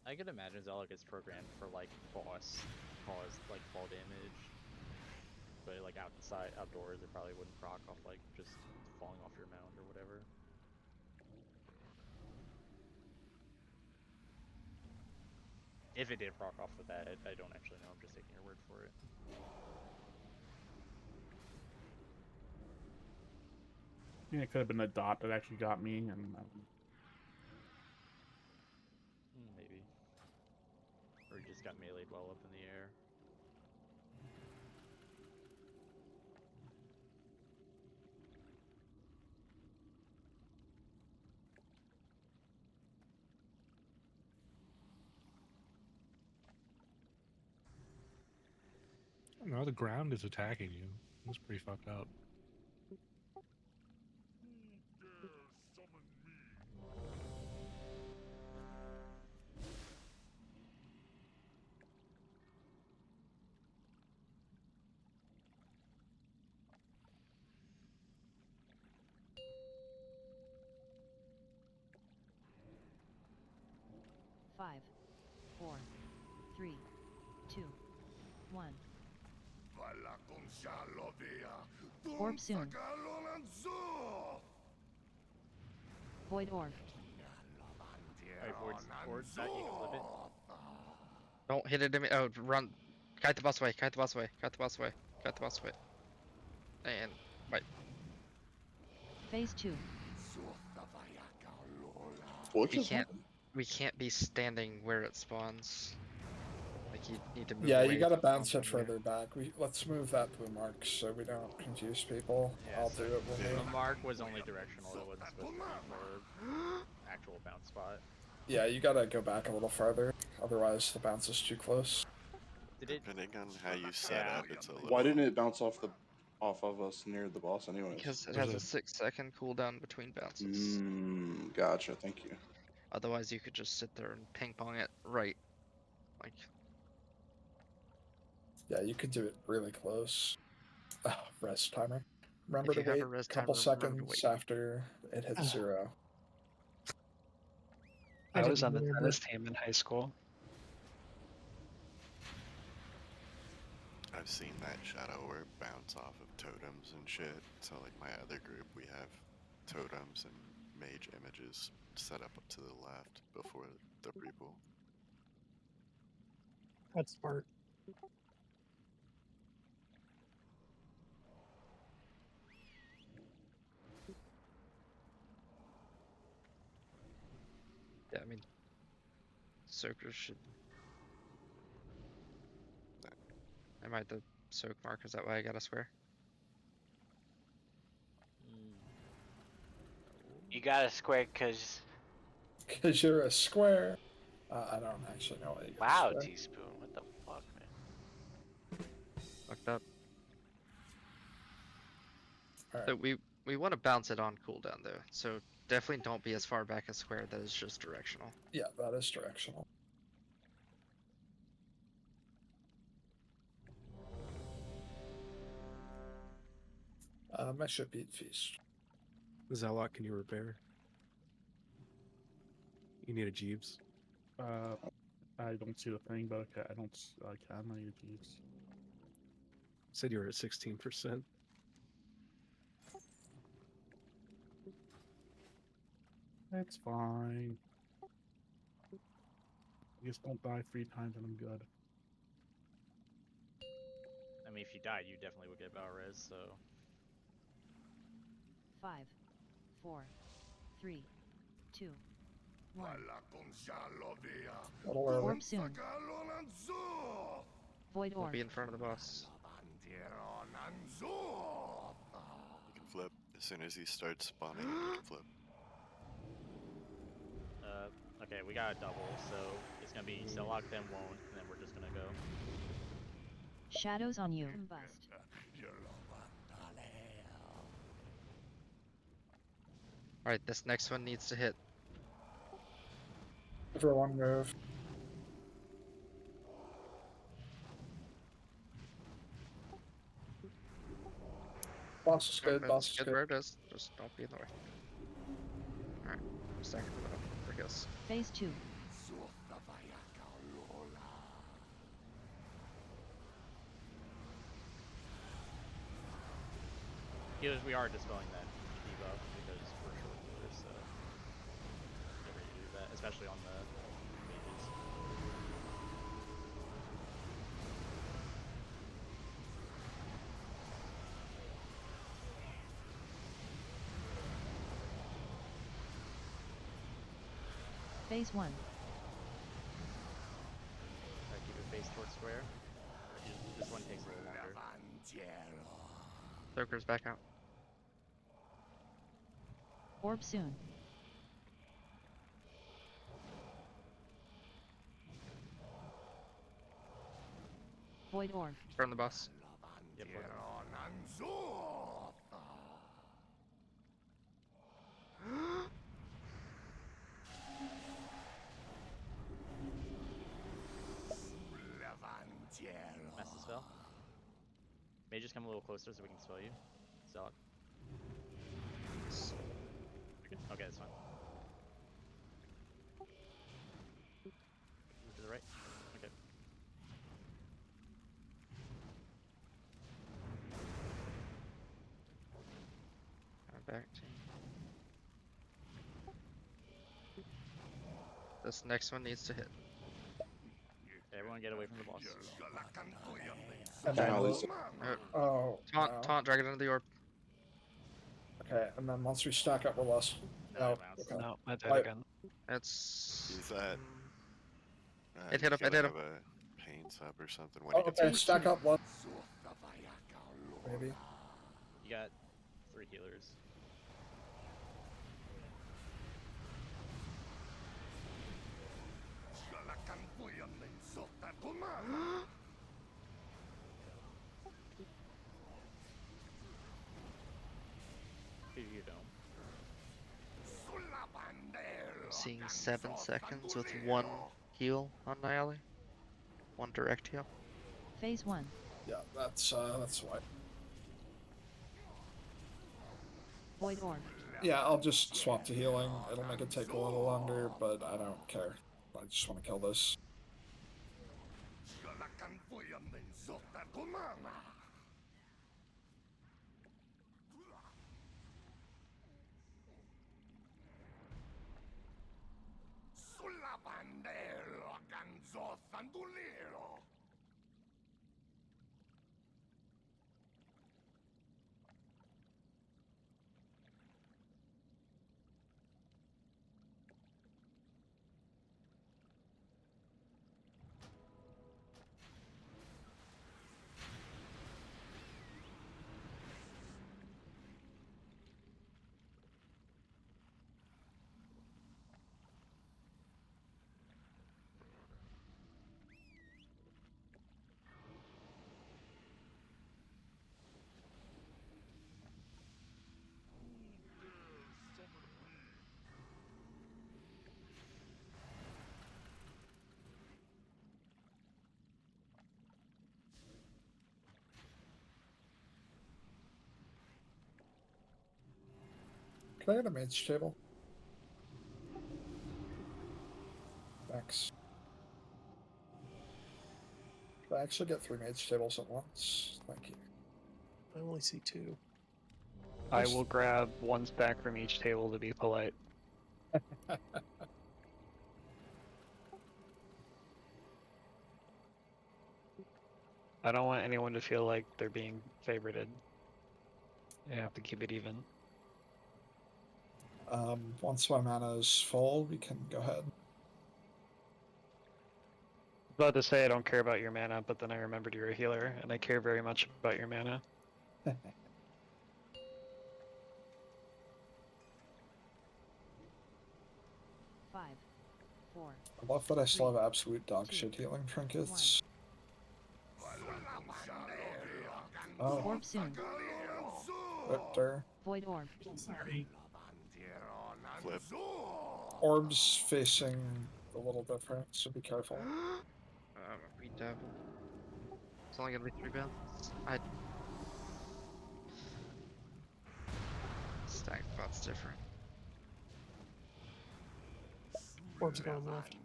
I could imagine Zelok is programmed for like boss cause like fall damage, but like outdoors it probably wouldn't proc off like just falling off your mount or whatever. If it did proc off with that, I don't actually know. I'm just taking your word for it. Yeah, it could have been the dot that actually got me, and Maybe. Or he just got meleeed well up in the air. I don't know, the ground is attacking you. That's pretty fucked up. Five, 4, 3, 2, 1. Orb soon. Void orb. Alright, Void back, you can flip it. Don't hit it. Oh, run. Kite the boss away. Kite the boss away. Kite the boss away. Kite the boss away. And wipe. Phase 2. What just happened? We can't be standing where it spawns. Like you need to move Yeah, away. you gotta from bounce it spawns around further back. Let's move that blue mark so we don't confuse people. Yeah, I'll so do it when the we... mark was only directional, it wasn't supposed to be for actual bounce spot. Yeah, you gotta go back a little farther, otherwise the bounce is too close. Depending on how you set up, it's a little. Why didn't it bounce off of us near the boss anyways? Because it has a 6-second cooldown between bounces. Gotcha, thank you. Otherwise, you could just sit there and ping pong it right. Like, Yeah, you could do it really close. Rest timer. Remember if to you have wait a res a couple timer, remember to seconds wait. after it hits 0. I was didn't on the hear tennis that. team in high school. I've seen that shadow orb bounce off of totems and shit. So like my other group, we have totems and mage images set up to the left before the repool. That's smart. Yeah, I mean, soakers should Am I the soak mark? Is that why I got a square? You got a square because. Because you're a square. I don't actually know what you got. Wow, Square. Teaspoon. What the fuck, man? Fucked up. Alright. So we want to bounce it on cooldown though. So definitely don't be as far back as square. That is just directional. Yeah, that is directional. I should beat Feast. Zelot, can you repair? You need a Jeeves. I don't see the thing, but okay, I can. I need Jeeves. Said you were at 16%. It's fine. Just don't die 3 times and I'm good. I mean, if you died, you definitely would get battle res. So 5, 4, 3, 2, 1. Little early. Orb soon. Void Don't orb. be in front of the boss. You can flip. As soon as he starts spawning, you can flip. Okay, we got a double, so it's gonna be Selloc, then won't, and then we're just gonna go. Shadows on you. Combust. Alright, this next one needs to hit. Everyone move. Boss is good, boss is Good good. where it is. Just don't be in the way. Alright, I'm stacking it up for heals. Phase 2. Healers, we are dispelling that debuff because we're short healers, so get ready to do that, especially on the mages. Phase 1. Alright, keep it face towards square. This one takes a little longer. Soaker's back out. Orb soon. Void orb. Burn the boss. Yep, Mass the spell. Mages come a little closer so we can spell you. Zelot. Okay, that's fine. Move to the right. Okay. Back to this next one needs to hit. Everyone get away from the boss. And then oh, Taunt, no. taunt, drag it into the orb. Okay, and then once we stack up, we'll less. No, okay. No, I did Wait. again. It's. He's at. It hit him, it hit him. Paints up or something when Oh, he gets okay, pushed. stack up one. Maybe. You got 3 healers. Here you go. Seeing 7 seconds with 1 heal on Niali. 1 direct heal. Phase 1. Yeah, that's why. Void orb. Yeah, I'll just swap to healing. It'll make it take a little longer, but I don't care. I just want to kill this. Can I get a mage table? Thanks. Can I actually get 3 mage tables at once? Thank you. I only see 2. I will grab 1 stack from each table to be polite. I don't want anyone to feel like they're being favorited. You have to keep it even. Once my mana is full, we can go ahead. About to say I don't care about your mana, but then I remembered you're a healer, and I care very much about your mana. 5, 4. I love that I still have absolute dog shit healing trinkets. Oh. Orb soon. Victor. Void orb. Sorry. Flip. Orbs facing a little different, so be careful. Redouble. It's only gonna be 3 bounds. I stack bot's different. Orbs going left.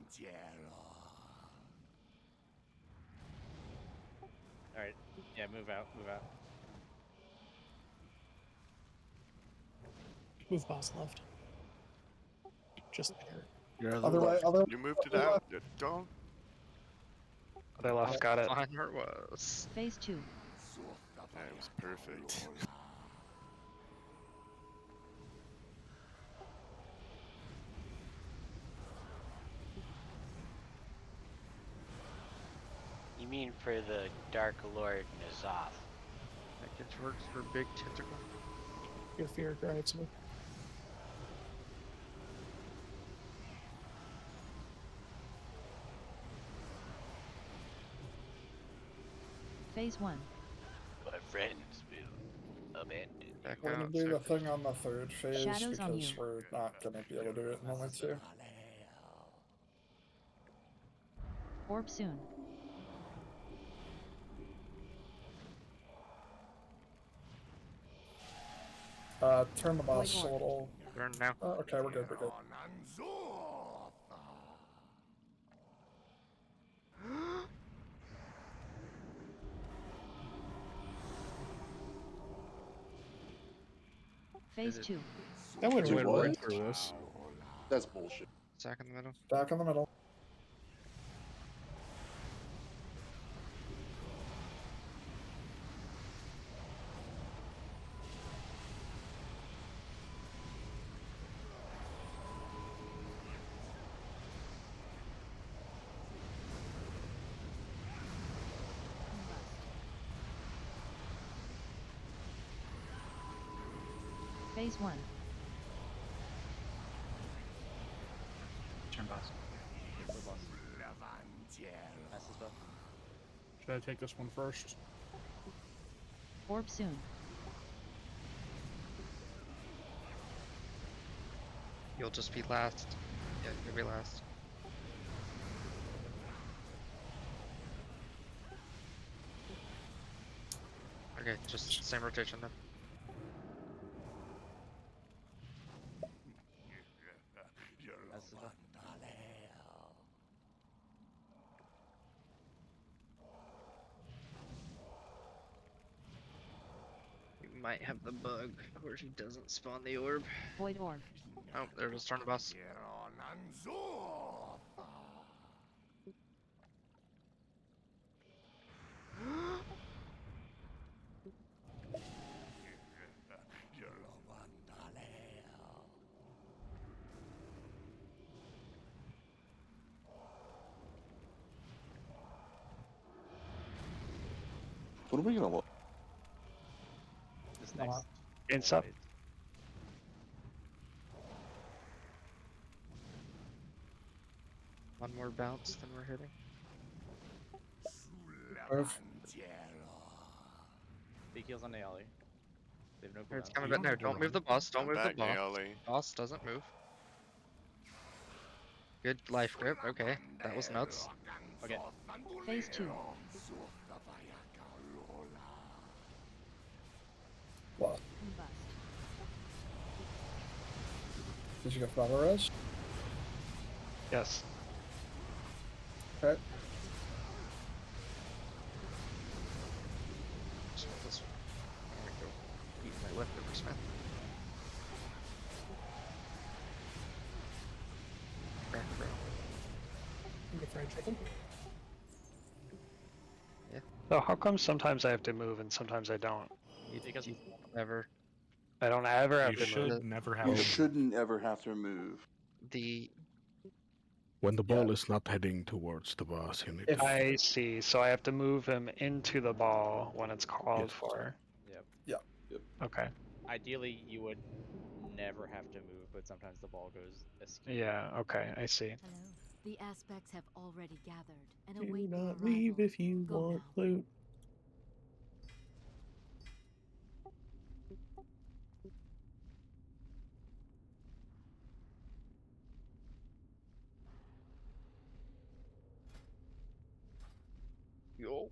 Alright, yeah, move out, move out. Move boss left. Just there. Your Other way, other. You moved it out. Don't. Other left got it. Fine where it was. Phase 2. Yeah, it was perfect. You mean for the Dark Lord N'Zoth? That gets works for big tentacle. Your fear drives me. Phase 1. My friends will abandon. We're gonna do the thing on the 3rd phase Shadows on because you. we're not gonna be able to do it in only 2. Orb soon. Turn the boss Void a orb. little. Turn now. Oh, okay, we're good, we're good. Phase 2. That went Went really right well. through us. That's bullshit. Stack in the middle. Back in the middle. Phase 1. Turn boss. Pass this buff. Should I take this one first? Orb soon. You'll just be last. Yeah, you'll be last. Okay, just same rotation then. Pass this buff. You might have the bug where he doesn't spawn the orb. Void orb. Oh, there it is, turn the boss. What are we gonna look? This next. It's up. One more bounce, then we're hitting. Move. Big heals on Naali. They have no Here, it's cooldown. coming back. No, don't move the boss. Don't move the Back, boss. Naoli. Boss doesn't move. Good life grip. Okay, that was nuts. Okay. Phase 2. What? Combust. Did you go flower res? Yes. Okay. So this one. I'm gonna go eat my leftover Smith. Cracker Barrel. Get fried chicken. Yeah. So how come sometimes I have to move and sometimes I don't? Because You never. I don't ever have You to should move. never have You to move. shouldn't ever have to move. The When the ball is not heading towards the boss, you need If to. I see. So I have to move him into the ball when it's called Yes. for. Yep. Yeah. Okay. Ideally, you would never have to move, but sometimes the ball goes askew. Yeah, okay, I see. Hello. The aspects have already gathered and Do await your not arrival. leave if you Go want now. loot. yo.